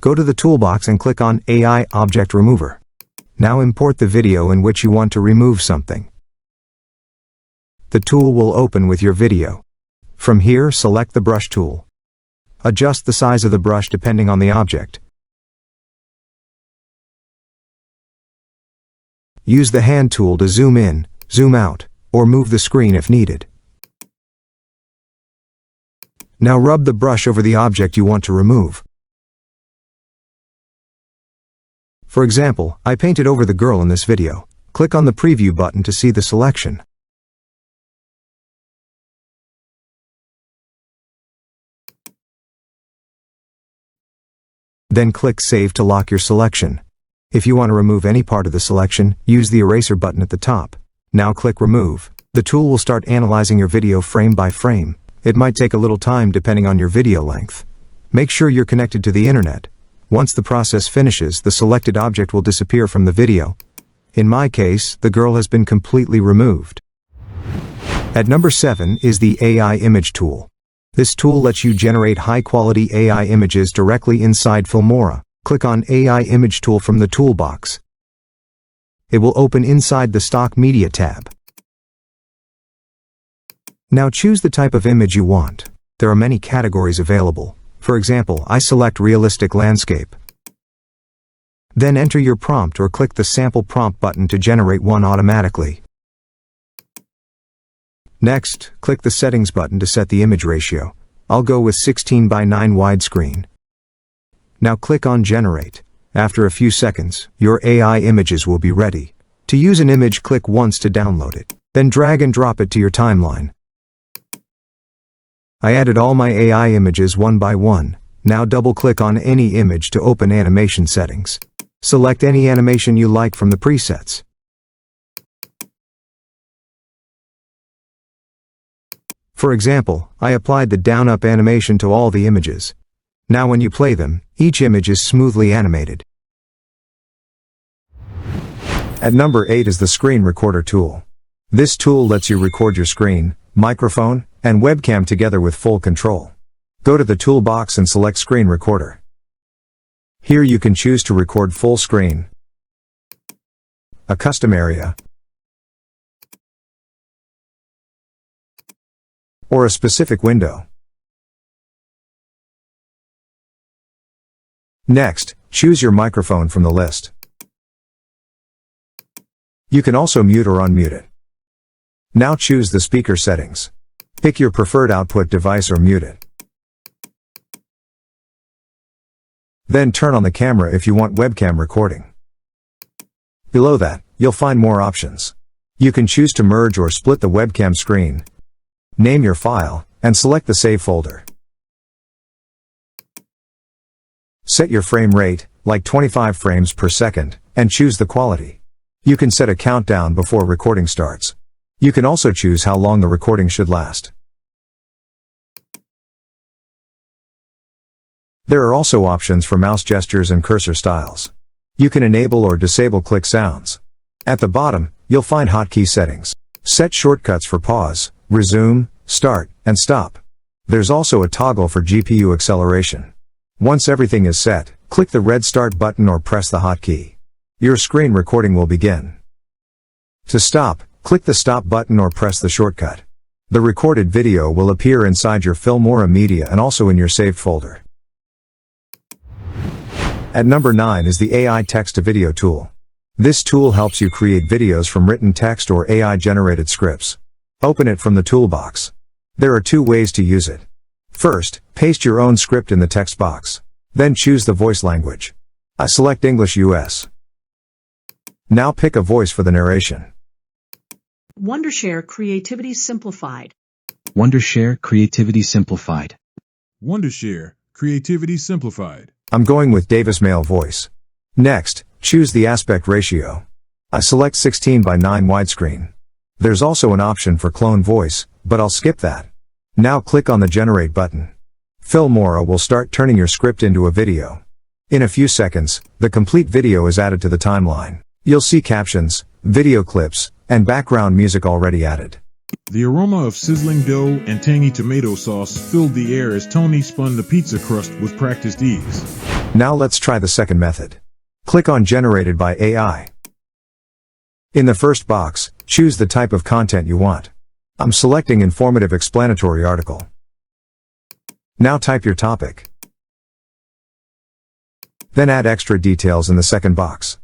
Go to the toolbox and click on AI Object Remover. Now import the video in which you want to remove something. The tool will open with your video. From here, select the brush tool. Adjust the size of the brush depending on the object. Use the hand tool to zoom in, zoom out, or move the screen if needed. Now rub the brush over the object you want to remove. For example, I painted over the girl in this video. Click on the preview button to see the selection. Then click Save to lock your selection. If you want to remove any part of the selection, use the eraser button at the top. Now click Remove. The tool will start analyzing your video frame by frame. It might take a little time depending on your video length. Make sure you're connected to the internet. Once the process finishes, the selected object will disappear from the video. In my case, the girl has been completely removed. At number 7 is the AI Image tool. This tool lets you generate high-quality AI images directly inside Filmora. Click on AI Image tool from the toolbox. It will open inside the Stock Media tab. Now choose the type of image you want. There are many categories available. For example, I select Realistic Landscape. Then enter your prompt or click the Sample Prompt button to generate one automatically. Next, click the Settings button to set the image ratio. I'll go with 16:9 widescreen. Now click on Generate. After a few seconds, your AI images will be ready. To use an image, click once to download it. Then drag and drop it to your timeline. I added all my AI images one by one. Now double-click on any image to open animation settings. Select any animation you like from the presets. For example, I applied the down-up animation to all the images. Now when you play them, each image is smoothly animated. At number 8 is the Screen Recorder tool. This tool lets you record your screen, microphone, and webcam together with full control. Go to the toolbox and select Screen Recorder. Here you can choose to record full screen, a custom area, or a specific window. Next, choose your microphone from the list. You can also mute or unmute it. Now choose the speaker settings. Pick your preferred output device or mute it. Then turn on the camera if you want webcam recording. Below that, you'll find more options. You can choose to merge or split the webcam screen, name your file, and select the save folder. Set your frame rate, like 25 frames per second, and choose the quality. You can set a countdown before recording starts. You can also choose how long the recording should last. There are also options for mouse gestures and cursor styles. You can enable or disable click sounds. At the bottom, you'll find hotkey settings. Set shortcuts for pause, resume, start, and stop. There's also a toggle for GPU acceleration. Once everything is set, click the red start button or press the hotkey. Your screen recording will begin. To stop, click the stop button or press the shortcut. The recorded video will appear inside your Filmora media and also in your saved folder. At number 9 is the AI Text-to-Video tool. This tool helps you create videos from written text or AI-generated scripts. Open it from the toolbox. There are 2 ways to use it. First, paste your own script in the text box. Then choose the voice language. I select English US. Now pick a voice for the narration. Wondershare Creativity Simplified. Wondershare Creativity Simplified. Wondershare Creativity Simplified. I'm going with Davis male voice. Next, choose the aspect ratio. I select 16:9 widescreen. There's also an option for clone voice, but I'll skip that. Now click on the Generate button. Filmora will start turning your script into a video. In a few seconds, the complete video is added to the timeline. You'll see captions, video clips, and background music already added. The aroma of sizzling dough and tangy tomato sauce filled the air as Tony spun the pizza crust with practiced ease. Now let's try the second method. Click on Generated by AI. In the first box, choose the type of content you want. I'm selecting Informative Explanatory Article. Now type your topic. Then add extra details in the second box.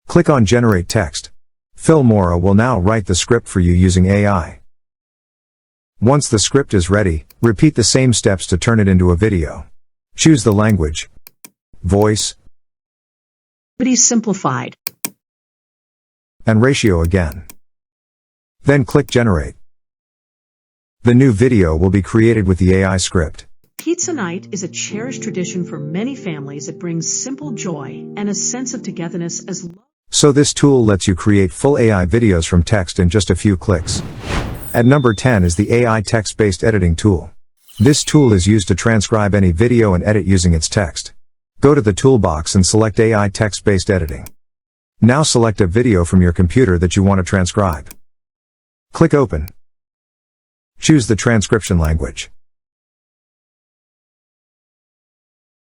Click on Generate Text. Filmora will now write the script for you using AI. Once the script is ready, repeat the same steps to turn it into a video. Choose the language, voice, Simplified, and ratio again. Then click Generate. The new video will be created with the AI script. Pizza night is a cherished tradition for many families that brings simple joy and a sense of togetherness as So this tool lets you create full AI videos from text in just a few clicks. At number 10 is the AI text-based editing tool. This tool is used to transcribe any video and edit using its text. Go to the toolbox and select AI text-based editing. Now select a video from your computer that you want to transcribe. Click Open. Choose the transcription language.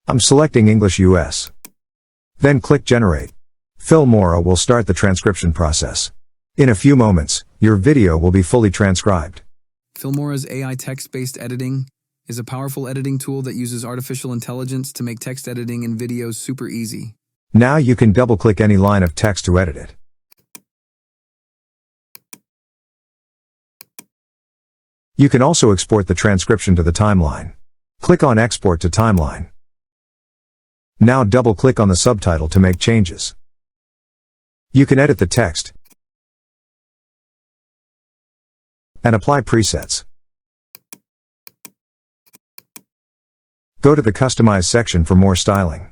I'm selecting English US. Then click Generate. Filmora will start the transcription process. In a few moments, your video will be fully transcribed. Filmora's AI text-based editing is a powerful editing tool that uses artificial intelligence to make text editing in videos super easy. Now you can double-click any line of text to edit it. You can also export the transcription to the timeline. Click on Export to Timeline. Now double-click on the subtitle to make changes. You can edit the text and apply presets. Go to the Customize section for more styling.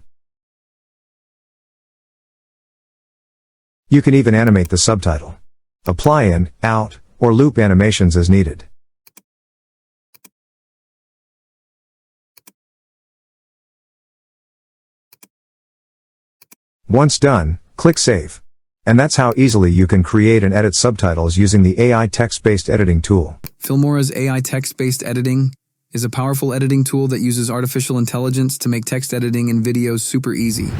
You can even animate the subtitle. Apply in, out, or loop animations as needed. Once done, click Save. And that's how easily you can create and edit subtitles using the AI text-based editing tool. Filmora's AI text-based editing is a powerful editing tool that uses artificial intelligence to make text editing in videos super easy.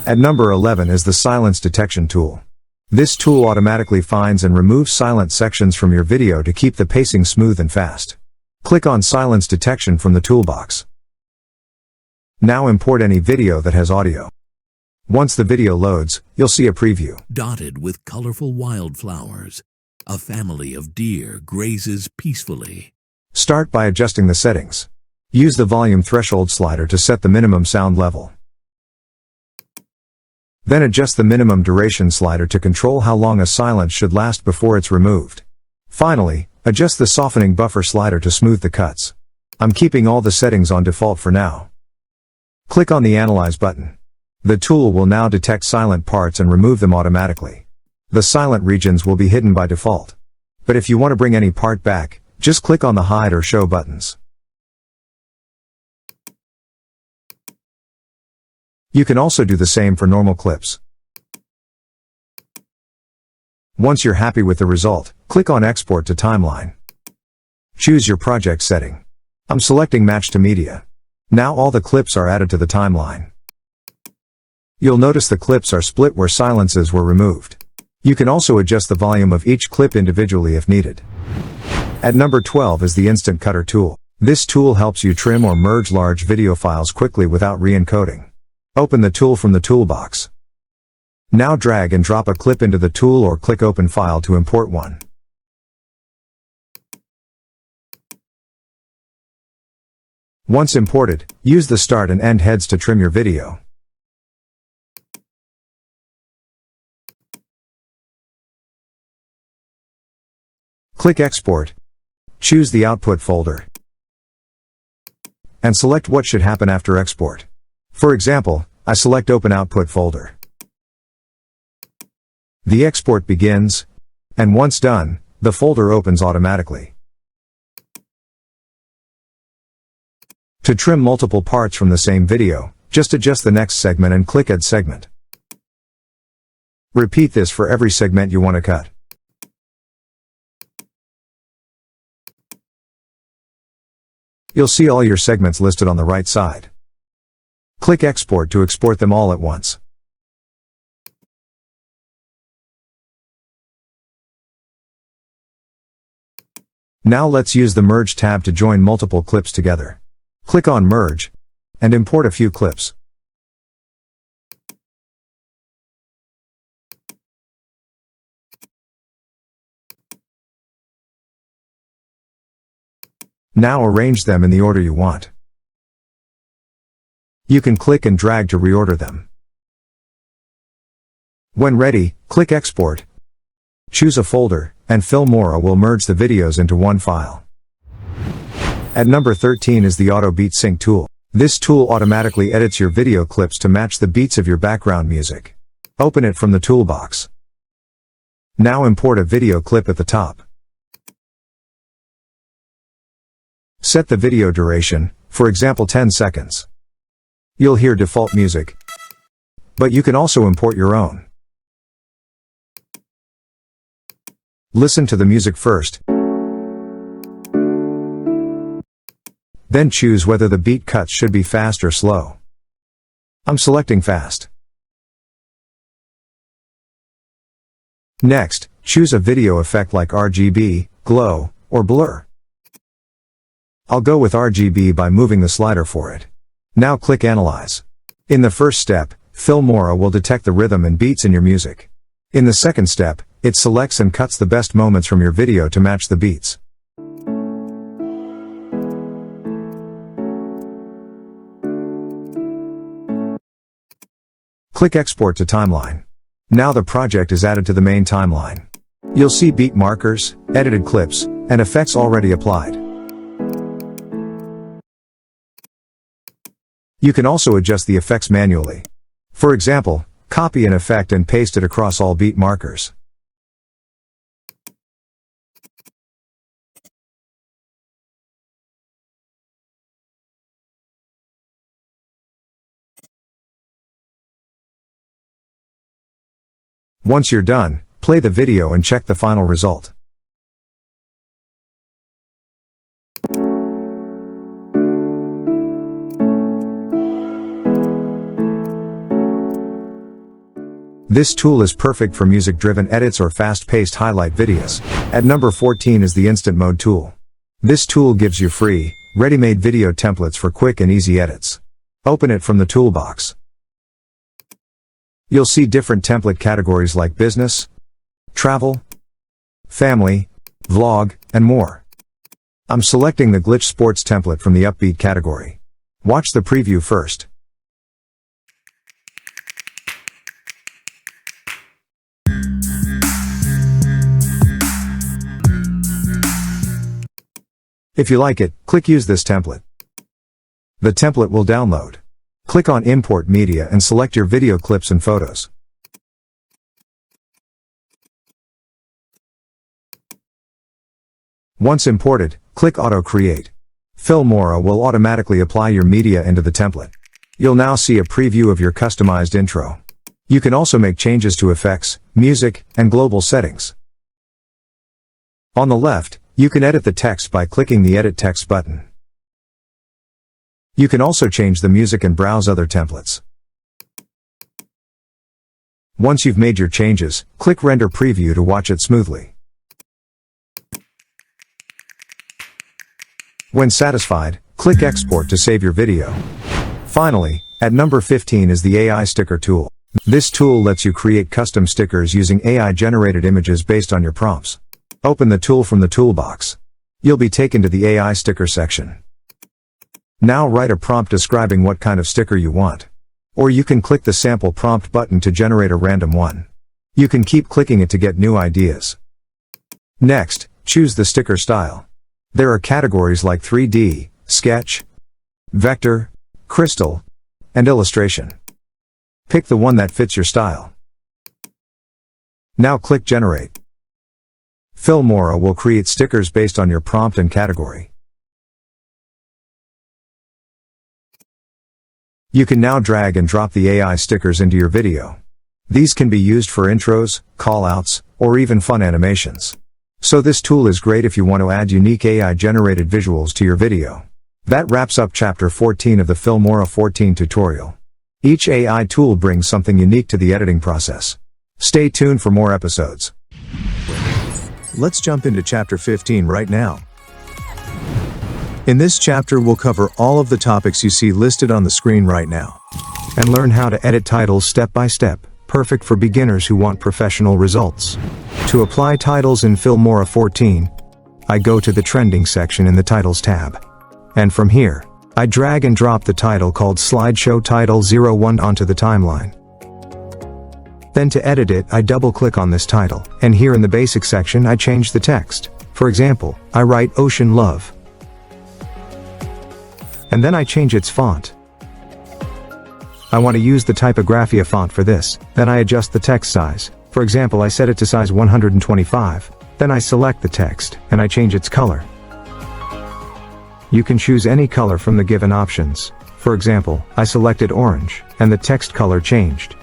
At number 11 is the Silence Detection tool. This tool automatically finds and removes silent sections from your video to keep the pacing smooth and fast. Click on Silence Detection from the toolbox. Now import any video that has audio. Once the video loads, you'll see a preview. Dotted with colorful wildflowers, a family of deer grazes peacefully. Start by adjusting the settings. Use the volume threshold slider to set the minimum sound level. Then adjust the minimum duration slider to control how long a silence should last before it's removed. Finally, adjust the softening buffer slider to smooth the cuts. I'm keeping all the settings on default for now. Click on the Analyze button. The tool will now detect silent parts and remove them automatically. The silent regions will be hidden by default. But if you want to bring any part back, just click on the Hide or Show buttons. You can also do the same for normal clips. Once you're happy with the result, click on Export to Timeline. Choose your project setting. I'm selecting Match to Media. Now all the clips are added to the timeline. You'll notice the clips are split where silences were removed. You can also adjust the volume of each clip individually if needed. At number 12 is the Instant Cutter tool. This tool helps you trim or merge large video files quickly without re-encoding. Open the tool from the toolbox. Now drag and drop a clip into the tool or click Open File to import one. Once imported, use the start and end heads to trim your video. Click Export. Choose the output folder. And select what should happen after export. For example, I select Open Output folder. The export begins, and once done, the folder opens automatically. To trim multiple parts from the same video, just adjust the next segment and click Add Segment. Repeat this for every segment you want to cut. You'll see all your segments listed on the right side. Click Export to export them all at once. Now let's use the Merge tab to join multiple clips together. Click on Merge, and import a few clips. Now arrange them in the order you want. You can click and drag to reorder them. When ready, click Export. Choose a folder, and Filmora will merge the videos into one file. At number 13 is the Auto Beat Sync tool. This tool automatically edits your video clips to match the beats of your background music. Open it from the toolbox. Now import a video clip at the top. Set the video duration, for example 10 seconds. You'll hear default music, but you can also import your own. Listen to the music first, then choose whether the beat cuts should be fast or slow. I'm selecting fast. Next, choose a video effect like RGB, glow, or blur. I'll go with RGB by moving the slider for it. Now click Analyze. In the first step, Filmora will detect the rhythm and beats in your music. In the second step, it selects and cuts the best moments from your video to match the beats. Click Export to Timeline. Now the project is added to the main timeline. You'll see beat markers, edited clips, and effects already applied. You can also adjust the effects manually. For example, copy an effect and paste it across all beat markers. Once you're done, play the video and check the final result. This tool is perfect for music-driven edits or fast-paced highlight videos. At number 14 is the Instant Mode tool. This tool gives you free, ready-made video templates for quick and easy edits. Open it from the toolbox. You'll see different template categories like business, travel, family, vlog, and more. I'm selecting the glitch sports template from the upbeat category. Watch the preview first. If you like it, click Use this template. The template will download. Click on Import Media and select your video clips and photos. Once imported, click Auto Create. Filmora will automatically apply your media into the template. You'll now see a preview of your customized intro. You can also make changes to effects, music, and global settings. On the left, you can edit the text by clicking the Edit Text button. You can also change the music and browse other templates. Once you've made your changes, click Render Preview to watch it smoothly. When satisfied, click Export to save your video. Finally, at number 15 is the AI Sticker tool. This tool lets you create custom stickers using AI-generated images based on your prompts. Open the tool from the toolbox. You'll be taken to the AI Sticker section. Now write a prompt describing what kind of sticker you want. Or you can click the Sample Prompt button to generate a random one. You can keep clicking it to get new ideas. Next, choose the sticker style. There are categories like 3D, sketch, vector, crystal, and illustration. Pick the one that fits your style. Now click Generate. Filmora will create stickers based on your prompt and category. You can now drag and drop the AI stickers into your video. These can be used for intros, callouts, or even fun animations. So this tool is great if you want to add unique AI-generated visuals to your video. That wraps up Chapter 14 of the Filmora 14 tutorial. Each AI tool brings something unique to the editing process. Stay tuned for more episodes. Let's jump into Chapter 15 right now. In this chapter we'll cover all of the topics you see listed on the screen right now, and learn how to edit titles step by step, perfect for beginners who want professional results. To apply titles in Filmora 14, I go to the Trending section in the Titles tab. And from here, I drag and drop the title called Slideshow Title 01 onto the timeline. Then to edit it, I double-click on this title, and here in the Basic section I change the text. For example, I write Ocean Love. And then I change its font. I want to use the Typographia font for this, then I adjust the text size. For example, I set it to size 125. Then I select the text, and I change its color. You can choose any color from the given options. For example, I selected orange, and the text color changed.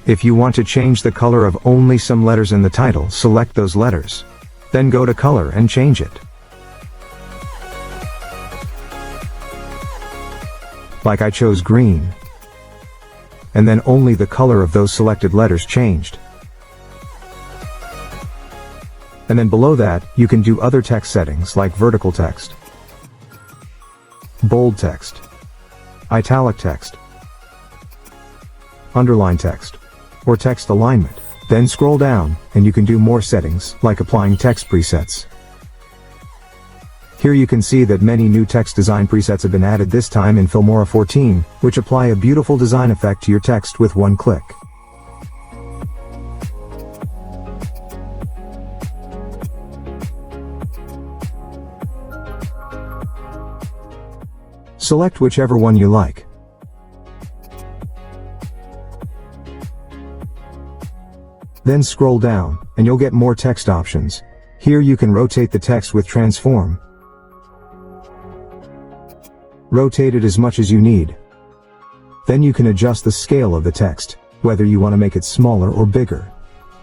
If you want to change the color of only some letters in the title, select those letters. Then go to color and change it. Like I chose green. And then only the color of those selected letters changed. And then below that, you can do other text settings like vertical text, bold text, italic text, underline text, or text alignment. Then scroll down, and you can do more settings, like applying text presets. Here you can see that many new text design presets have been added this time in Filmora 14, which apply a beautiful design effect to your text with one click. Select whichever one you like. Then scroll down, and you'll get more text options. Here you can rotate the text with transform. Rotate it as much as you need. Then you can adjust the scale of the text, whether you want to make it smaller or bigger.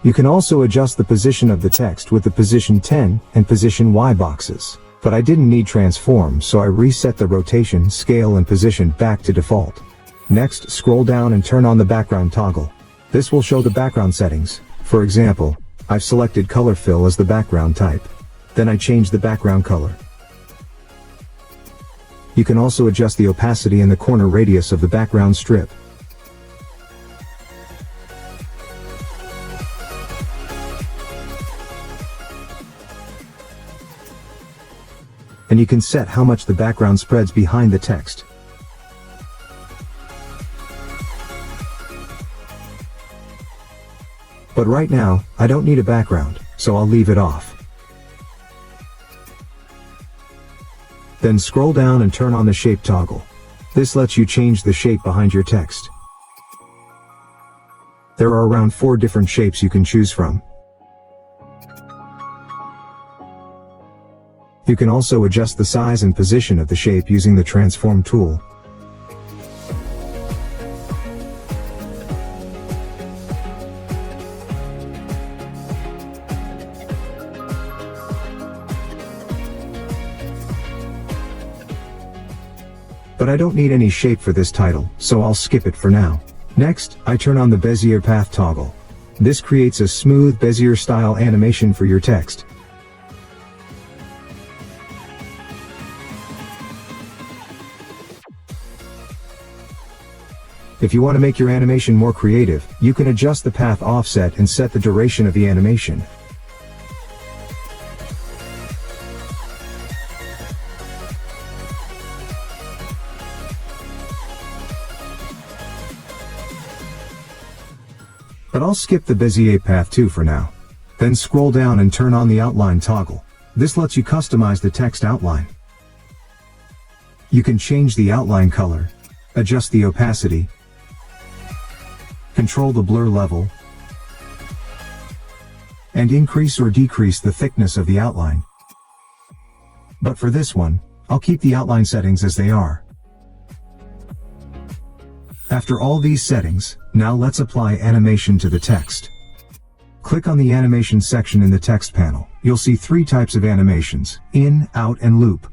You can also adjust the position of the text with the position 10 and position Y boxes. But I didn't need transform, so I reset the rotation, scale and position back to default. Next, scroll down and turn on the background toggle. This will show the background settings. For example, I've selected color fill as the background type. Then I change the background color. You can also adjust the opacity and the corner radius of the background strip. And you can set how much the background spreads behind the text. But right now, I don't need a background, so I'll leave it off. Then scroll down and turn on the shape toggle. This lets you change the shape behind your text. There are around 4 different shapes you can choose from. You can also adjust the size and position of the shape using the transform tool. But I don't need any shape for this title, so I'll skip it for now. Next, I turn on the Bezier path toggle. This creates a smooth Bezier style animation for your text. If you want to make your animation more creative, you can adjust the path offset and set the duration of the animation. But I'll skip the Bezier path too for now. Then scroll down and turn on the outline toggle. This lets you customize the text outline. You can change the outline color, adjust the opacity, control the blur level, and increase or decrease the thickness of the outline. But for this one, I'll keep the outline settings as they are. After all these settings, now let's apply animation to the text. Click on the animation section in the text panel. You'll see 3 types of animations: in, out, and loop.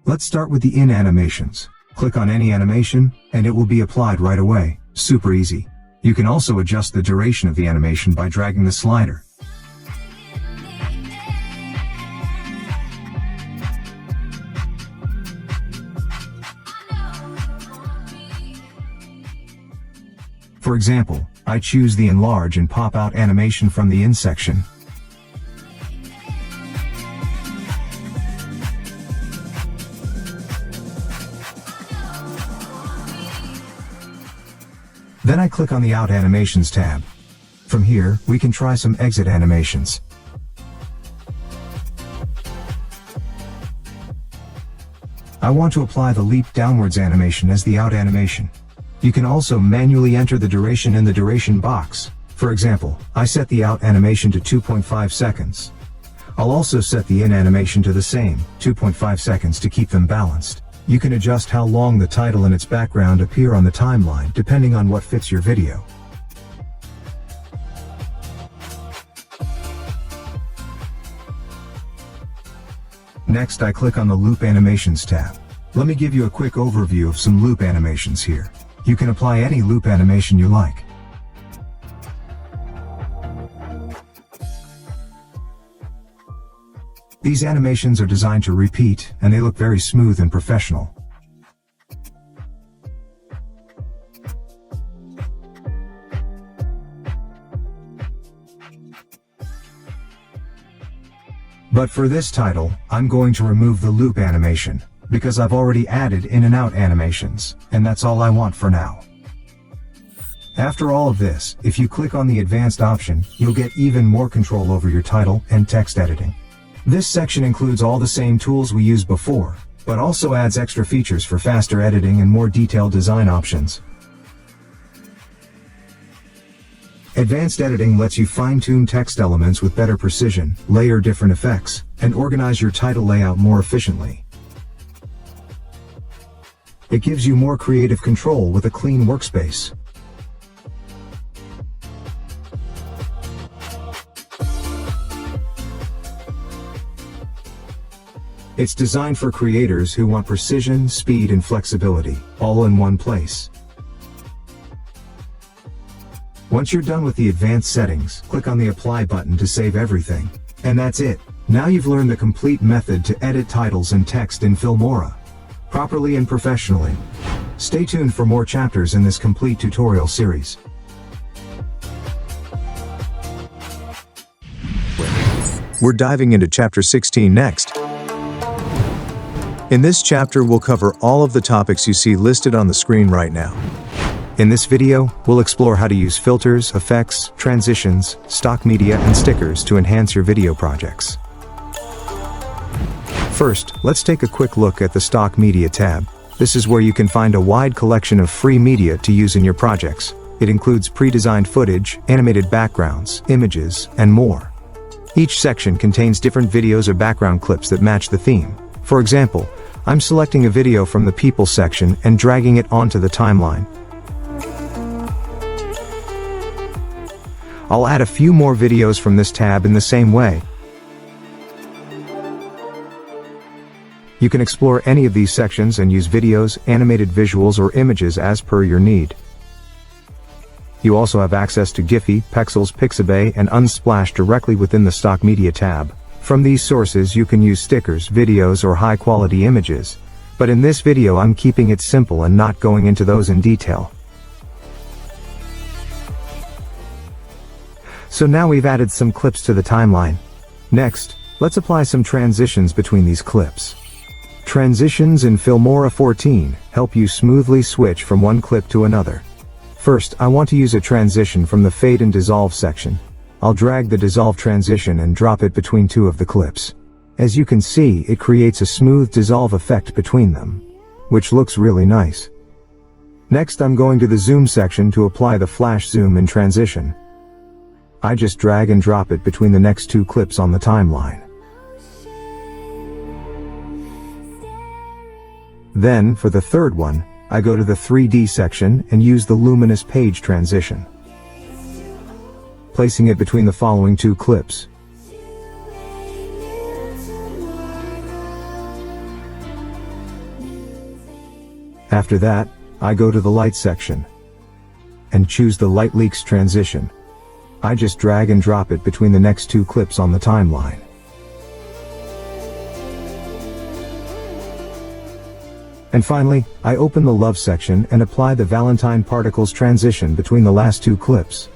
Let's start with the in animations. Click on any animation, and it will be applied right away. Super easy. You can also adjust the duration of the animation by dragging the slider. For example, I choose the enlarge and pop out animation from the in section. Then I click on the Out Animations tab. From here, we can try some exit animations. I want to apply the leap downwards animation as the out animation. You can also manually enter the duration in the duration box. For example, I set the out animation to 2.5 seconds. I'll also set the in animation to the same, 2.5 seconds, to keep them balanced. You can adjust how long the title and its background appear on the timeline depending on what fits your video. Next, I click on the Loop Animations tab. Let me give you a quick overview of some loop animations here. You can apply any loop animation you like. These animations are designed to repeat, and they look very smooth and professional. But for this title, I'm going to remove the loop animation, because I've already added in and out animations, and that's all I want for now. After all of this, if you click on the advanced option, you'll get even more control over your title and text editing. This section includes all the same tools we used before, but also adds extra features for faster editing and more detailed design options. Advanced editing lets you fine-tune text elements with better precision, layer different effects, and organize your title layout more efficiently. It gives you more creative control with a clean workspace. It's designed for creators who want precision, speed, and flexibility, all in one place. Once you're done with the advanced settings, click on the Apply button to save everything. And that's it. Now you've learned the complete method to edit titles and text in Filmora, properly and professionally. Stay tuned for more chapters in this complete tutorial series. We're diving into Chapter 16 next. In this chapter, we'll cover all of the topics you see listed on the screen right now. In this video, we'll explore how to use filters, effects, transitions, stock media, and stickers to enhance your video projects. First, let's take a quick look at the Stock Media tab. This is where you can find a wide collection of free media to use in your projects. It includes pre-designed footage, animated backgrounds, images, and more. Each section contains different videos or background clips that match the theme. For example, I'm selecting a video from the People section and dragging it onto the timeline. I'll add a few more videos from this tab in the same way. You can explore any of these sections and use videos, animated visuals, or images as per your need. You also have access to Giphy, Pexels, Pixabay, and Unsplash directly within the Stock Media tab. From these sources you can use stickers, videos, or high-quality images. But in this video I'm keeping it simple and not going into those in detail. So now we've added some clips to the timeline. Next, let's apply some transitions between these clips. Transitions in Filmora 14 help you smoothly switch from one clip to another. First, I want to use a transition from the Fade and Dissolve section. I'll drag the Dissolve transition and drop it between two of the clips. As you can see, it creates a smooth dissolve effect between them, which looks really nice. Next, I'm going to the Zoom section to apply the Flash Zoom in transition. I just drag and drop it between the next two clips on the timeline. Then, for the third one, I go to the 3D section and use the Luminous Page transition, placing it between the following two clips. After that, I go to the Light section and choose the Light Leaks transition. I just drag and drop it between the next two clips on the timeline. And finally, I open the Love section and apply the Valentine Particles transition between the last two clips.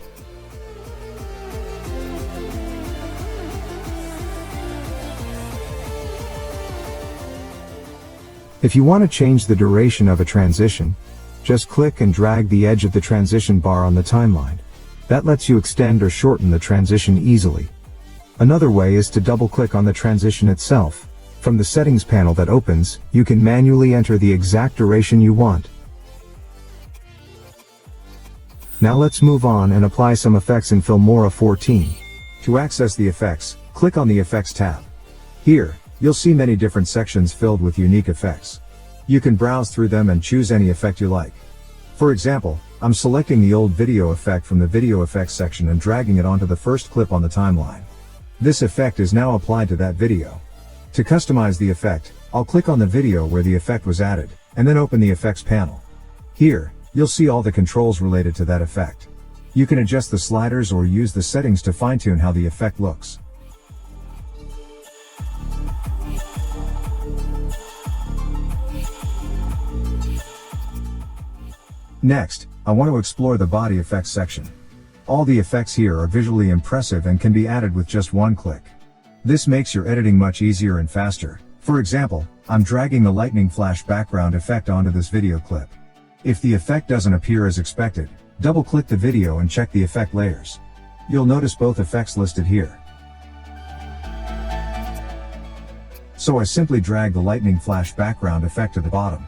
If you want to change the duration of a transition, just click and drag the edge of the transition bar on the timeline. That lets you extend or shorten the transition easily. Another way is to double-click on the transition itself. From the settings panel that opens, you can manually enter the exact duration you want. Now let's move on and apply some effects in Filmora 14. To access the effects, click on the Effects tab. Here, you'll see many different sections filled with unique effects. You can browse through them and choose any effect you like. For example, I'm selecting the old video effect from the video effects section and dragging it onto the first clip on the timeline. This effect is now applied to that video. To customize the effect, I'll click on the video where the effect was added, and then open the effects panel. Here, you'll see all the controls related to that effect. You can adjust the sliders or use the settings to fine-tune how the effect looks. Next, I want to explore the body effects section. All the effects here are visually impressive and can be added with just one click. This makes your editing much easier and faster. For example, I'm dragging the lightning flash background effect onto this video clip. If the effect doesn't appear as expected, double-click the video and check the effect layers. You'll notice both effects listed here. So I simply drag the lightning flash background effect to the bottom.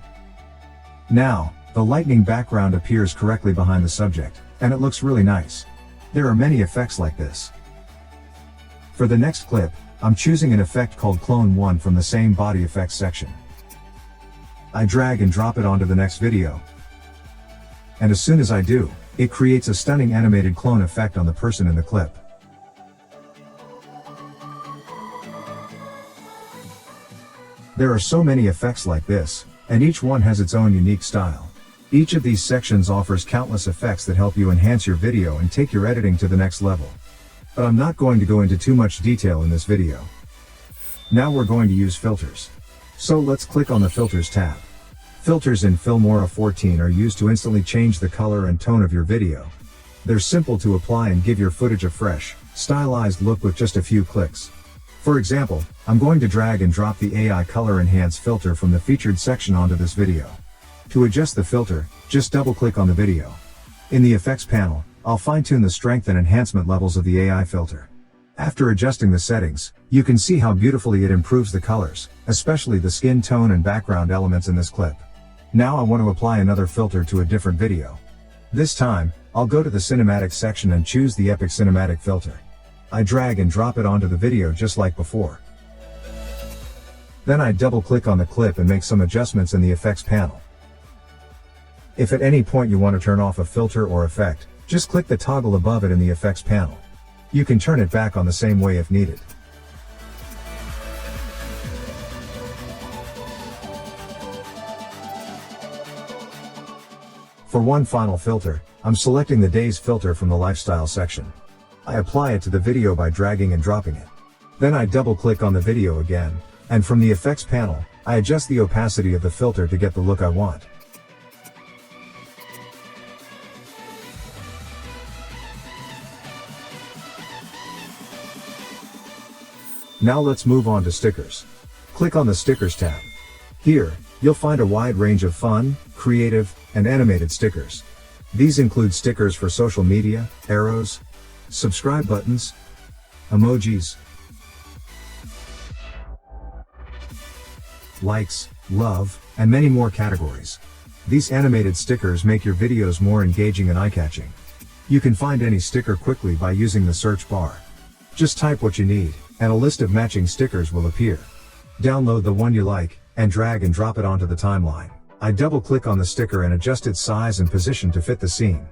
Now, the lightning background appears correctly behind the subject, and it looks really nice. There are many effects like this. For the next clip, I'm choosing an effect called Clone 1 from the same body effects section. I drag and drop it onto the next video. And as soon as I do, it creates a stunning animated clone effect on the person in the clip. There are so many effects like this, and each one has its own unique style. Each of these sections offers countless effects that help you enhance your video and take your editing to the next level. But I'm not going to go into too much detail in this video. Now we're going to use filters. So let's click on the Filters tab. Filters in Filmora 14 are used to instantly change the color and tone of your video. They're simple to apply and give your footage a fresh, stylized look with just a few clicks. For example, I'm going to drag and drop the AI Color Enhance filter from the featured section onto this video. To adjust the filter, just double-click on the video. In the effects panel, I'll fine-tune the strength and enhancement levels of the AI filter. After adjusting the settings, you can see how beautifully it improves the colors, especially the skin tone and background elements in this clip. Now I want to apply another filter to a different video. This time, I'll go to the cinematic section and choose the Epic Cinematic filter. I drag and drop it onto the video just like before. Then I double-click on the clip and make some adjustments in the effects panel. If at any point you want to turn off a filter or effect, just click the toggle above it in the effects panel. You can turn it back on the same way if needed. For one final filter, I'm selecting the Days filter from the Lifestyle section. I apply it to the video by dragging and dropping it. Then I double-click on the video again, and from the effects panel, I adjust the opacity of the filter to get the look I want. Now let's move on to stickers. Click on the Stickers tab. Here, you'll find a wide range of fun, creative, and animated stickers. These include stickers for social media, arrows, subscribe buttons, emojis, likes, love, and many more categories. These animated stickers make your videos more engaging and eye-catching. You can find any sticker quickly by using the search bar. Just type what you need, and a list of matching stickers will appear. Download the one you like, and drag and drop it onto the timeline. I double-click on the sticker and adjust its size and position to fit the scene.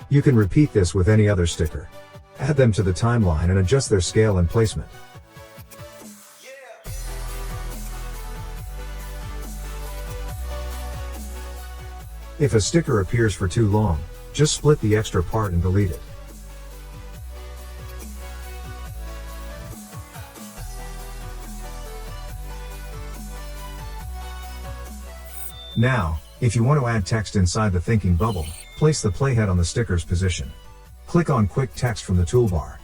You can repeat this with any other sticker. Add them to the timeline and adjust their scale and placement. If a sticker appears for too long, just split the extra part and delete it. Now, if you want to add text inside the thinking bubble, place the playhead on the sticker's position. Click on Quick Text from the toolbar.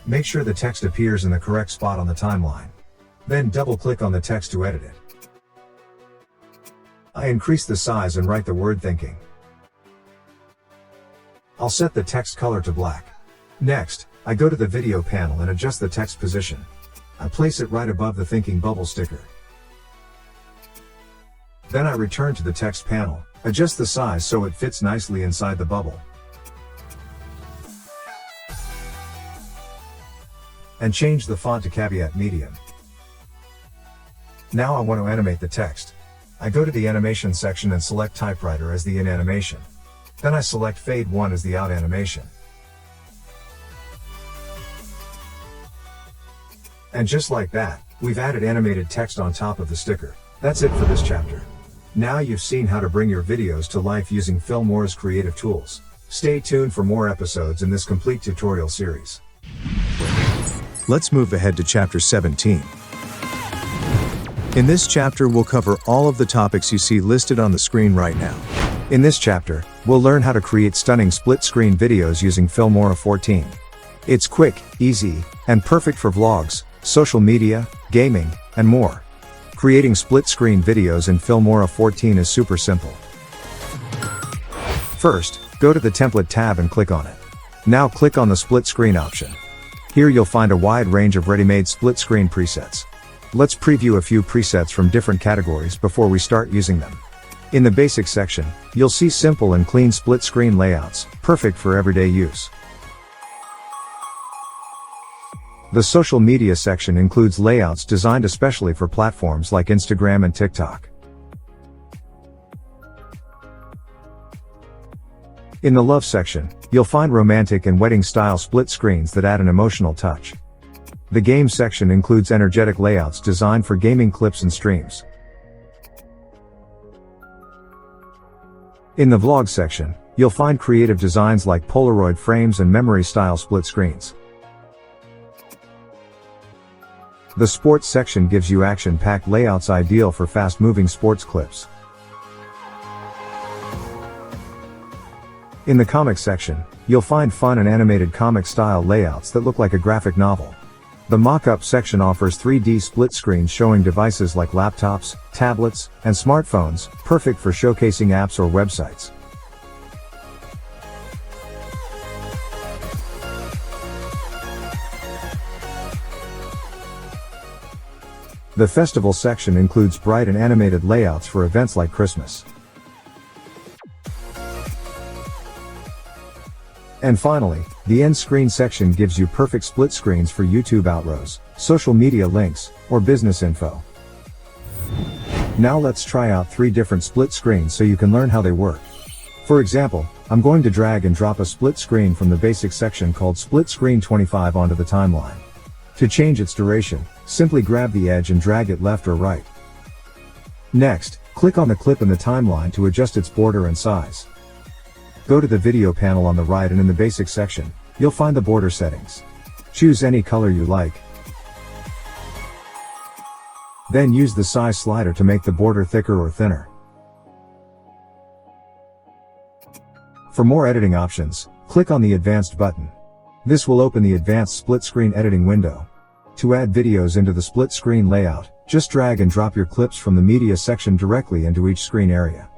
Make sure the text appears in the correct spot on the timeline. Then double-click on the text to edit it. I increase the size and write the word thinking. I'll set the text color to black. Next, I go to the video panel and adjust the text position. I place it right above the thinking bubble sticker. Then I return to the text panel, adjust the size so it fits nicely inside the bubble, and change the font to Caveat Medium. Now I want to animate the text. I go to the animation section and select typewriter as the in animation. Then I select fade 1 as the out animation. And just like that, we've added animated text on top of the sticker. That's it for this chapter. Now you've seen how to bring your videos to life using Filmora's creative tools. Stay tuned for more episodes in this complete tutorial series. Let's move ahead to chapter 17. In this chapter we'll cover all of the topics you see listed on the screen right now. In this chapter, we'll learn how to create stunning split-screen videos using Filmora 14. It's quick, easy, and perfect for vlogs, social media, gaming, and more. Creating split-screen videos in Filmora 14 is super simple. First, go to the Template tab and click on it. Now click on the Split Screen option. Here you'll find a wide range of ready-made split-screen presets. Let's preview a few presets from different categories before we start using them. In the Basics section, you'll see simple and clean split-screen layouts, perfect for everyday use. The Social Media section includes layouts designed especially for platforms like Instagram and TikTok. In the Love section, you'll find romantic and wedding-style split screens that add an emotional touch. The Game section includes energetic layouts designed for gaming clips and streams. In the Vlog section, you'll find creative designs like Polaroid frames and memory-style split screens. The Sports section gives you action-packed layouts ideal for fast-moving sports clips. In the Comics section, you'll find fun and animated comic-style layouts that look like a graphic novel. The Mock-up section offers 3D split screens showing devices like laptops, tablets, and smartphones, perfect for showcasing apps or websites. The Festival section includes bright and animated layouts for events like Christmas. And finally, the End Screen section gives you perfect split screens for YouTube outros, social media links, or business info. Now let's try out 3 different split screens so you can learn how they work. For example, I'm going to drag and drop a split screen from the Basics section called Split Screen 25 onto the timeline. To change its duration, simply grab the edge and drag it left or right. Next, click on the clip in the timeline to adjust its border and size. Go to the Video panel on the right, and in the Basics section, you'll find the border settings. Choose any color you like. Then use the size slider to make the border thicker or thinner. For more editing options, click on the Advanced button. This will open the Advanced Split Screen Editing window. To add videos into the split screen layout, just drag and drop your clips from the Media section directly into each screen area.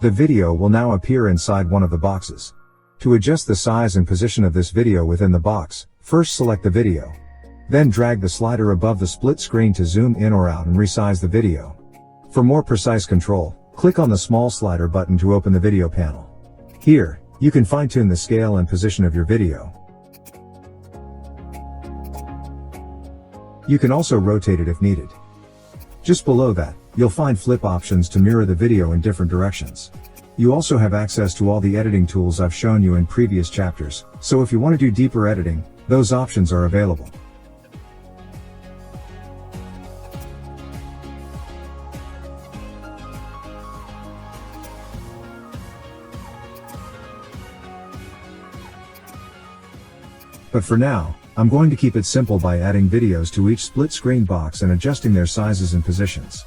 The video will now appear inside one of the boxes. To adjust the size and position of this video within the box, first select the video. Then drag the slider above the split screen to zoom in or out and resize the video. For more precise control, click on the small slider button to open the Video panel. Here, you can fine-tune the scale and position of your video. You can also rotate it if needed. Just below that, you'll find flip options to mirror the video in different directions. You also have access to all the editing tools I've shown you in previous chapters, so if you want to do deeper editing, those options are available. But for now, I'm going to keep it simple by adding videos to each split screen box and adjusting their sizes and positions.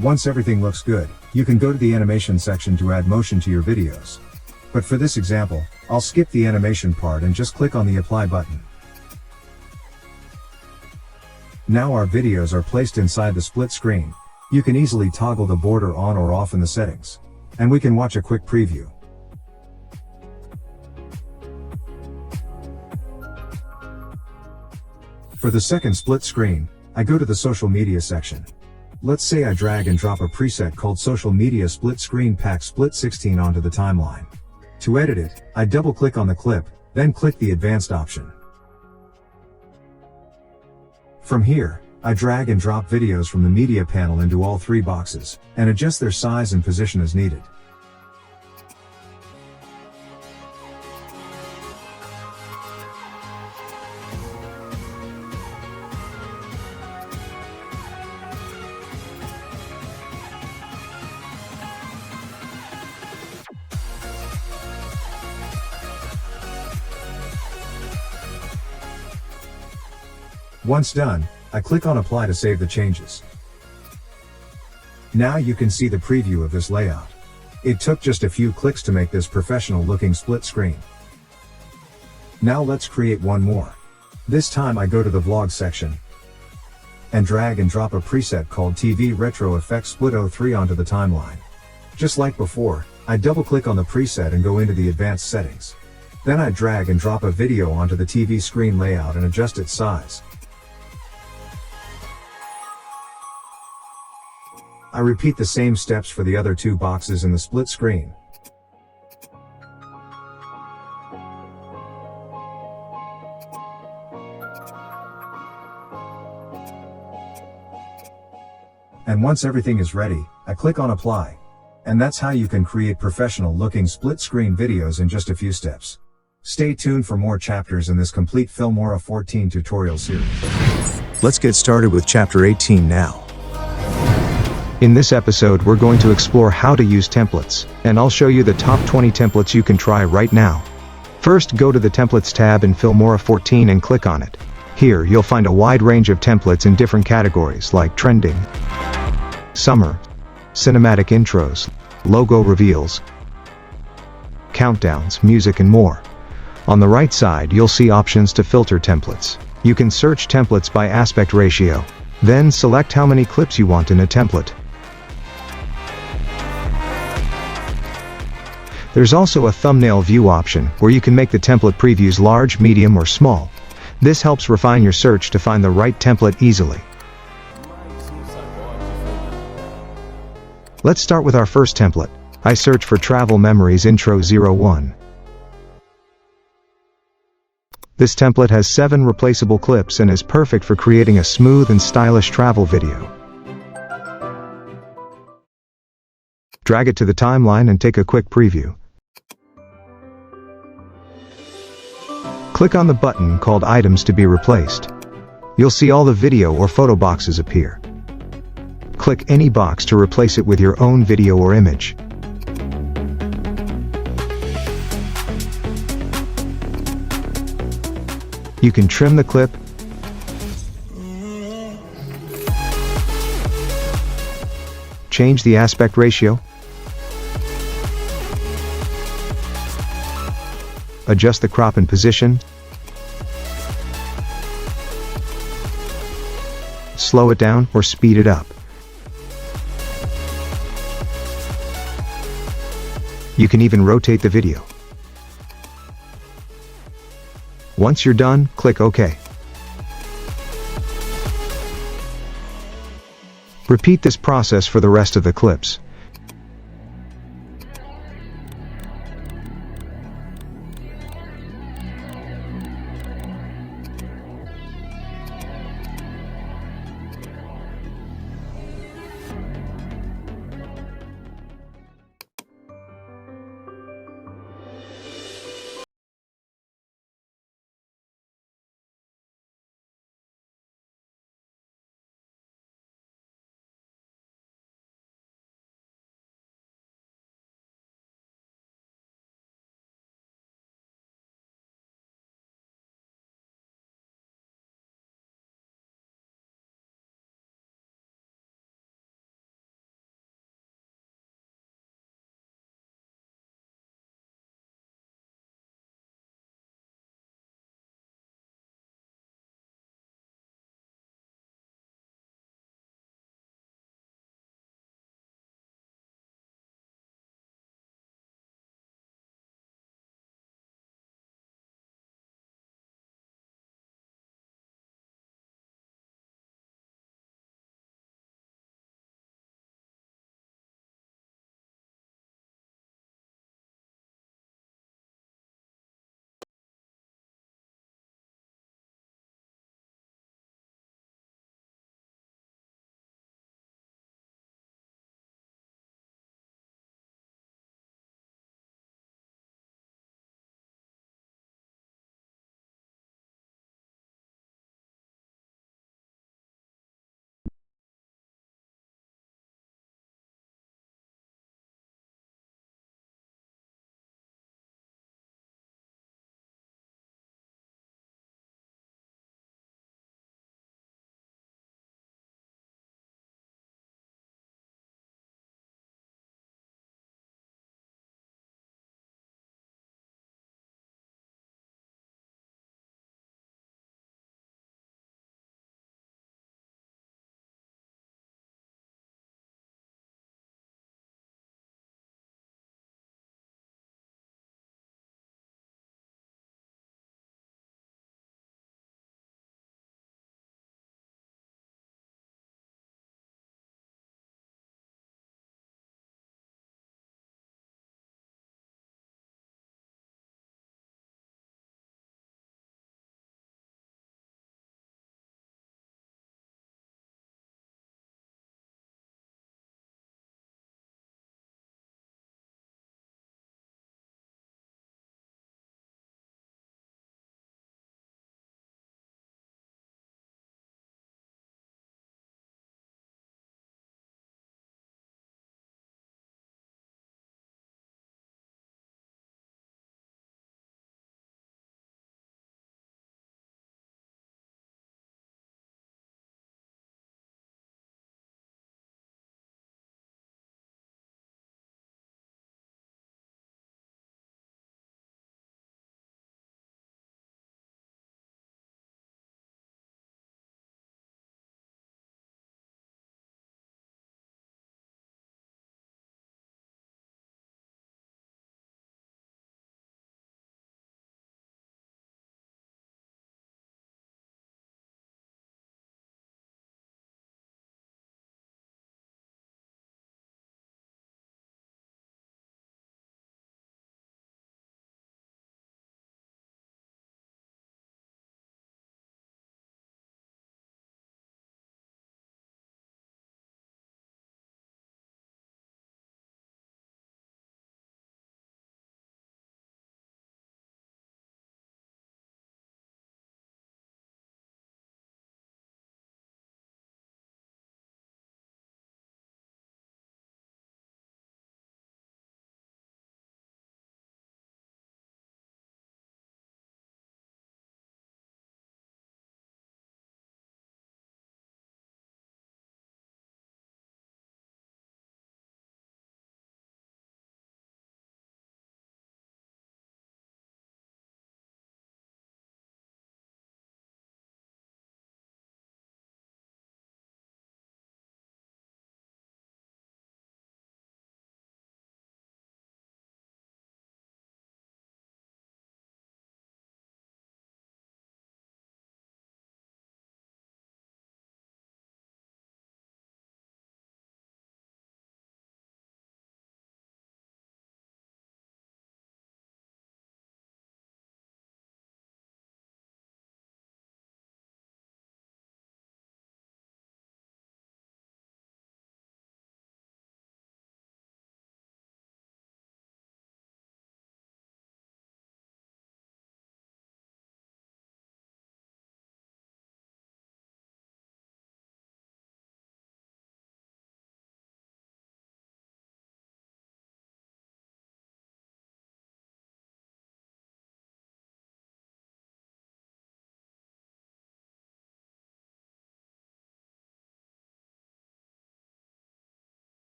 Once everything looks good, you can go to the Animation section to add motion to your videos. But for this example, I'll skip the animation part and just click on the Apply button. Now our videos are placed inside the split screen. You can easily toggle the border on or off in the settings. And we can watch a quick preview. For the second split screen, I go to the social media section. Let's say I drag and drop a preset called Social Media Split Screen Pack Split 16 onto the timeline. To edit it, I double-click on the clip, then click the Advanced option. From here, I drag and drop videos from the media panel into all three boxes, and adjust their size and position as needed. Once done, I click on Apply to save the changes. Now you can see the preview of this layout. It took just a few clicks to make this professional looking split screen. Now let's create one more. This time I go to the Vlog section and drag and drop a preset called TV Retro Effects Split 03 onto the timeline. Just like before, I double click on the preset and go into the advanced settings. Then I drag and drop a video onto the TV screen layout and adjust its size. I repeat the same steps for the other two boxes in the split screen. And once everything is ready, I click on Apply. And that's how you can create professional looking split screen videos in just a few steps. Stay tuned for more chapters in this complete Filmora 14 tutorial series. Let's get started with chapter 18 now. In this episode we're going to explore how to use templates, and I'll show you the top 20 templates you can try right now. First, go to the Templates tab in Filmora 14 and click on it. Here you'll find a wide range of templates in different categories like trending, summer, cinematic intros, logo reveals, countdowns, music and more. On the right side you'll see options to filter templates. You can search templates by aspect ratio, then select how many clips you want in a template. There's also a thumbnail view option where you can make the template previews large, medium or small. This helps refine your search to find the right template easily. Let's start with our first template. I search for Travel Memories Intro 01. This template has 7 replaceable clips and is perfect for creating a smooth and stylish travel video. Drag it to the timeline and take a quick preview. Click on the button called Items to be replaced. You'll see all the video or photo boxes appear. Click any box to replace it with your own video or image. You can trim the clip, change the aspect ratio, adjust the crop and position, slow it down or speed it up. You can even rotate the video. Once you're done, click OK. Repeat this process for the rest of the clips.